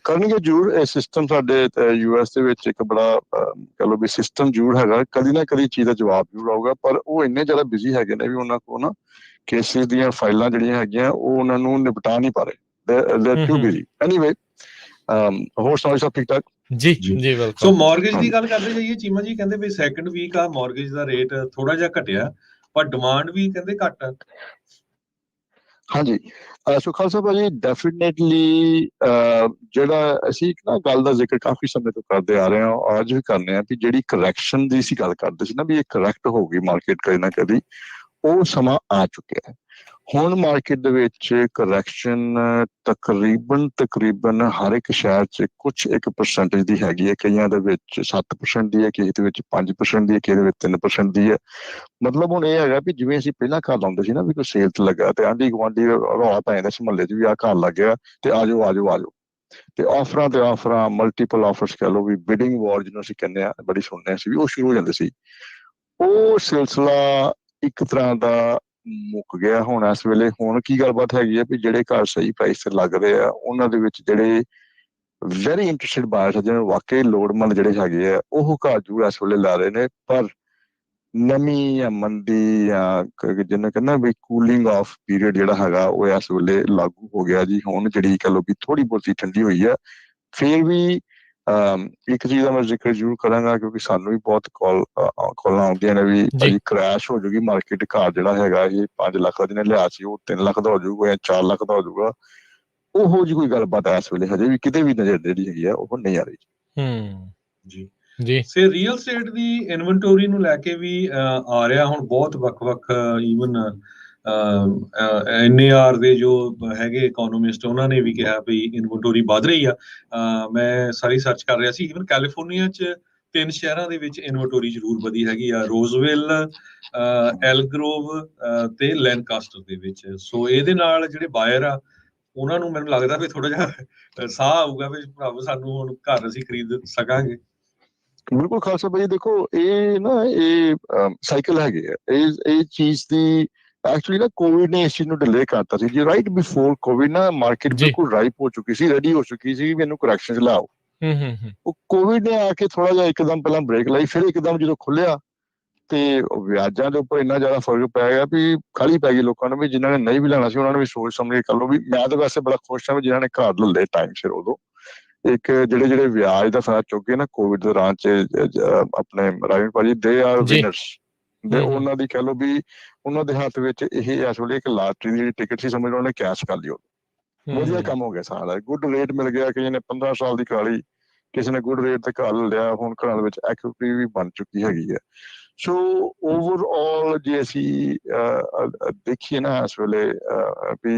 ਕਰਨਗੇ ਜ਼ਰੂਰ। ਇਹ ਸਿਸਟਮ ਸਾਡੇ US ਦੇ ਵਿੱਚ ਇੱਕ ਬੜਾ ਕਹ ਲਓ ਵੀ ਸਿਸਟਮ ਜ਼ਰੂਰ ਹੈਗਾ, ਕਦੀ ਨਾ ਕਦੀ ਚੀਜ਼ ਦਾ ਜਵਾਬ ਜ਼ਰੂਰ ਆਊਗਾ। ਪਰ ਉਹ ਇੰਨੇ ਜ਼ਿਆਦਾ ਬਿਜ਼ੀ ਹੈਗੇ ਨੇ ਵੀ ਉਹਨਾਂ ਕੋਲ ਨਾ ਕੇਸਿਸ ਦੀਆਂ ਫਾਈਲਾਂ ਜਿਹੜੀਆਂ ਹੈਗੀਆਂ ਉਹ ਉਹਨਾਂ ਨੂੰ ਨਿਪਟਾ ਨਹੀਂ ਪਾ ਰਹੇ। They're too busy. Anyway, ਹੋਰ ਸੁਣਾਓ ਸਭ ਠੀਕ ਠਾਕ? ਜੀ ਜੀ ਬਿਲਕੁਲ। ਸੋ ਮਾਰਗੇਜ ਦੀ ਗੱਲ ਕਰਦੇ ਜਾਈਏ ਚੀਮਾ ਜੀ, ਕਹਿੰਦੇ ਵੀ ਸੈਕੰਡ ਵੀਕ ਆ ਮਾਰਗੇਜ ਦਾ ਰੇਟ ਥੋੜਾ ਜਿਹਾ ਘਟਿਆ, ਪਰ ਡਿਮਾਂਡ ਵੀ ਕਹਿੰਦੇ ਘੱਟ ਆ। ਹਾਂਜੀ ਸੋ ਖਾਲਸਾ ਭਾਜੀ, ਡੈਫੀਨੇਟਲੀ ਜਿਹੜਾ ਅਸੀਂ ਇੱਕ ਨਾ ਗੱਲ ਦਾ ਜ਼ਿਕਰ ਕਾਫੀ ਸਮੇਂ ਤੋਂ ਕਰਦੇ ਆ ਰਹੇ ਹਾਂ, ਅੱਜ ਵੀ ਕਰਨੇ ਆ, ਵੀ ਜਿਹੜੀ ਕਰੈਕਸ਼ਨ ਦੀ ਅਸੀਂ ਗੱਲ ਕਰਦੇ ਸੀ ਨਾ ਵੀ ਇਹ ਕਰੈਕਟ ਹੋ ਗਈ ਮਾਰਕੀਟ ਕਦੇ ਨਾ ਕਦੀ, ਉਹ ਸਮਾਂ ਆ ਚੁੱਕਿਆ ਹੈ। ਹੁਣ ਮਾਰਕੀਟ ਦੇ ਵਿੱਚ ਕਰੈਕਸ਼ਨ ਤਕਰੀਬਨ ਹਰ ਇੱਕ ਸ਼ਹਿਰ 'ਚ ਕੁਛ ਇੱਕ ਪਰਸੈਂਟੇਜ ਦੀ ਹੈਗੀ ਹੈ। ਕਈਆਂ ਦੇ ਵਿੱਚ 7% ਦੀ ਹੈ, ਕਿਸੇ ਦੇ ਵਿੱਚ 5% ਦੀ ਹੈ, ਕਿਸੇ ਦੇ ਵਿੱਚ 3% ਦੀ ਹੈ। ਮਤਲਬ ਹੁਣ ਇਹ ਹੈਗਾ ਵੀ ਜਿਵੇਂ ਅਸੀਂ ਪਹਿਲਾਂ ਘਰ ਲਾਉਂਦੇ ਸੀ ਨਾ ਵੀ ਕੋਈ ਸੇਲ ਤੇ ਲੱਗਾ ਤੇ ਆਂਢੀ ਗੁਆਂਢੀ ਰੌਲਾ ਪੈ ਜਾਂਦਾ ਸੀ ਮੁਹੱਲੇ 'ਚ ਵੀ ਆਹ ਘਰ ਲੱਗ ਗਿਆ ਤੇ ਆਜੋ ਤੇ ਆਫਰਾਂ ਮਲਟੀਪਲ ਆਫਰਸ ਕਹਿ ਲਓ ਵੀ ਬਿਡਿੰਗ ਵਾਰ ਜਿਹਨੂੰ ਅਸੀਂ ਕਹਿੰਦੇ ਆ, ਬੜੀ ਸੁਣਦੇ ਸੀ ਵੀ ਉਹ ਸ਼ੁਰੂ ਹੋ ਜਾਂਦੇ ਸੀ। ਉਹ ਸਿਲਸਿਲਾ ਇੱਕ ਤਰ੍ਹਾਂ ਦਾ ਮੁੱਕ ਗਿਆ ਹੁਣ ਇਸ ਵੇਲੇ। ਹੁਣ ਕੀ ਗੱਲਬਾਤ ਹੈਗੀ ਹੈ ਵੀ ਜਿਹੜੇ ਘਰ ਸਹੀ ਪ੍ਰਾਈਸ ਤੇ ਲੱਗ ਰਹੇ ਆ, ਉਹਨਾਂ ਦੇ ਵਿੱਚ ਜਿਹੜੇ ਵੈਰੀ ਇੰਟਰਸਟਿਡ ਬਾਇਰਸ ਜਿਹਨਾਂ ਨੂੰ ਵਾਕਈ ਲੋੜਮੰਦ ਜਿਹੜੇ ਹੈਗੇ ਆ, ਉਹ ਘਰ ਜ਼ਰੂਰ ਇਸ ਵੇਲੇ ਲਾ ਰਹੇ ਨੇ। ਪਰ ਨਮੀ ਜਾਂ ਮੰਦੀ ਜਾਂ ਜਿਹਨੂੰ ਕਹਿੰਦਾ ਵੀ ਕੂਲਿੰਗ ਆਫ ਪੀਰੀਅਡ ਜਿਹੜਾ ਹੈਗਾ ਉਹ ਇਸ ਵੇਲੇ ਲਾਗੂ ਹੋ ਗਿਆ ਜੀ। ਹੁਣ ਜਿਹੜੀ ਕਹਿ ਲਓ ਵੀ ਥੋੜੀ ਬਹੁਤੀ ਠੰਡੀ ਹੋਈ ਹੈ। ਫਿਰ ਵੀ ਇੱਕ ਚੀਜ਼ ਦਾ ਮੈਂ ਜ਼ਿਕਰ ਜ਼ਰੂਰ ਕਰਾਂਗਾ, ਕਿਉਂਕਿ ਸਾਨੂੰ ਵੀ ਬਹੁਤ ਕਾਲਾਂ ਆਉਂਦੀਆਂ ਨੇ ਵੀ ਭਾਜੀ ਕ੍ਰੈਸ਼ ਹੋ ਜਾਊਗੀ ਮਾਰਕੀਟ, ਘਰ ਜਿਹੜਾ ਹੈਗਾ ਇਹ 5 ਲੱਖ ਦਾ ਜਿਹਨੇ ਲਿਆ ਸੀ ਉਹ 3 ਲੱਖ ਦਾ ਹੋ ਜਾਊਗਾ ਜਾਂ 4 ਲੱਖ ਦਾ ਹੋ ਜਾਊਗਾ। ਉਹੋ ਜਿਹੀ ਕੋਈ ਗੱਲਬਾਤ ਇਸ ਵੇਲੇ ਹਜੇ ਵੀ ਕਿਤੇ ਵੀ ਨਜ਼ਰ ਜਿਹੜੀ ਹੈਗੀ ਆ ਉਹ ਨਹੀਂ ਆ ਰਹੀ ਜੀ। ਸੇ ਰੀਅਲ ਸਟੇਟ ਦੀ ਇਨਵੈਂਟੋਰੀ ਨੂੰ ਲੈ ਕੇ ਵੀ ਆ ਰਿਹਾ ਹੁਣ ਬਹੁਤ ਵੱਖ-ਵੱਖ ਈਵਨ NAR ਦੇ ਜੋ ਹੈਗੇ ਇਕੋਨੋਮਿਸਟ, ਉਹਨਾਂ ਨੇ ਵੀ ਕਿਹਾ ਵੀ ਇਨਵੈਂਟੋਰੀ ਵੱਧ ਰਹੀ ਆ। ਮੈਂ ਸਾਰੀ ਸਰਚ ਕਰ ਰਿਹਾ ਸੀ, ਈਵਨ ਕੈਲੀਫੋਰਨੀਆ 'ਚ 3 ਸ਼ਹਿਰਾਂ ਦੇ ਵਿੱਚ ਇਨਵੈਂਟੋਰੀ ਜ਼ਰੂਰ ਵਧੀ ਹੈਗੀ ਆ, ਰੋਜ਼ਵਿਲ, ਐਲਗਰੋਵ ਤੇ ਲੈਨਕਾਸਟਰ ਦੇ ਵਿੱਚ। ਸੋ ਇਹਦੇ ਨਾਲ ਜਿਹੜੇ ਬਾਇਰ ਆ ਉਹਨਾਂ ਨੂੰ ਮੈਨੂੰ ਲੱਗਦਾ ਵੀ ਥੋੜਾ ਜਿਹਾ ਸਾਹ ਆਊਗਾ ਵੀ ਭਰਾਵੋ ਸਾਨੂੰ ਹੁਣ ਘਰ ਅਸੀਂ ਖਰੀਦ ਸਕਾਂਗੇ। ਬਿਲਕੁਲ ਖਾਲਸਾ ਭਾਈ, ਦੇਖੋ ਇਹ ਨਾ ਇਹ ਸਾਈਕਲ ਹੈਗੇ ਆ। ਇਹ ਚੀਜ਼ ਦੀ ਐਕਚੁਅਲੀ ਨਾ ਕੋਵਿਡ ਨੇ ਇਸ ਚੀਜ਼ ਨੂੰ ਡਿਲੇ ਕਰਤਾ ਸੀ ਜੀ। ਰਾਈਟ ਬਿਫੋਰ ਕੋਵਿਡ ਨਾ ਮਾਰਕੀਟ ਬਿਲਕੁਲ ਰਾਈਪ ਹੋ ਚੁੱਕੀ ਸੀ, ਰੈਡੀ ਹੋ ਚੁੱਕੀ ਸੀ ਵੀ ਇਹਨੂੰ ਕਰੈਕਸ਼ਨ 'ਚ ਲਾਓ। ਉਹ ਕੋਵਿਡ ਨੇ ਆ ਕੇ ਥੋੜਾ ਜਿਹਾ ਇੱਕਦਮ ਪਹਿਲਾਂ ਬ੍ਰੇਕ ਲਾਈ, ਫਿਰ ਇੱਕਦਮ ਜਦੋਂ ਖੁੱਲਿਆ ਤੇ ਵਿਆਜਾਂ ਦੇ ਉੱਪਰ ਇੰਨਾ ਜ਼ਿਆਦਾ ਫਰਕ ਪੈ ਗਿਆ ਵੀ ਕਾਹਲੀ ਪੈ ਗਈ ਲੋਕਾਂ ਨੂੰ, ਵੀ ਜਿਨ੍ਹਾਂ ਨੇ ਨਹੀਂ ਵੀ ਲੈਣਾ ਸੀ ਉਹਨਾਂ ਨੇ ਵੀ ਸੋਚ ਸਮਝ ਕੇ ਕਰ ਲਓ ਵੀ। ਮੈਂ ਤਾਂ ਵੈਸੇ ਬੜਾ ਖੁਸ਼ ਹਾਂ ਵੀ ਜਿਨ੍ਹਾਂ ਨੇ ਘਰ ਲੈ ਟਾਈਮ ਸਿਰ ਉਦੋਂ। ਇੱਕ ਜਿਹੜੇ ਵਿਆਜ ਦਾ ਫਾਇਦਾ ਚੁੱਕੇ ਨਾ ਕੋਵਿਡ ਦੌਰਾਨ 'ਚ ਆਪਣੇ ਰਾਜਵੀਰ ਭਾਜੀ, ਦੇ ਆਰ ਵਿਨਰਸ। ਦੇ ਉਹਨਾਂ ਦੀ ਕਹਿ ਲਓ ਵੀ ਉਹਨਾਂ ਦੇ ਹੱਥ ਵਿੱਚ ਇਹ ਇਸ ਵੇਲੇ ਇੱਕ ਲਾਟਰੀ ਦੀ ਜਿਹੜੀ ਟਿਕਟ ਸੀ, ਸਮਝ ਲਓ ਉਹਨੇ ਕੈਸ਼ ਕਰ ਲਈ। ਵਧੀਆ ਕੰਮ ਹੋ ਗਿਆ ਸਾਰਾ, ਗੁੱਡ ਰੇਟ ਮਿਲ ਗਿਆ। ਕਿਸੇ ਨੇ 15 ਸਾਲ ਦੀ ਕਰਾ ਲਈ, ਕਿਸੇ ਨੇ ਗੁੱਡ ਰੇਟ ਤੇ ਘਰ ਲਿਆ। ਹੁਣ ਘਰਾਂ ਦੇ ਵਿੱਚ ਐਕੁਇਟੀ ਵੀ ਬਣ ਚੁੱਕੀ ਹੈਗੀ ਹੈ। ਸੋ ਓਵਰਆਲ ਜੇ ਅਸੀਂ ਦੇਖੀਏ ਨਾ ਇਸ ਵੇਲੇ ਵੀ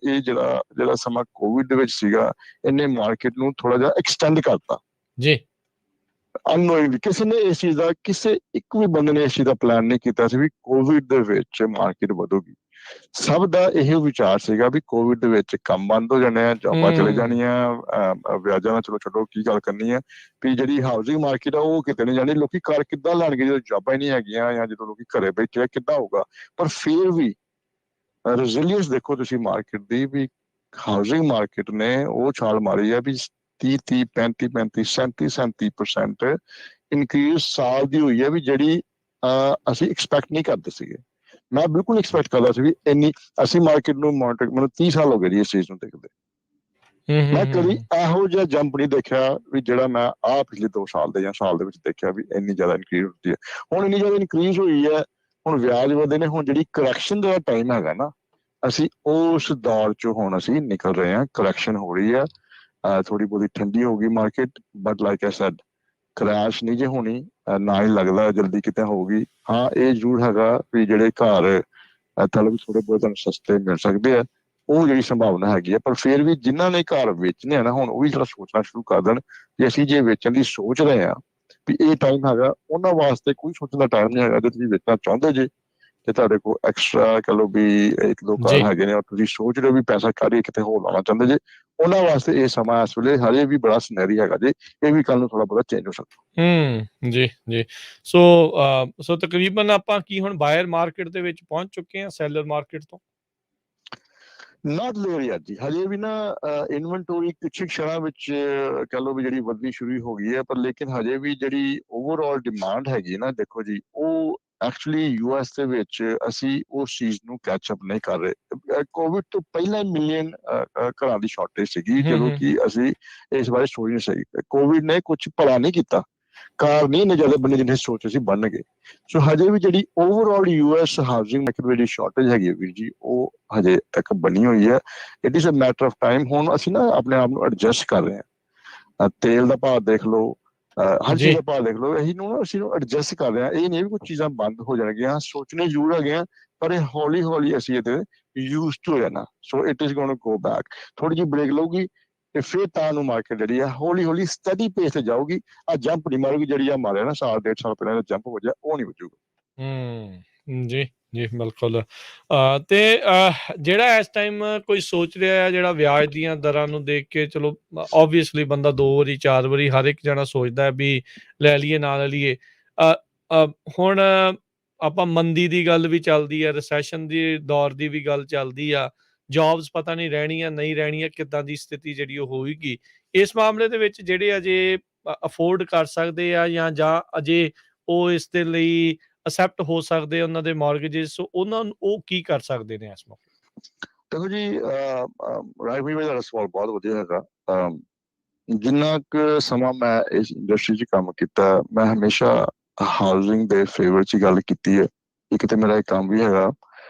ਇਹ ਜਿਹੜਾ ਸਮਾਂ ਕੋਵਿਡ ਦੇ ਵਿੱਚ ਸੀਗਾ, ਇਹਨੇ ਮਾਰਕੀਟ ਨੂੰ ਥੋੜਾ ਜਿਹਾ ਐਕਸਟੈਂਡ ਕਰਤਾ ਜੀ। ਅਨਨੋਇੰਗਲੀ ਕਿਸੇ ਨੇ ਇਸ ਚੀਜ਼ ਦਾ, ਕਿਸੇ ਇੱਕ ਵੀ ਬੰਦੇ ਨੇ ਇਸ ਚੀਜ਼ ਦਾ ਪਲਾਨ ਨਹੀਂ ਕੀਤਾ ਸੀ ਵੀ ਕੋਵਿਡ ਦੇ ਵਿੱਚ ਮਾਰਕੀਟ ਵਧੂਗੀ। ਸਭ ਦਾ ਇਹ ਵਿਚਾਰ ਸੀਗਾ ਵੀ ਕੋਵਿਡ ਦੇ ਵਿੱਚ ਕੰਮ ਬੰਦ ਹੋ ਜਾਣੇ ਆ, ਜੌਬਾਂ ਚਲੇ ਜਾਣੀਆਂ, ਵਿਆਜਾਂ ਨਾਲ ਚਲੋ ਛੱਡੋ ਕੀ ਗੱਲ ਕਰਨੀ ਹੈ, ਵੀ ਜਿਹੜੀ ਹਾਊਸਿੰਗ ਮਾਰਕੀਟ ਆ ਉਹ ਕਿਤੇ ਨਹੀਂ ਜਾਣੀ, ਲੋਕੀ ਘਰ ਕਿੱਦਾਂ ਲੈਣਗੇ ਜਦੋਂ ਜੌਬਾਂ ਹੀ ਨਹੀਂ ਹੈਗੀਆਂ, ਜਾਂ ਜਦੋਂ ਲੋਕੀ ਘਰੇ ਬੈਠੇ ਆ ਕਿੱਦਾਂ ਹੋਊਗਾ। ਪਰ ਫਿਰ ਵੀ ਰੈਜ਼ਿਲੀਅੰਸ ਦੇਖੋ ਤੁਸੀਂ ਮਾਰਕੀਟ ਦੀ, ਵੀ ਹਾਊਸਿੰਗ ਮਾਰਕੀਟ ਨੇ ਉਹ ਛਾਲ ਮਾਰੀ ਹੈ ਵੀ 30 35 37% ਇਨਕਰੀਜ਼ ਸਾਲ ਦੀ ਹੋਈ ਹੈ, ਵੀ ਜਿਹੜੀ ਅਸੀਂ ਐਕਸਪੈਕਟ ਨਹੀਂ ਕਰਦੇ ਸੀਗੇ। ਮੈਂ ਬਿਲਕੁਲ ਐਕਸਪੈਕਟ ਕਰਦਾ ਸੀ ਵੀ ਇੰਨੀ, ਅਸੀਂ ਮਾਰਕੀਟ ਨੂੰ ਮੋਨੀਟਰ, ਮੈਨੂੰ 30 ਸਾਲ ਹੋ ਗਏ ਜੀ ਇਸ ਚੀਜ਼ ਨੂੰ ਦੇਖਦੇ, ਮੈਂ ਕਦੀ ਇਹੋ ਜਿਹਾ ਜੰਪ ਨਹੀਂ ਦੇਖਿਆ ਵੀ ਜਿਹੜਾ ਮੈਂ ਪਿਛਲੇ 2 ਸਾਲ ਦੇ ਜਾਂ ਸਾਲ ਦੇ ਵਿੱਚ ਦੇਖਿਆ ਵੀ ਇੰਨੀ ਜ਼ਿਆਦਾ ਇਨਕਰੀਜ਼ ਹੁੰਦੀ ਹੈ। ਹੁਣ ਇੰਨੀ ਜ਼ਿਆਦਾ ਇਨਕਰੀਜ਼ ਹੋਈ ਹੈ, ਹੁਣ ਵਿਆਜ ਵਧੇ ਨੇ, ਹੁਣ ਜਿਹੜੀ ਕਰੈਕਸ਼ਨ ਦਾ ਟਾਈਮ ਹੈਗਾ ਨਾ, ਅਸੀਂ ਉਸ ਦੌਰ ਚੋਂ ਹੁਣ ਅਸੀਂ ਨਿਕਲ ਰਹੇ ਹਾਂ, ਕਰੈਕਸ਼ਨ ਹੋ ਰਹੀ ਹੈ, ਥੋੜੀ ਬਹੁਤੀ ਠੰਡੀ ਹੋ ਗਈ market, but like I said crash ਨਹੀਂ ਜੇ ਹੋਣੀ, ਨਾ ਹੀ ਲੱਗਦਾ ਜਲਦੀ ਕਿਤੇ ਹੋਊਗੀ। ਹਾਂ ਇਹ ਜ਼ਰੂਰ ਹੈਗਾ ਵੀ ਜਿਹੜੇ ਘਰ ਤੁਹਾਨੂੰ ਥੋੜੇ ਬਹੁਤ ਤੁਹਾਨੂੰ ਸਸਤੇ ਮਿਲ ਸਕਦੇ ਆ, ਉਹ ਜਿਹੜੀ ਸੰਭਾਵਨਾ ਹੈਗੀ ਹੈ। ਪਰ ਫਿਰ ਵੀ ਜਿਨ੍ਹਾਂ ਨੇ ਘਰ ਵੇਚਣੇ ਆ ਨਾ, ਹੁਣ ਉਹ ਵੀ ਜਿਹੜਾ ਸੋਚਣਾ ਸ਼ੁਰੂ ਕਰ ਦੇਣ ਕਿ ਅਸੀਂ ਜੇ ਵੇਚਣ ਦੀ ਸੋਚ ਰਹੇ ਹਾਂ ਵੀ ਇਹ ਟਾਈਮ ਹੈਗਾ, ਉਹਨਾਂ ਵਾਸਤੇ ਕੋਈ ਸੋਚਣ ਦਾ ਟਾਈਮ ਨਹੀਂ ਹੈਗਾ। ਜੇ ਤੁਸੀਂ ਵੇਚਣਾ ਚਾਹੁੰਦੇ ਜੇ ਤੇ ਤੁਹਾਡੇ ਕੋਲ ਐਕਸਟਰਾ ਕਹ ਲਓ ਵੀ 1-2 ਘਰ ਹੈਗੇ ਨੇ, ਤੁਸੀਂ ਸੋਚ ਰਹੇ ਹੋ ਵੀ ਪੈਸਾ ਕਾਹਦੇ ਕਿਤੇ ਹੋਰ ਲਾਉਣਾ ਚਾਹੁੰਦੇ ਜੇ, ਉਹਨਾਂ ਵਾਸਤੇ ਇਹ ਸਮਾਂ ਇਸ ਵੇਲੇ ਹਜੇ ਵੀ ਬੜਾ ਸੁਨਹਿਰੀ ਹੈਗਾ ਜੇ, ਇਹ ਵੀ ਕੱਲ ਨੂੰ ਥੋੜਾ ਬਹੁਤਾ ਚੇਂਜ ਹੋ ਸਕਦਾ। ਜੀ ਸੋ ਤਕਰੀਬਨ ਆਪਾਂ ਕੀ ਹੁਣ ਬਾਇਰ ਮਾਰਕੀਟ ਦੇ ਵਿੱਚ ਪਹੁੰਚ ਚੁੱਕੇ ਹਾਂ ਸੈਲਰ ਮਾਰਕੀਟ ਤੋਂ? ਨਾਟ ਦੇਅਰ ਯet ਜੀ, ਹਜੇ ਵੀ ਨਾ ਇਨਵੈਂਟੋਰੀ ਕੁਛ ਸ਼ਹਿਰਾਂ ਵਿੱਚ ਕਹ ਲਓ ਵੀ ਜਿਹੜੀ ਵਧਣੀ ਸ਼ੁਰੂ ਹੋ ਗਈ ਹੈ, ਪਰ ਲੇਕਿਨ ਹਜੇ ਵੀ ਜਿਹੜੀ ਓਵਰਆਲ ਡਿਮਾਂਡ ਹੈਗੀ ਨਾ, ਦੇਖੋ ਜੀ ਉਹ ਐਕਚੁਅਲੀ US ਦੇ ਵਿੱਚ ਅਸੀਂ ਉਸ ਚੀਜ਼ ਨੂੰ ਕੈਚਅਪ ਨਹੀਂ ਕਰ ਰਹੇ। ਕੋਵਿਡ ਤੋਂ ਪਹਿਲਾਂ ਮਿਲੀਅਨ ਘਰਾਂ ਦੀ ਸ਼ਾਰਟੇਜ ਸੀਗੀ, ਜਦੋਂ ਕਿ ਅਸੀਂ ਇਸ ਬਾਰੇ ਸੋਚ ਨਹੀਂ ਸਕੀ। ਕੋਵਿਡ ਨੇ ਕੁਝ ਭਲਾ ਨਹੀਂ ਕੀਤਾ, ਕਾਰ ਨਹੀਂ ਇੰਨੇ ਜ਼ਿਆਦਾ ਬਣੇ ਜਿੰਨੇ ਸੋਚੇ ਸੀ ਬਣਨਗੇ। ਸੋ ਹਜੇ ਵੀ ਜਿਹੜੀ ਓਵਰਆਲ US ਹਾਊਸਿੰਗ ਮਾਰਕੀਟ ਵਿੱਚ ਜਿਹੜੀ ਸ਼ਾਰਟੇਜ ਹੈਗੀ ਹੈ ਵੀਰ ਜੀ, ਉਹ ਹਜੇ ਤੱਕ ਬਣੀ ਹੋਈ ਹੈ। It is a matter of time. ਹੁਣ ਅਸੀਂ ਨਾ ਆਪਣੇ ਆਪ ਨੂੰ ਐਡਜਸਟ ਕਰ ਰਹੇ ਹਾਂ, ਤੇਲ ਦਾ ਭਾਅ ਦੇਖ ਲਓ, ਹਰ ਚੀਜ਼ ਦਾ ਭਾਅ ਦੇਖ ਲਓ, ਅਸੀਂ ਨੂੰ ਐਡਜਸਟ ਕਰ ਰਹੇ ਹਾਂ। ਇਹ ਨਹੀਂ ਵੀ ਕੁਝ ਚੀਜ਼ਾਂ ਬੰਦ ਹੋ ਜਾਣਗੀਆਂ, ਸੋਚਣੇ ਜ਼ਰੂਰ ਹੈਗੇ ਆ, ਪਰ ਇਹ ਹੌਲੀ ਹੌਲੀ ਅਸੀਂ ਇਹਦੇ ਯੂਜ਼ਡ ਹੋ ਜਾਣਾ। So it is going to go back, ਥੋੜੀ ਜਿਹੀ ਬ੍ਰੇਕ ਲਊਗੀ ਤੇ ਫਿਰ ਤਾਂ ਨੂੰ ਮਾਰਕੀਟ ਜਿਹੜੀ ਆ ਹੌਲੀ ਹੌਲੀ ਸਟੱਡੀ ਪੇਸ ਤੇ ਜਾਊਗੀ। ਆ ਜੰਪ ਨਹੀਂ ਮਾਰੂਗੀ ਜਿਹੜੀ ਆ ਮਾਰਿਆ ਨਾ 1.5 ਸਾਲ ਪਹਿਲਾਂ ਜੰਪ ਹੋ ਜਾ, ਉਹ ਨਹੀਂ ਵੱਜੂਗਾ। ਜੀ ਬਿਲਕੁਲ। ਤੇ ਜਿਹੜਾ ਇਸ ਟਾਈਮ ਕੋਈ ਸੋਚ ਰਿਹਾ ਹੈ, ਜਿਹੜਾ ਵਿਆਜ ਦੀਆਂ ਦਰਾਂ ਨੂੰ ਦੇਖ ਕੇ, ਚਲੋ ਓਬਵੀਅਸਲੀ ਬੰਦਾ 2 ਵਾਰੀ 4 ਵਾਰੀ ਹਰ ਇੱਕ ਜਣਾ ਸੋਚਦਾ ਵੀ ਲੈ ਲਈਏ ਨਾ ਲੈ ਲਈਏ। ਹੁਣ ਆਪਾਂ ਮੰਦੀ ਦੀ ਗੱਲ ਵੀ ਚੱਲਦੀ ਆ, ਰਿਸੈਸ਼ਨ ਦੀ ਦੌਰ ਦੀ ਵੀ ਗੱਲ ਚੱਲਦੀ ਆ, ਜੌਬਸ ਪਤਾ ਨਹੀਂ ਰਹਿਣੀਆਂ ਨਹੀਂ ਰਹਿਣੀਆਂ, ਕਿੱਦਾਂ ਦੀ ਸਥਿਤੀ ਜਿਹੜੀ ਉਹ ਹੋਏਗੀ। ਇਸ ਮਾਮਲੇ ਦੇ ਵਿੱਚ ਜਿਹੜੇ ਅਜੇ ਅਫੋਰਡ ਕਰ ਸਕਦੇ ਆ ਜਾਂ ਅਜੇ ਉਹ ਇਸ ਦੇ ਲਈ ਅਸੈਪਟ ਹੋ ਸਕਦੇ ਉਹਨਾਂ ਦੇ ਮਾਰਗੇਜਸ, ਉਹਨਾਂ ਨੂੰ ਉਹ ਕੀ ਕਰ ਸਕਦੇ ਨੇ ਇਸ ਮੌਕੇ? ਦੇਖੋ ਜੀ ਰਾਜਵੀਰ ਭਾਈ ਦਾ ਸਵਾਲ ਬਹੁਤ ਵਧੀਆ ਹੈਗਾ। ਜਿੰਨਾ ਕੁ ਸਮਾਂ ਮੈਂ ਇਸ ਇੰਡਸਟਰੀ 'ਚ ਕੰਮ ਕੀਤਾ, ਮੈਂ ਹਮੇਸ਼ਾ ਹਾਊਸਿੰਗ ਦੇ ਫੇਵਰ 'ਚ ਗੱਲ ਕੀਤੀ ਹੈ। ਇੱਕ ਤੇ ਮੇਰਾ ਇਹ ਕੰਮ ਵੀ ਹੈਗਾ,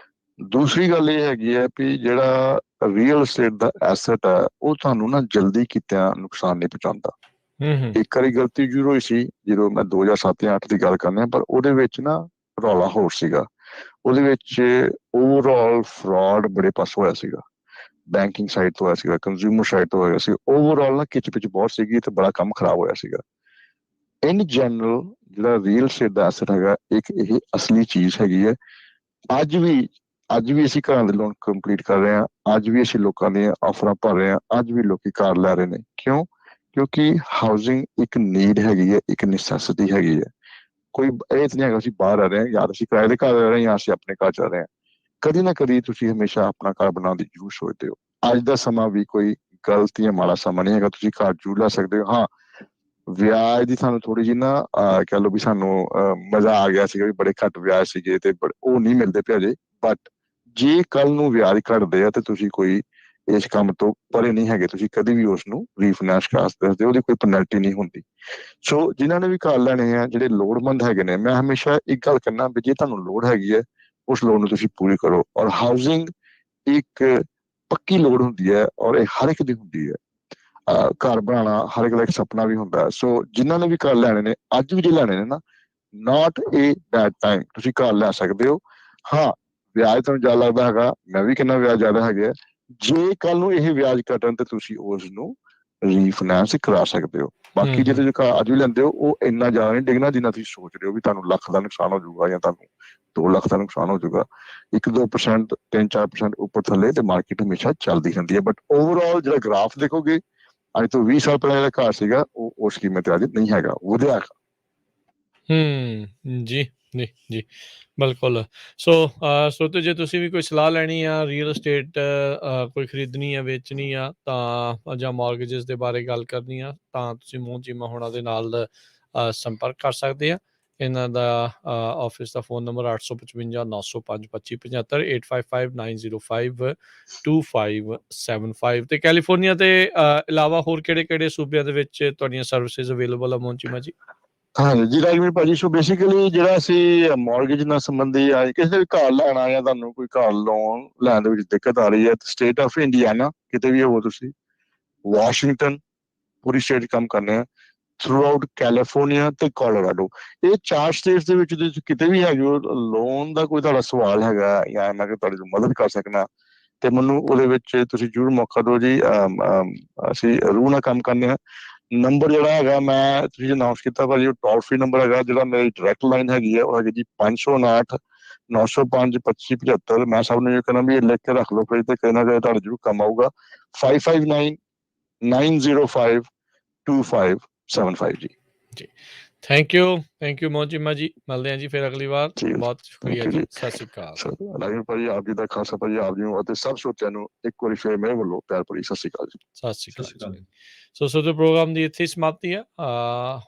ਦੂਸਰੀ ਗੱਲ ਇਹ ਹੈਗੀ ਹੈ ਵੀ ਜਿਹੜਾ ਰੀਅਲ estate ਦਾ ਐਸਟ ਹੈ ਉਹ ਤੁਹਾਨੂੰ ਨਾ ਜਲਦੀ ਕੀਤਿਆਂ ਨੁਕਸਾਨ ਨਹੀਂ ਪਹੁੰਚਾਉਂਦਾ। ਇੱਕ ਵਾਰੀ ਗਲਤੀ ਜ਼ਰੂਰ ਹੋਈ ਸੀ ਜਦੋਂ ਮੈਂ 2007 ਜਾਂ 2008 ਦੀ ਗੱਲ ਕਰਨੀ, ਪਰ ਉਹਦੇ ਵਿੱਚ ਨਾ ਰੌਲਾ ਹੋਰ ਸੀਗਾ। ਉਹਦੇ ਵਿੱਚ ਓਵਰਆਲ ਫਰਾਡ ਬੜੇ ਪਾਸੋਂ ਹੋਇਆ ਸੀਗਾ, ਬੈਂਕਿੰਗ ਸਾਈਡ ਤੋਂ ਹੋਇਆ ਸੀਗਾ, ਕੰਜ਼ਿਊਮਰ ਸਾਈਡ ਤੋਂ ਹੋਇਆ ਸੀ। ਓਵਰਆਲ ਨਾ ਖਿੱਚ ਪਿੱਚ ਬਹੁਤ ਸੀਗੀ ਤੇ ਬੜਾ ਕੰਮ ਖਰਾਬ ਹੋਇਆ ਸੀਗਾ। ਇਨ ਜਨਰਲ ਜਿਹੜਾ ਰੀਅਲ estate ਦਾ ਐਸਟ ਹੈਗਾ, ਇੱਕ ਇਹ ਅਸਲੀ ਚੀਜ਼ ਹੈਗੀ ਹੈ। ਅੱਜ ਵੀ ਅਸੀਂ ਘਰਾਂ ਦੇ ਲੋਨ ਕੰਪਲੀਟ ਕਰ ਰਹੇ ਹਾਂ, ਅੱਜ ਵੀ ਅਸੀਂ ਲੋਕਾਂ ਦੀਆਂ ਆਫਰਾਂ ਭਰ ਰਹੇ ਹਾਂ, ਅੱਜ ਵੀ ਲੋਕੀ ਕਾਰ ਲੈ ਰਹੇ ਨੇ। ਕਿਉਂਕਿ ਹਾਊਸਿੰਗ ਇੱਕ ਨੀਡ ਹੈਗੀ ਹੈ, ਇੱਕ ਨੈਸੈਸਿਟੀ ਹੈਗੀ ਹੈ। ਕੋਈ ਇਹ ਨਹੀਂ ਹੈਗਾ ਅਸੀਂ ਬਾਹਰ ਆ ਰਹੇ ਹਾਂ, ਜਾਂ ਅਸੀਂ ਕਿਰਾਏ ਦੇ ਘਰ ਰਹਿ ਰਹੇ ਹਾਂ, ਜਾਂ ਅਸੀਂ ਆਪਣੇ ਘਰ ਜਾ ਰਹੇ ਹਾਂ। ਕਦੀ ਨਾ ਕਦੀ ਤੁਸੀਂ ਹਮੇਸ਼ਾ ਆਪਣਾ ਘਰ ਬਣਾਉਣ ਦੀ ਜ਼ਰੂਰ ਸੋਚਦੇ ਹੋ। ਅੱਜ ਦਾ ਸਮਾਂ ਵੀ ਕੋਈ ਗਲਤ ਜਾਂ ਮਾੜਾ ਸਮਾਂ ਨਹੀਂ ਹੈਗਾ, ਤੁਸੀਂ ਘਰ ਜ਼ਰੂਰ ਲੈ ਸਕਦੇ ਹੋ। ਹਾਂ, ਵਿਆਜ ਦੀ ਸਾਨੂੰ ਥੋੜੀ ਜਿਹੀ ਨਾ ਕਹਿ ਲਓ ਵੀ ਸਾਨੂੰ ਮਜ਼ਾ ਆ ਗਿਆ ਸੀਗਾ ਵੀ ਬੜੇ ਘੱਟ ਵਿਆਜ ਸੀਗੇ ਤੇ ਉਹ ਨਹੀਂ ਮਿਲਦੇ ਪਏ ਅਜੇ। ਬਟ ਜੇ ਕੱਲ ਨੂੰ ਵਿਆਜ ਘਟਦੇ ਆ ਤੇ ਤੁਸੀਂ ਕੋਈ ਇਸ ਕੰਮ ਤੋਂ ਪਰੇ ਨਹੀਂ ਹੈਗੇ, ਤੁਸੀਂ ਕਦੇ ਵੀ ਉਸ ਨੂੰ ਰੀਫਾਈਨੈਂਸ ਕਰ ਸਕਦੇ ਹੋ, ਉਹਦੀ ਕੋਈ ਪੈਨਲਟੀ ਨਹੀਂ ਹੁੰਦੀ। ਸੋ ਜਿਨ੍ਹਾਂ ਨੇ ਵੀ ਘਰ ਲੈਣੇ ਆ, ਜਿਹੜੇ ਲੋੜਵੰਦ ਹੈਗੇ ਨੇ, ਮੈਂ ਹਮੇਸ਼ਾ ਇੱਕ ਗੱਲ ਕਰਨਾ ਵੀ ਜੇ ਤੁਹਾਨੂੰ ਲੋੜ ਹੈਗੀ ਹੈ ਉਸ ਲੋੜ ਨੂੰ ਤੁਸੀਂ ਪੂਰੀ ਕਰੋ। ਔਰ ਹਾਊਸਿੰਗ ਇੱਕ ਪੱਕੀ ਲੋੜ ਹੁੰਦੀ ਹੈ, ਔਰ ਇਹ ਹਰ ਇੱਕ ਦੀ ਹੁੰਦੀ ਹੈ। ਘਰ ਬਣਾਉਣਾ ਹਰ ਇੱਕ ਦਾ ਇੱਕ ਸੁਪਨਾ ਵੀ ਹੁੰਦਾ ਹੈ। ਸੋ ਜਿਨ੍ਹਾਂ ਨੇ ਵੀ ਘਰ ਲੈਣੇ ਨੇ, ਅੱਜ ਵੀ ਜੇ ਲੈਣੇ ਨੇ ਨਾ, ਨਾਟ ਏ ਬੈਡ ਟਾਈਮ, ਤੁਸੀਂ ਘਰ ਲੈ ਸਕਦੇ ਹੋ। ਹਾਂ, ਵਿਆਜ ਤੁਹਾਨੂੰ ਜ਼ਿਆਦਾ ਲੱਗਦਾ ਹੈਗਾ, ਮੈਂ ਵੀ ਕਿੰਨਾ ਵਿਆਜ ਜ਼ਿਆਦਾ ਹੈਗਾ। ਜੇ ਕੱਲ ਨੂੰ ਇਹ ਵਿਆਜ ਘਟਣ ਤੇ ਤੁਸੀਂ ਉਸ ਨੂੰ ਰੀਫਾਈਨੈਂਸ ਕਰਾ ਸਕਦੇ ਹੋ। ਬਾਕੀ ਜੇ ਤੁਸੀਂ ਘਰ ਅੱਜ ਵੀ ਲੈਂਦੇ ਹੋ ਉਹ ਇੰਨਾ ਜ਼ਿਆਦਾ ਨਹੀਂ ਡਿੱਗਣਾ ਜਿੰਨਾ ਤੁਸੀਂ ਸੋਚ ਰਹੇ ਹੋ ਵੀ ਤੁਹਾਨੂੰ ਲੱਖ ਦਾ ਨੁਕਸਾਨ ਹੋ ਜਾਊਗਾ ਜਾਂ ਤੁਹਾਨੂੰ 2 ਲੱਖ ਦਾ ਨੁਕਸਾਨ ਹੋ ਜਾਊਗਾ। 1-2%, 3-4% ਉੱਪਰ ਥੱਲੇ ਤੇ ਮਾਰਕੀਟ ਹਮੇਸ਼ਾ ਚੱਲਦੀ ਰਹਿੰਦੀ ਹੈ। ਬਟ ਓਵਰਆਲ ਜਿਹੜਾ ਗ੍ਰਾਫ ਦੇਖੋਗੇ ਅੱਜ ਤੋਂ 20 ਸਾਲ ਪਹਿਲਾਂ ਜਿਹੜਾ ਘਰ ਸੀਗਾ ਉਹ ਉਸ ਕੀਮਤ ਤੇ ਅੱਜ ਨਹੀਂ ਹੈਗਾ, ਵਧਿਆ। ਜੀ ਜੀ ਜੀ ਬਿਲਕੁਲ। ਸੋ ਸੋਤੋ ਜੇ ਤੁਸੀਂ ਵੀ ਕੋਈ ਸਲਾਹ ਲੈਣੀ ਆ ਰੀਅਲ estate ਕੋਈ ਖਰੀਦਣੀ ਆ, ਵੇਚਣੀ ਆ ਤਾਂ ਜਾਂ ਮਾਰਗੇजेस ਦੇ ਬਾਰੇ ਗੱਲ ਕਰਨੀ ਆ ਤਾਂ ਤੁਸੀਂ ਮੋਹਨ ਚੀਮਾ ਹੋਣਾ ਦੇ ਨਾਲ ਸੰਪਰਕ ਕਰ ਸਕਦੇ ਆ। ਇਹਨਾਂ ਦਾ ਆਫਿਸ ਦਾ ਫੋਨ ਨੰਬਰ 855-905-2575 855-905-2575 ਤੇ ਕੈਲੀਫੋਰਨੀਆ ਤੇ ਇਲਾਵਾ ਹੋਰ ਕਿਹੜੇ ਸੂਬਿਆਂ ਦੇ ਵਿੱਚ ਤੁਹਾਡੀਆਂ ਸਰਵਿਸਿਜ਼ ਅਵੇਲੇਬਲ ਆ ਮੋਹਨ ਚੀਮਾ ਜੀ? ਹਾਂਜੀ ਜੀ ਰਾਜਵੀਰ ਭਾਜੀ, ਸੋ ਬੇਸਿਕਲੀ ਜਿਹੜਾ ਅਸੀਂ ਮਾਰਗੇਜ ਨਾਲ ਸੰਬੰਧੀ ਆ ਕਿਸੇ ਵੀ ਘਰ ਲੈਣਾ ਜਾਂ ਤੁਹਾਨੂੰ ਕੋਈ ਘਰ ਲੋਨ ਲੈਣ ਦੇ ਵਿੱਚ ਦਿੱਕਤ ਆ ਰਹੀ ਹੈ ਸਟੇਟ ਆਫ ਇੰਡੀਆਨਾ ਕਿਤੇ ਵੀ ਹੋਵੋ ਤੁਸੀਂ, ਵਾਸ਼ਿੰਗਟਨ ਪੂਰੀ ਸਟੇਟ ਕੰਮ ਕਰਨੇ ਆ, ਥਰੂ ਆਊਟ ਕੈਲੀਫੋਰਨੀਆ ਤੇ ਕੋਲੋਰਾਡੋ, ਇਹ 4 ਸਟੇਟਸ ਦੇ ਵਿੱਚ ਤੁਸੀਂ ਕਿਤੇ ਵੀ ਹੈਗੇ ਹੋ ਲੋਨ ਦਾ ਕੋਈ ਤੁਹਾਡਾ ਸਵਾਲ ਹੈਗਾ ਜਾਂ ਮੈਂ ਤੁਹਾਡੀ ਮਦਦ ਕਰ ਸਕਣਾ ਤੇ ਮੈਨੂੰ ਉਹਦੇ ਵਿੱਚ ਤੁਸੀਂ ਜ਼ਰੂਰ ਮੌਕਾ ਦਿਓ ਜੀ। ਅਸੀਂ ਰੂਹ ਨਾਲ ਕੰਮ ਕਰਨੇ ਆ। ਨੰਬਰ ਜਿਹੜਾ ਹੈਗਾ ਮੈਂ ਤੁਸੀਂ ਅਨਾਉਂਸ ਕੀਤਾ ਭਾਜੀ ਉਹ ਟੋਲ ਫ੍ਰੀ ਨੰਬਰ ਹੈਗਾ, ਜਿਹੜਾ ਮੇਰੀ ਡਾਇਰੈਕਟ ਲਾਈਨ ਹੈਗੀ ਹੈ ਉਹ ਹੈਗੀ ਜੀ 559-905-2575। ਮੈਂ ਸਭ ਨੂੰ ਇਹ ਕਹਿਣਾ ਵੀ ਇਹ ਲਿਖ ਕੇ ਰੱਖ ਲਓ ਫਿਰ ਤੇ ਕਹਿਣਾ ਚਾਹੇ ਤੁਹਾਡਾ ਜ਼ਰੂਰ ਕੰਮ ਆਊਗਾ। 559-905-2575 ਜੀ। ਥੈਂਕ ਯੂ ਮੋਹਨ ਚੀਮਾ ਜੀ, ਮਿਲਦੇ ਹਾਂ ਜੀ ਫਿਰ ਅਗਲੀ ਵਾਰ। ਬਹੁਤ ਸ਼ੁਕਰੀਆ ਜੀ, ਸਤਿ ਸ਼੍ਰੀ ਅਕਾਲ। ਰਾਜਵੀਰ ਭਾਜੀ ਆਪ ਜੀ ਦਾ ਖਾਲਸਾ ਭਾਜੀ ਆਪ ਜੀ ਨੂੰ ਅਤੇ ਸਭ ਸਰੋਤਿਆਂ ਨੂੰ ਇੱਕ ਵਾਰੀ ਫਿਰ ਮੇਰੇ ਵੱਲੋਂ ਪਿਆਰ ਭਰੀ ਸਤਿ ਸ਼੍ਰੀ ਅਕਾਲ ਜੀ। ਸਤਿ ਸ਼੍ਰੀ ਅਕਾਲ। ਸੋ ਪ੍ਰੋਗਰਾਮ ਦੀ ਇੱਥੇ ਸਮਾਪਤੀ ਆ।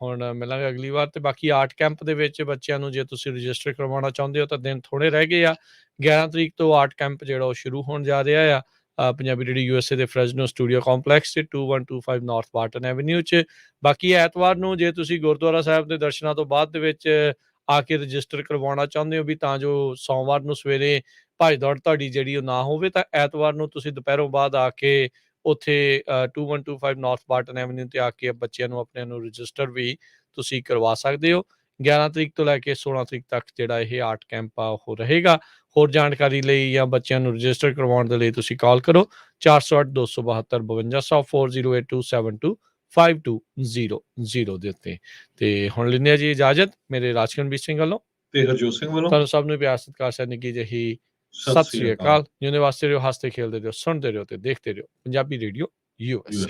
ਹੁਣ ਮਿਲਾਂਗੇ ਅਗਲੀ ਵਾਰ। ਤੇ ਬਾਕੀ ਆਰਟ ਕੈਂਪ ਦੇ ਵਿੱਚ ਬੱਚਿਆਂ ਨੂੰ ਜੇ ਤੁਸੀਂ ਰਜਿਸਟਰ ਕਰਵਾਉਣਾ ਚਾਹੁੰਦੇ ਹੋ ਤਾਂ ਦਿਨ ਥੋੜੇ ਰਹਿ ਗਏ ਆ। 11 ਤਰੀਕ ਤੋਂ ਆਰਟ ਕੈਂਪ ਜਿਹੜਾ ਉਹ ਸ਼ੁਰੂ ਹੋਣ ਜਾ ਰਿਹਾ ਆ ਪੰਜਾਬੀ ਰੇਡੀਓ USA ਦੇ ਫਰੈਜ਼ਨੋ ਸਟੂਡੀਓ ਕੰਪਲੈਕਸ 'ਚ 2125 ਨਾਰਥ ਬਾਰਟਨ ਐਵਨਿਊ 'ਚ। ਬਾਕੀ ਐਤਵਾਰ ਨੂੰ ਜੇ ਤੁਸੀਂ ਗੁਰਦੁਆਰਾ ਸਾਹਿਬ ਦੇ ਦਰਸ਼ਨਾਂ ਤੋਂ ਬਾਅਦ ਦੇ ਵਿੱਚ ਆ ਕੇ ਰਜਿਸਟਰ ਕਰਵਾਉਣਾ ਚਾਹੁੰਦੇ ਹੋ ਵੀ ਤਾਂ ਜੋ ਸੋਮਵਾਰ ਨੂੰ ਸਵੇਰੇ ਭੱਜ ਦੌੜ ਤੁਹਾਡੀ ਜਿਹੜੀ ਉਹ ਨਾ ਹੋਵੇ ਤਾਂ ਐਤਵਾਰ ਨੂੰ ਤੁਸੀਂ ਦੁਪਹਿਰੋਂ ਬਾਅਦ ਆ ਕੇ ਉੱਥੇ 2125 ਨਾਰਥ ਬਾਰਟਨ ਐਵਨਿਊ ਤੇ ਆ ਕੇ ਬੱਚਿਆਂ ਨੂੰ ਆਪਣੇ ਨੂੰ ਰਜਿਸਟਰ ਵੀ ਤੁਸੀਂ ਕਰਵਾ ਸਕਦੇ ਹੋ। 11 ਤਰੀਕ ਤੋਂ ਲੈ ਕੇ 16 ਤਰੀਕ ਤੱਕ ਜਿਹੜਾ ਇਹ ਆਰਟ ਕੈਂਪ ਆ ਉਹ ਰਹੇਗਾ। ਹੋਰ ਜਾਣਕਾਰੀ ਲਈ ਜਾਂ ਬੱਚਿਆਂ ਨੂੰ ਰਜਿਸਟਰ ਕਰਵਾਉਣ ਦੇ ਲਈ ਤੁਸੀਂ ਕਾਲ ਕਰੋ 408-272-5200 4082725200 ਦੇ ਉੱਤੇ। ਤੇ ਹੁਣ ਲੈਂਦੇ ਜੀ ਇਜਾਜ਼ਤ ਮੇਰੇ ਰਾਜਕਨਵੀਰ ਸਿੰਘ ਵੱਲੋਂ ਤੇ ਹਰਜੋਤ ਸਿੰਘ ਵੱਲੋਂ। ਤੁਹਾਨੂੰ ਸਭ ਨੂੰ ਪਿਆਰ ਸਤਿਕਾਰ ਸਹਿ ਨਿੱਘੀ ਜਿਹੀ ਸਤਿ ਸ੍ਰੀ ਅਕਾਲ। ਜਿਉਂਦੇ ਵਾਸਤੇ ਰਹੋ, ਹੱਸਦੇ ਖੇਲਦੇ ਰਹੋ, ਸੁਣਦੇ ਰਹੋ ਤੇ ਦੇਖਦੇ ਰਹੋ ਪੰਜਾਬੀ ਰੇਡੀਓ USA।